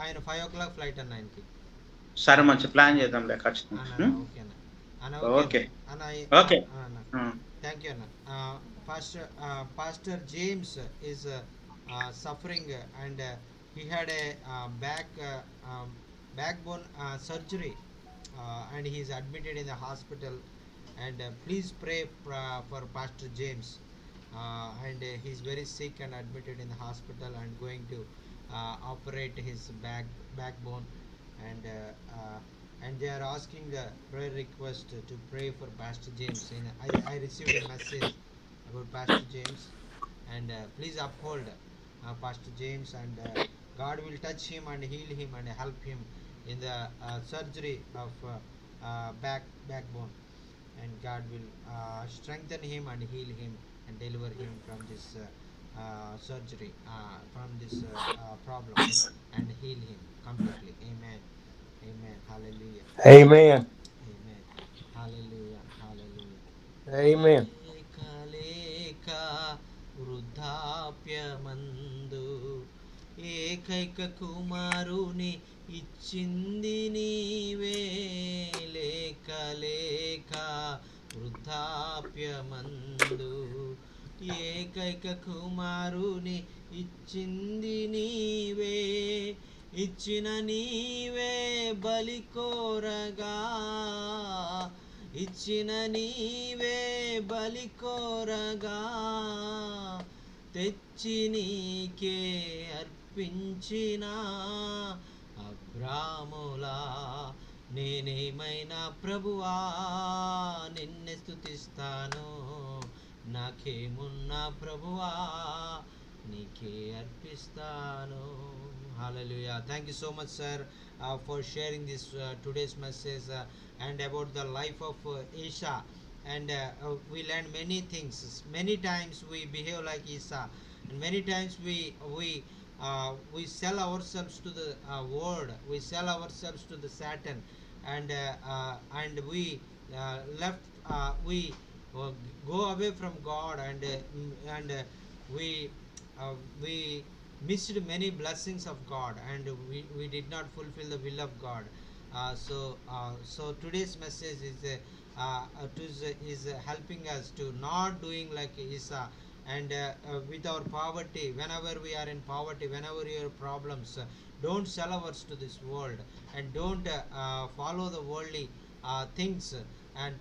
ఆయన 5 o'clock ఫ్లైట్ అన్న ఆయనకి. సరే, మంచి ప్లాన్ చేద్దాంలే ఖచ్చితంగా. ఓకే అన్న. ఓకే. అన్న ఓకే. థ్యాంక్ యూ అన్న. Pastor James is suffering and he had a backbone surgery and he is admitted in the hospital, and please pray for Pastor James, and he is very sick and admitted in the hospital and going to operate his backbone, and they are asking a prayer request to pray for Pastor James. I received a message about Pastor James, and please uphold Pastor James, and God will touch him and heal him and help him in the surgery of backbone, and God will strengthen him and heal him and deliver him from this surgery, from this problem, and heal him completely. Amen. Amen. Hallelujah. Amen. Amen. Hallelujah. Hallelujah. Amen. లేక వృద్ధాప్యమందు ఏకైక కుమారుని ఇచ్చింది నీవే, లేక లేక వృద్ధాప్యమందు ఏకైక కుమారుని ఇచ్చింది నీవే, ఇచ్చిన నీవే బలి కోరగా, ఇచ్చిన నీవే బలి కోరగా, తెచ్చి నీకే అర్పించిన అబ్రాములా నేనేమైనా ప్రభువా నిన్నే స్తుతిస్తాను, నాకేమున్నా ప్రభువా నీకే అర్పిస్తాను. Hallelujah. Thank you so much, sir, for sharing this today's message and about the life of Isha. And we learned many things. Many times we behave like Isa, and many times we sell ourselves to the world. We sell ourselves to the Satan, and we left. We go away from God, and we missed many blessings of God, and we did not fulfill the will of God. So today's message is helping us to not doing like Isa, and with our poverty, whenever we are in poverty, whenever you have problems, don't sell ours to this world, and don't follow the worldly things, and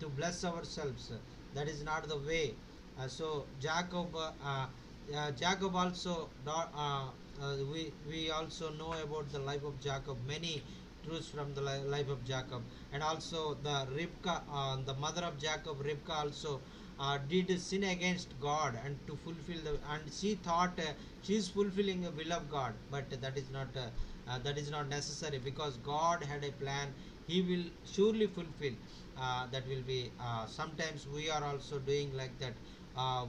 to bless ourselves. That is not the way. So Jacob also we also know about the life of Jacob, many truths from the life of Jacob, and also the Rivka, the mother of Jacob, Rivka also did sin against God, and to fulfill and she thought she is fulfilling the will of God, but that is not necessary, because God had a plan. He will surely fulfill. That will be sometimes we are also doing like that.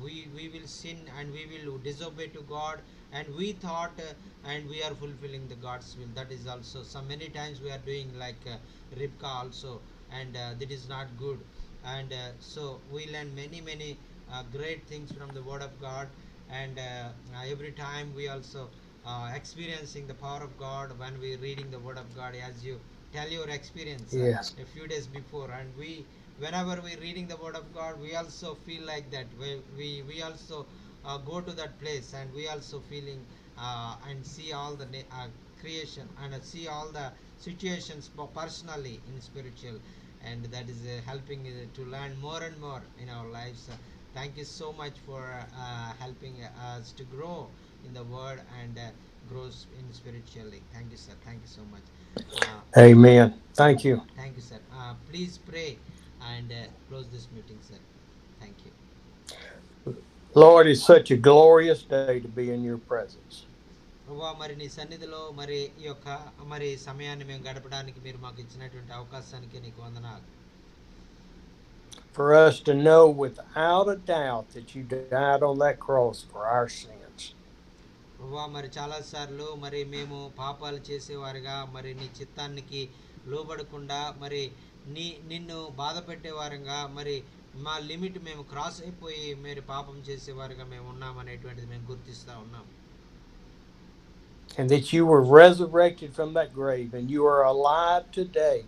We will sin and we will disobey to God, and we thought and we are fulfilling the God's will. That is also many times we are doing like Rivka also, and that is not good. And so we learn many great things from the Word of God, and every time we also experiencing the power of God when we reading the Word of God, as you tell your experience Yes. a few days before, and whenever we reading the Word of God, we also feel like that. We also go to that place, and we also feeling and see all the creation, and see all the situations personally in spiritual, and that is helping to learn more and more in our lives. Thank you so much for helping us to grow in the word and grow in spiritually. Thank you, sir. Thank you so much. Amen. Thank you. Thank you, sir. Please pray and close this meeting, sir. Thank you. Lord, it's such a glorious day to be in your presence. ప్రభా మరి నీ సన్నిధిలో మరి ఈ యొక్క మరి సమయాన్ని మేము గడపడానికి మీరు మాకు ఇచ్చినటువంటి అవకాశానికి నీకు వందనాలు. For us to know without a doubt that you died on that cross for our sins. ప్రభా మరి చాలాసార్లు మరి మేము పాపాలు చేసేవారుగా మరి నీ చిత్తానికి లోబడకుండా మరి నిన్ను బాధ పెట్టేవారుగా మరి మా లిమిట్ మేము క్రాస్ అయిపోయి మీరు పాపం చేసేవారుగా మేము ఉన్నామనేటువంటిది మేము గుర్తిస్తూ ఉన్నాం. And that you were resurrected from that grave and you are alive today.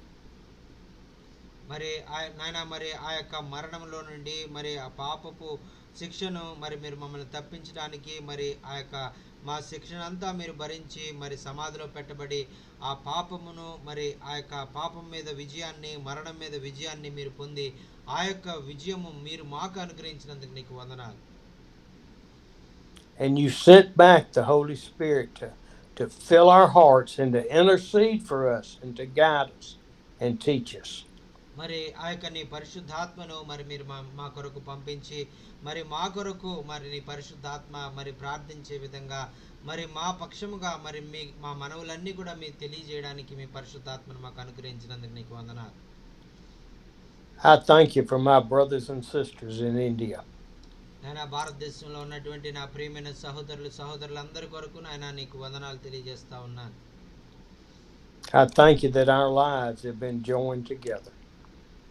మరి నాయన మరి ఆ యొక్క మరణంలో నుండి మరి ఆ పాపపు శిక్షను మరి మీరు మమ్మల్ని తప్పించడానికి మరి ఆ యొక్క మా శిక్షణ అంతా మీరు భరించి మరి సమాధిలో పెట్టబడి ఆ పాపమును మరి ఆ యొక్క పాపం మీద విజయాన్ని మరణం మీద విజయాన్ని మీరు పొంది ఆ యొక్క విజయము మీరు మాకు అనుగ్రహించినందుకు నీకు వందనాలు. And you sent back the Holy Spirit to fill our hearts and to intercede for us and to guide us and teach us. మరి ఆ యొక్క నీ పరిశుద్ధాత్మను మరి మీరు మా కొరకు పంపించి మరి మా కొరకు మరి నీ పరిశుద్ధాత్మ మరి ప్రార్థించే విధంగా మరి మా పక్షముగా మరి మా మనవులన్నీ కూడా మీరు తెలియజేయడానికి మీ పరిశుద్ధాత్మను మాకు అనుగ్రహించినందుకు నీకు వందనాలు. I thank you for my brothers and sisters in India. నాయన భారతదేశంలో ఉన్నటువంటి నా ప్రియమైన సహోదరులందరి కొరకు నాయన నీకు వందనాలు తెలియజేస్తా ఉన్నాను. I thank you that our lives have been joined together.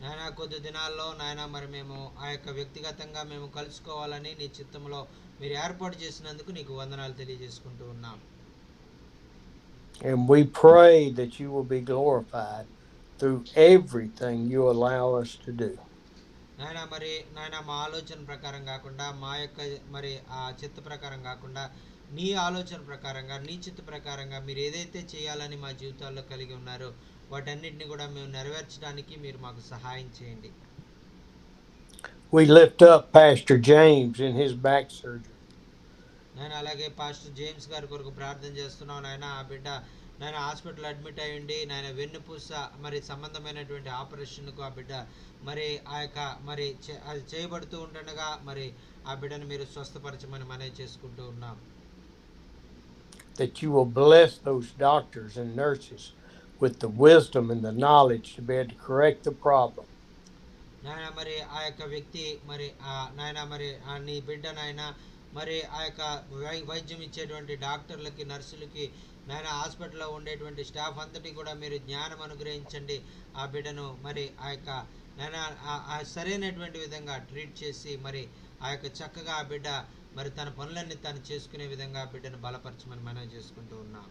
నాయన కొద్ది దినాల్లో నాయన మరి మేము ఆ యొక్క వ్యక్తిగతంగా మేము కలుసుకోవాలని నీ చిత్తంలో మీరు ఏర్పాటు చేసినందుకు నీకు వందనాలు తెలియజేసుకుంటూ ఉన్నాం. And we pray that you will be glorified through everything you allow us to do. నాయన మా ఆలోచన ప్రకారం కాకుండా మా యొక్క మరి ఆ చిత్త ప్రకారం కాకుండా నీ ఆలోచన ప్రకారంగా నీ చిత్త ప్రకారంగా మీరు ఏదైతే చేయాలని మా జీవితాల్లో కలిగి ఉన్నారో వాటన్నిటిని కూడా మేము నెరవేర్చడానికి మీరు మాకు సహాయం చేయండి. We lift up Pastor James in his back surgery. నేను అలాగే పాస్టర్ జేమ్స్ గారి కొరకు ప్రార్థన చేస్తున్నాను. నాయన ఆ బిడ్డ నాయన హాస్పిటల్ అడ్మిట్ అయి ఉండి నాయన వెన్నుపూస మరి సంబంధమైనటువంటి ఆపరేషన్కు ఆ బిడ్డ మరి ఆ యొక్క మరి అది చేయబడుతూ ఉంటుండగా మరి ఆ బిడ్డను మీరు స్వస్థపరచమని మనవి చేసుకుంటూ ఉన్నాం. That you will bless those doctors and nurses with the wisdom and the knowledge to be able to correct the problem. నాయన మరి ఆ యొక్క వ్యక్తి మరి నాయన మరి నీ బిడ్డ నాయన మరి ఆ యొక్క వైద్యం ఇచ్చేటువంటి డాక్టర్లకి నర్సులకి నాయన హాస్పిటల్లో ఉండేటువంటి స్టాఫ్ అంతటి కూడా మీరు జ్ఞానం అనుగ్రహించండి. ఆ బిడ్డను మరి ఆ యొక్క నాయన సరైనటువంటి విధంగా ట్రీట్ చేసి మరి ఆ యొక్క చక్కగా ఆ బిడ్డ మరి తన పనులన్నీ తను చేసుకునే విధంగా ఆ బిడ్డను బలపరచమని మనవి చేసుకుంటూ ఉన్నాం.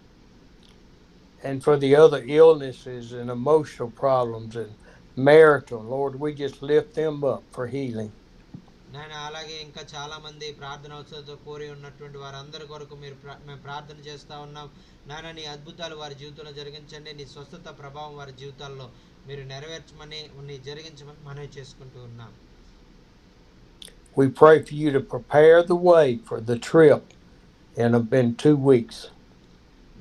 And for the other illnesses and emotional problems and marital, Lord, we just lift them up for healing. నాయన అలాగే ఇంకా చాలా మంది ప్రార్థన అవసరంతో కోరి ఉన్నటువంటి వారందరి కొరకు మేము ప్రార్థన చేస్తూ ఉన్నాం. నాయన నీ అద్భుతాలు వారి జీవితంలో జరిగించండి. నీ స్వస్థత ప్రభావం వారి జీవితాల్లో మీరు నెరవేర్చమని జరిగించమని మనవి చేసుకుంటూ ఉన్నాం. We pray for you to prepare the way for the trip in 2 weeks.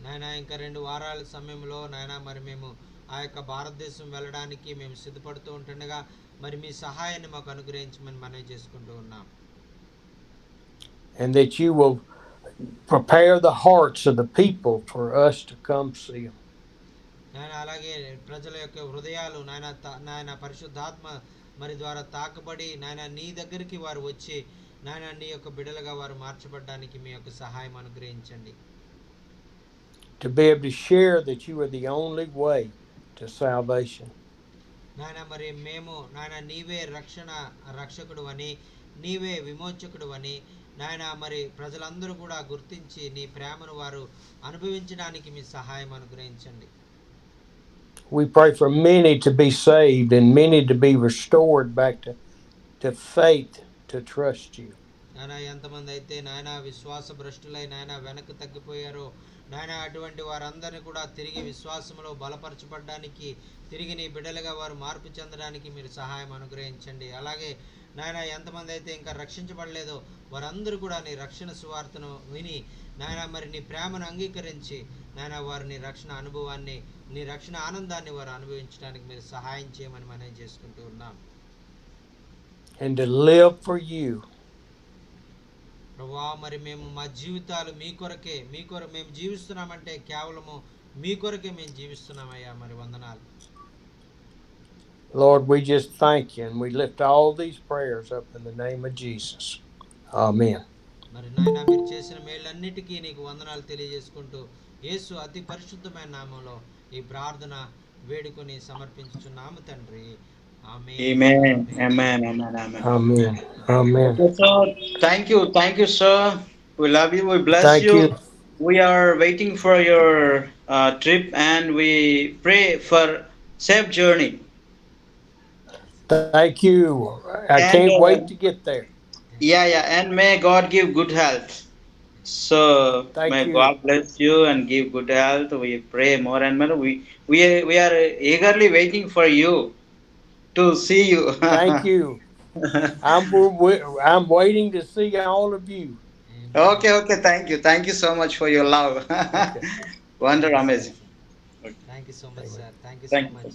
నాయన ఇంకా 2 వారాల సమయంలో నాయన మరి మేము ఆ యొక్క భారతదేశం వెళ్ళడానికి మేము సిద్ధపడుతూ ఉంటుండగా మరి మీ సహాయాన్ని మాకు అనుగ్రహించమని మనవి చేసుకుంటూ ఉన్నాం. And that you will prepare the hearts of the people for us to come see them. నాయన అలాగే ప్రజల యొక్క హృదయాలు నాయన పరిశుద్ధాత్మ మరి ద్వారా తాకబడి నాయన నీ దగ్గరికి వారు వచ్చి నాయన నీ యొక్క బిడ్డలుగా వారు మార్చబడడానికి మీ యొక్క సహాయం అనుగ్రహించండి. To be able to share that you are the only way to salvation. నాయన మరి మేము నాయన నీవే రక్షకుడు అని నీవే విమోచకుడు అని నాయన మరి ప్రజలందరూ కూడా గుర్తించి నీ ప్రేమను వారు అనుభవించడానికి మీ సహాయం అనుగ్రహించండి. We pray for many to be saved and many to be restored back to faith to trust you. నాయన ఎంతమంది అయితే నాయన విశ్వాస భ్రష్టులై నాయన వెనక్కి తగ్గిపోయారో నాయన అటువంటి వారందరినీ కూడా తిరిగి విశ్వాసంలో బలపరచబడడానికి, తిరిగి నీ బిడ్డలుగా వారు మార్పు చెందడానికి మీరు సహాయం అనుగ్రహించండి. అలాగే నాయన ఎంతమంది అయితే ఇంకా రక్షించబడలేదో వారందరూ కూడా నీ రక్షణ సువార్తను విని నాయన మరి నీ ప్రేమను అంగీకరించి నాయన వారు నీ రక్షణ అనుభవాన్ని, నీ రక్షణ ఆనందాన్ని వారు అనుభవించడానికి మీరు సహాయం చేయమని మనం చేసుకుంటూ ఉన్నాం. and to live for you. ప్రభువా, మరి మేము మా జీవితాలు మీ కొరకే, మేము జీవిస్తున్నామంటే కేవలము మీ కొరకే మేము జీవిస్తున్నామయ్యా. మరి వందనాలు. Lord, we just thank you and we lift all these prayers up in the name of Jesus. Amen. మరి నాయన మీరు చేసిన మేళ్ళన్నిటికీ నీకు వందనాలు తెలియజేసుకుంటూ యేసు అతి పరిశుద్ధమైన నామంలో ఈ ప్రార్థన వేడుకొని సమర్పించుచున్నాము తండ్రి. Amen. Amen. Amen. Amen. Amen. Amen. So, thank you, sir. We love you. We bless Thank you. We are waiting for your trip, and we pray for safe journey. Thank you. I And, can't wait to get there. Yeah, and may God give good health. So Thank may you. God bless you and give good health. We pray more and more. We are eagerly waiting for you to see you. Thank you. I'm waiting to see all of you. Okay. Thank you so much for your love. Wonder, amazing. Thank you so much, sir. Thank you so Thank you. much.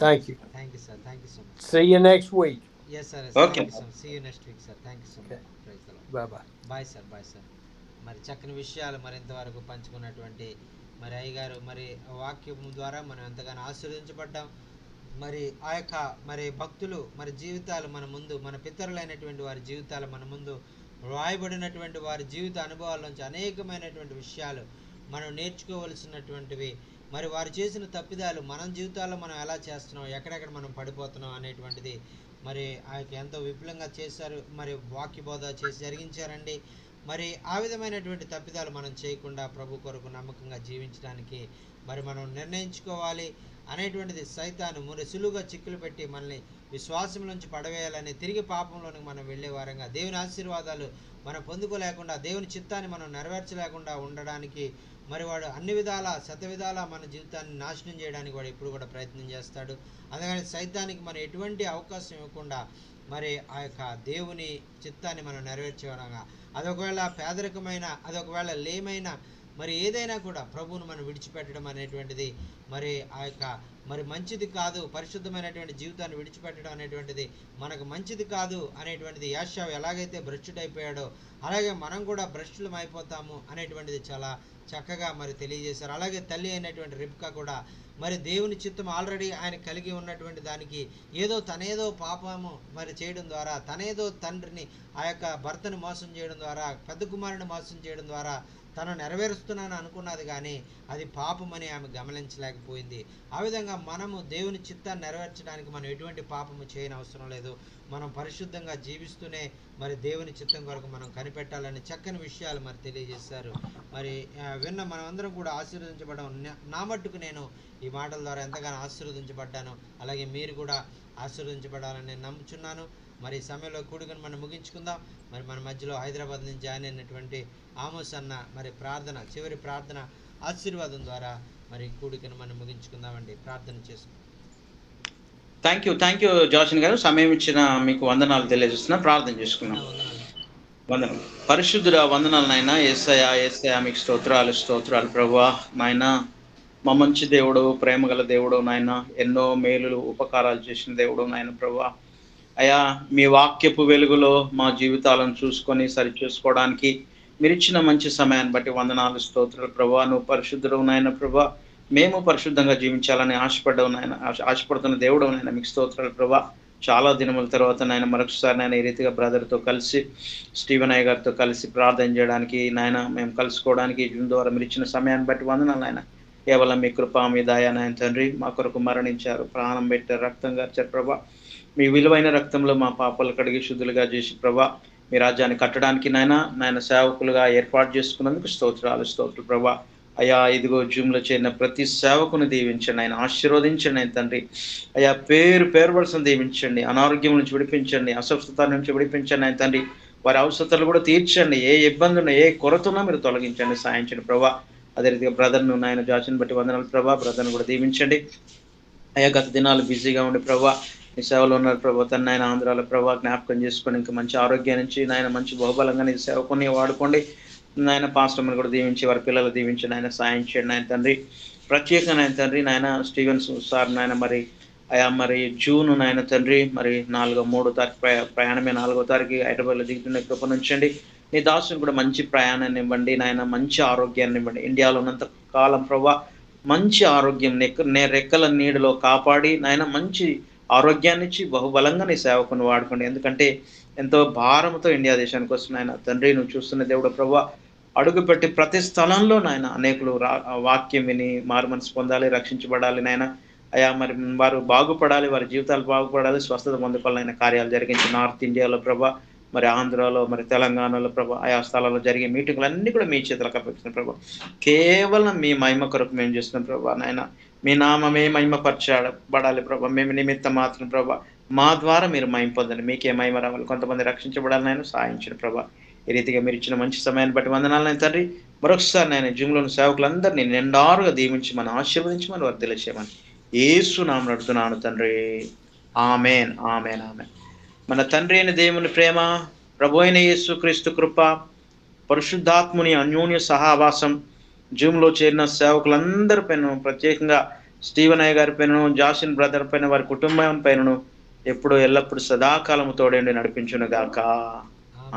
Thank you. Thank you, sir. Thank you so much. See you next week. Yes, sir. Okay. Thank you so much. See you next week, sir. Thank you so much. Okay. Praise the Lord. Bye bye. Bye sir. మరి చక్కని విషయాలు మరి ఇంతవరకు పంచుకున్నటువంటి మరి అయ్యగారు మరి వాక్యం ద్వారా మనం ఎంతగానో ఆశీర్వదించబడ్డాం. మరి ఆ యొక్క మరి భక్తులు మరి జీవితాలు మన ముందు, మన పితరులైనటువంటి వారి జీవితాలు మన ముందు రాయబడినటువంటి వారి జీవిత అనుభవాల నుంచి అనేకమైనటువంటి విషయాలు మనం నేర్చుకోవలసినటువంటివి. మరి వారు చేసిన తప్పిదాలు మన జీవితాల్లో మనం ఎలా చేస్తున్నాం, ఎక్కడెక్కడ మనం పడిపోతున్నాం అనేటువంటిది మరి ఆయనకి ఎంతో విపులంగా చేశారు. మరి వాక్య బోధ చేసి జరిగించారండి. మరి ఆ విధమైనటువంటి తప్పిదాలు మనం చేయకుండా ప్రభు కొరకు నమ్మకంగా జీవించడానికి మరి మనం నిర్ణయించుకోవాలి అనేటువంటిది. సైతాను సులువుగా చిక్కులు పెట్టి మనల్ని విశ్వాసం నుంచి పడవేయాలని, తిరిగి పాపంలోనికి మనం వెళ్ళే వారంగా దేవుని ఆశీర్వాదాలు మనం పొందుకోలేకుండా, దేవుని చిత్తాన్ని మనం నెరవేర్చలేకుండా ఉండడానికి మరి వాడు అన్ని విధాల శతవిధాల మన జీవితాన్ని నాశనం చేయడానికి వాడు ఎప్పుడు కూడా ప్రయత్నం చేస్తాడు. అందుకని సైతానికి మనం ఎటువంటి అవకాశం ఇవ్వకుండా మరి ఆ యొక్క దేవుని చిత్తాన్ని మనం నెరవేర్చేవారంగా, అదొకవేళ పేదరికమైన, అదొకవేళ లేమైన, మరి ఏదైనా కూడా ప్రభువును మనం విడిచిపెట్టడం అనేటువంటిది మరి ఆ యొక్క మరి మంచిది కాదు. పరిశుద్ధమైనటువంటి జీవితాన్ని విడిచిపెట్టడం అనేటువంటిది మనకు మంచిది కాదు అనేటువంటిది యాషావు ఎలాగైతే భ్రష్టుడైపోయాడో అలాగే మనం కూడా భ్రష్టులం అయిపోతాము అనేటువంటిది చాలా చక్కగా మరి తెలియజేశారు. అలాగే తల్లి అయినటువంటి రిబ్కా కూడా మరి దేవుని చిత్తం ఆల్రెడీ ఆయన కలిగి ఉన్నటువంటి దానికి తనేదో పాపము మరి చేయడం ద్వారా, తనేదో తండ్రిని ఆ యొక్క భర్తను మోసం చేయడం ద్వారా, పెద్ద కుమారుని మోసం చేయడం ద్వారా తను నెరవేరుస్తున్నాను అనుకున్నది, కానీ అది పాపమని ఆమె గమనించలేకపోయింది. ఆ విధంగా మనము దేవుని చిత్తాన్ని నెరవేర్చడానికి మనం ఎటువంటి పాపము చేయని అవసరం లేదు. మనం పరిశుద్ధంగా జీవిస్తూనే మరి దేవుని చిత్తం కొరకు మనం కనిపెట్టాలని చక్కని విషయాలు మరి తెలియజేశారు. మరి విన్న మనమందరం కూడా ఆశీర్వదించబడడం, నా మట్టుకు నేను ఈ మాటల ద్వారా ఎంతగానో ఆశీర్వదించబడ్డాను. అలాగే మీరు కూడా ఆశీర్వదించబడాలని నేను నమ్ముచున్నాను. మరి ఈ సమయంలో కూడుకొని మనం ముగించుకుందాం. మరి మన మధ్యలో హైదరాబాద్ నుంచి జాయిన్ అయినటువంటి ఆమోస్ అన్న మరి ప్రార్థన, చివరి ప్రార్థన ఆశీర్వాదం ద్వారా మరి కూడికను మనం ముగించుకుందామండి. ప్రార్థన చేసుకుందాం. థ్యాంక్ యూ జోషన్ గారు. సమయం ఇచ్చిన మీకు వందనాలు తెలియజేస్తున్నా. ప్రార్థన చేసుకున్నాం. వందనం. పరిశుద్ధుడా, వందనాలు నాయన. యేసయ్యా మీకు స్తోత్రాలు ప్రభువా. నాయన మా మంచి దేవుడు, ప్రేమగల దేవుడు నాయన, ఎన్నో మేలులు ఉపకారాలు చేసిన దేవుడు నాయన ప్రభువా. అయ్యా, మీ వాక్యపు వెలుగులో మా జీవితాలను చూసుకొని సరి చేసుకోవడానికి మీరు ఇచ్చిన మంచి సమయాన్ని బట్టి వందనాలు, స్తోత్రాలు ప్రభువా. నువ్వు పరిశుద్ధుడు నాయన ప్రభువా. మేము పరిశుద్ధంగా జీవించాలని ఆశపడుతున్న దేవుడు నాయన, మీకు స్తోత్రాలు ప్రభువా. చాలా దినముల తర్వాత నాయన మరొకసారి నాయన ఈ రీతిగా బ్రదర్తో కలిసి, స్టీవెన్ అయ్య గారితో కలిసి ప్రార్థన చేయడానికి నాయన మేము కలుసుకోవడానికి జూమ్ ద్వారా మీరు ఇచ్చిన సమయాన్ని బట్టి వందనాలు నాయన. కేవలం మీ కృప, మీ దయ నాయన తండ్రి. మా కొరకు మరణించారు, ప్రాణం పెట్టారు, రక్తం గార్చారు ప్రభా. మీ విలువైన రక్తంలో మా పాపాలు కడిగి శుద్ధులుగా చేసి ప్రభా మీ రాజ్యాన్ని కట్టడానికి నాయన సేవకులుగా ఏర్పాటు చేసుకున్నందుకు స్తోత్రాలు ప్రభా. అయ్యా, ఇదిగో జూమ్లో చేరిన ప్రతి సేవకుని దీవించండి ఆయన, ఆశీర్వదించండి ఆయన తండ్రి. అయ్యా, పేరు వరుసను దీవించండి, అనారోగ్యం నుంచి విడిపించండి, అస్వస్థత నుంచి విడిపించండి ఆయన తండ్రి. వారి అవసరతలు కూడా తీర్చండి. ఏ ఇబ్బంది ఉన్నా, ఏ కొరత ఉన్నా మీరు తొలగించండి, సాయించండి ప్రభా. అదే రీతిగా బ్రదర్ను నాయన జార్జిని బట్టి వందనాలు ప్రభా. బ్రదర్ను కూడా దీవించండి అయ్యా. గత దినాలు బిజీగా ఉండి ప్రభా నీ సేవలో ఉన్నారు ప్రభా. తను నాయన ఆంధ్రాలో ప్రభా జ్ఞాపకం చేసుకొని ఇంకా మంచి ఆరోగ్యాన్ని నుంచి నాయన మంచి బహుబలంగా నీ సేవకుని వాడుకోండి నాయన. పాస్టర్ని కూడా దీవించి వారి పిల్లలు దీవించి నాయన సాయం చేయండి నాయన తండ్రి. ప్రత్యేకంగా నాయన తండ్రి నాయన స్టీవెన్స్ సార్ నాయన మరి అయా మరి జూన్ నాయన తండ్రి మరి 3వ తారీఖు ప్రయాణమే 4వ తారీఖు హైదరాబాద్లో దిగుతున్న కృపనుంచండి. నీ దాసుని కూడా మంచి ప్రయాణాన్ని ఇవ్వండి నాయన. మంచి ఆరోగ్యాన్ని ఇవ్వండి. ఇండియాలో ఉన్నంత కాలం ప్రభా మంచి ఆరోగ్యం రెక్కల నీడలో కాపాడి నాయన మంచి ఆరోగ్యాన్ని ఇచ్చి బహుబలంగా నీ సేవకుని వాడుకోండి. ఎందుకంటే ఎంతో భారంతో ఇండియా దేశానికి వస్తున్న ఆయన తండ్రి నువ్వు చూస్తున్న దేవుడు ప్రభా అడుగుపెట్టి ప్రతి స్థలంలో నాయన అనేకులు వాక్యం విని మారు మనసు పొందాలి, రక్షించబడాలి నాయన. అయా మరి వారు బాగుపడాలి, వారి జీవితాలు బాగుపడాలి, స్వస్థత పొందుకోవాలైన కార్యాలు జరిగించి నార్త్ ఇండియాలో ప్రభా మరి ఆంధ్రాలో మరి తెలంగాణలో ప్రభా ఆయా స్థలాల్లో జరిగే మీటింగులన్నీ కూడా మీ చేతులకు అప్పగిస్తున్న ప్రభా. కేవలం మీ మహిమ కొరకు మేము చేస్తున్నాం ప్రభా నాయన. మీ నామమే మహిమపరచబడాలి ప్రభా. మేము నిమిత్తం మాత్రం ప్రభా మా ద్వారా మీరు మహిమ పొందండి. మీకే మహిమ రావాలి. కొంతమంది రక్షించబడాలని ఆయన సాయించిన ప్రభా. ఈ రీతిగా మీరు ఇచ్చిన మంచి సమయాన్ని బట్టి వందనాలను తండ్రి. మరొకసారి నేను జిమ్లోని సేవకులందరినీ నిండారుగా దీవించి మనం ఆశీర్వదించి మనం వర్ధల చేయమని యేసు నామమున అడుగుతున్నాను తండ్రి. Amen amen amen. మన తండ్రి అయిన దేవుని ప్రేమ, ప్రభు అయిన యేసు క్రీస్తు కృప, పరిశుద్ధాత్ముని అన్యోన్య సహవాసం జూమ్లో చేరిన సేవకులందరి పైన, ప్రత్యేకంగా స్టీవెన్ అయ్య గారి పైన, జాసిన్ బ్రదర్ పైన, వారి కుటుంబం పైనను ఎప్పుడు ఎల్లప్పుడు సదాకాలము తోడండి నడిపించును గాక.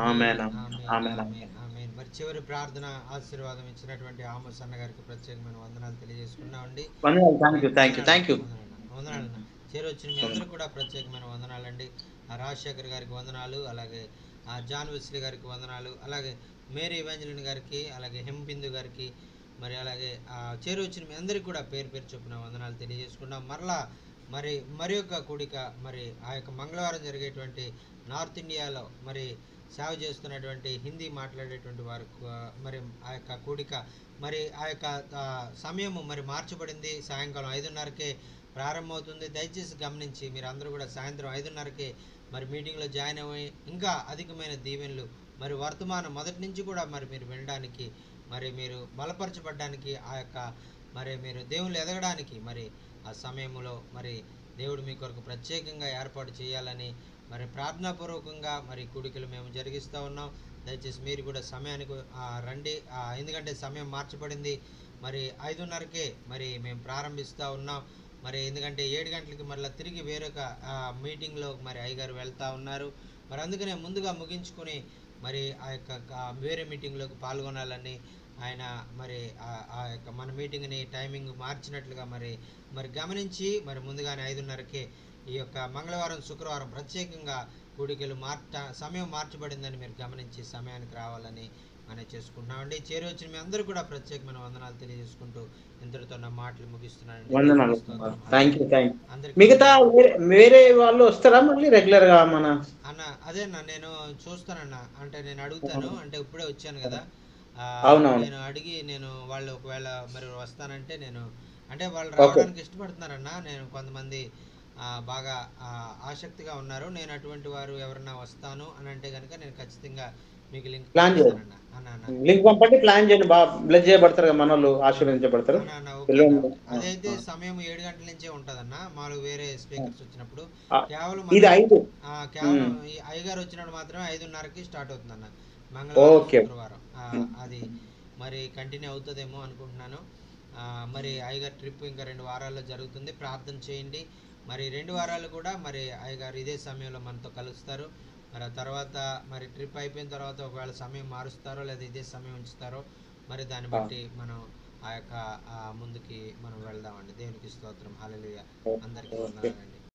ఆమేన్ ఆమేన్. మరి చివరి ప్రార్థన ఆశీర్వాదం ఇచ్చినటువంటి ఆమోస్ అన్న గారికి ప్రత్యేకమైన వందనాలు తెలియజేసుకున్నామండి. Thank you. వందనాలు చేరొచ్చిన మీ అందరూ కూడా ప్రత్యేకమైన వందనాలండి. రాజశేఖర్ గారికి వందనాలు, అలాగే జాన్ వెస్లీ గారికి వందనాలు, అలాగే మేరీ ఇవాంజలిన్ గారికి, అలాగే హెంబిందు గారికి, మరి అలాగే చేరొచ్చిన మీ అందరికీ కూడా పేరు పేరు చొప్పున వందనాలు తెలియజేసుకున్నాం. మరి యొక్క కూడిక మరి ఆ యొక్క మంగళవారం జరిగేటువంటి నార్త్ ఇండియాలో మరి సేవ చేస్తున్నటువంటి హిందీ మాట్లాడేటువంటి వారు మరి ఆ యొక్క కూడిక మరి ఆ యొక్క సమయము మరి మార్చబడింది. సాయంకాలం 5:30కే ప్రారంభమవుతుంది. దయచేసి గమనించి మీరు అందరూ కూడా సాయంత్రం 5:30కే మరి మీటింగ్లో జాయిన్ అయ్యి ఇంకా అధికమైన దీవెనలు మరి వర్తమానం మొదటి నుంచి కూడా మరి మీరు వినడానికి, మరి మీరు బలపరచబడడానికి, ఆ యొక్క మరి మీరు దేవుళ్ళు ఎదగడానికి మరి ఆ సమయంలో మరి దేవుడు మీ కొరకు ప్రత్యేకంగా ఏర్పాటు చేయాలని మరి ప్రార్థనాపూర్వకంగా మరి కూడికలు మేము జరిగిస్తూ ఉన్నాం. దయచేసి మీరు కూడా సమయానికి రండి. ఎందుకంటే సమయం మార్చబడింది. మరి 5:30కే మరి మేము ప్రారంభిస్తూ ఉన్నాం. మరి ఎందుకంటే 7 గంటలకి మళ్ళీ తిరిగి వేరొక మీటింగ్లో మరి అయ్యగారు వెళ్తూ ఉన్నారు. మరి అందుకనే ముందుగా ముగించుకొని మరి ఆ యొక్క వేరే మీటింగ్లోకి పాల్గొనాలని ఆయన మరి ఆ యొక్క మన మీటింగ్ని టైమింగ్ మార్చినట్లుగా మరి గమనించి మరి ముందుగానే 5:30కే ఈ యొక్క మంగళవారం శుక్రవారం ప్రత్యేకంగా కూడికలు సమయం మార్చబడిందని మీరు గమనించి సమయానికి రావాలని మనం చేసుకుంటున్నామండి. చేరొచ్చిన మీ అందరూ కూడా ప్రత్యేకమైన వందనాలు తెలియజేసుకుంటూ ఇంతటితో నా మాటలు ముగిస్తున్నానండి. మిగతా వేరే వాళ్ళు వస్తారా మళ్ళీ రెగ్యులర్ గా మన అన్న? అదేనా నేను చూస్తానన్నా, అంటే నేను అడుగుతాను. అంటే ఇప్పుడే వచ్చాను కదా, నేను అడిగి వాళ్ళు ఒకవేళ మరి వస్తానంటే అంటే వాళ్ళు రావడానికి ఇష్టపడుతున్నారన్నా. నేను కొంతమంది బాగా ఆసక్తిగా ఉన్నారు. నేను అటువంటి వారు ఎవరన్నా వస్తాను అని అంటే కనుక నేను ఖచ్చితంగా మీకు లింక్ పంపండి. ప్లాన్ చేయండి. బ్లెస్ చేయబడతారు మన వాళ్ళు, ఆశీర్వదించబడతారు. అదైతే సమయం 7 గంటల నుంచే ఉంటదన్న. మాకు వేరే స్పీకర్స్ వచ్చినప్పుడు కేవలం అయ్యగారు వచ్చినప్పుడు మాత్రమే 5:30కి స్టార్ట్ అవుతుందన్న మంగళవారం శుక్రవారం. అది మరి కంటిన్యూ అవుతుందేమో అనుకుంటున్నాను. మరి అయ్యగారు ట్రిప్ ఇంకా 2 వారాల్లో జరుగుతుంది. ప్రార్థన చేయండి. మరి 2 వారాలు కూడా మరి అయ్యగారు ఇదే సమయంలో మనతో కలుస్తారు. మరి ఆ తర్వాత మరి ట్రిప్ అయిపోయిన తర్వాత ఒకవేళ సమయం మారుస్తారో లేదా ఇదే సమయం ఉంచుతారో మరి దాన్ని బట్టి మనం ఆ యొక్క ముందుకి మనం వెళ్దామండి. దేవునికి స్తోత్రం. హల్లెలూయా. అందరికీ వందనాలండి.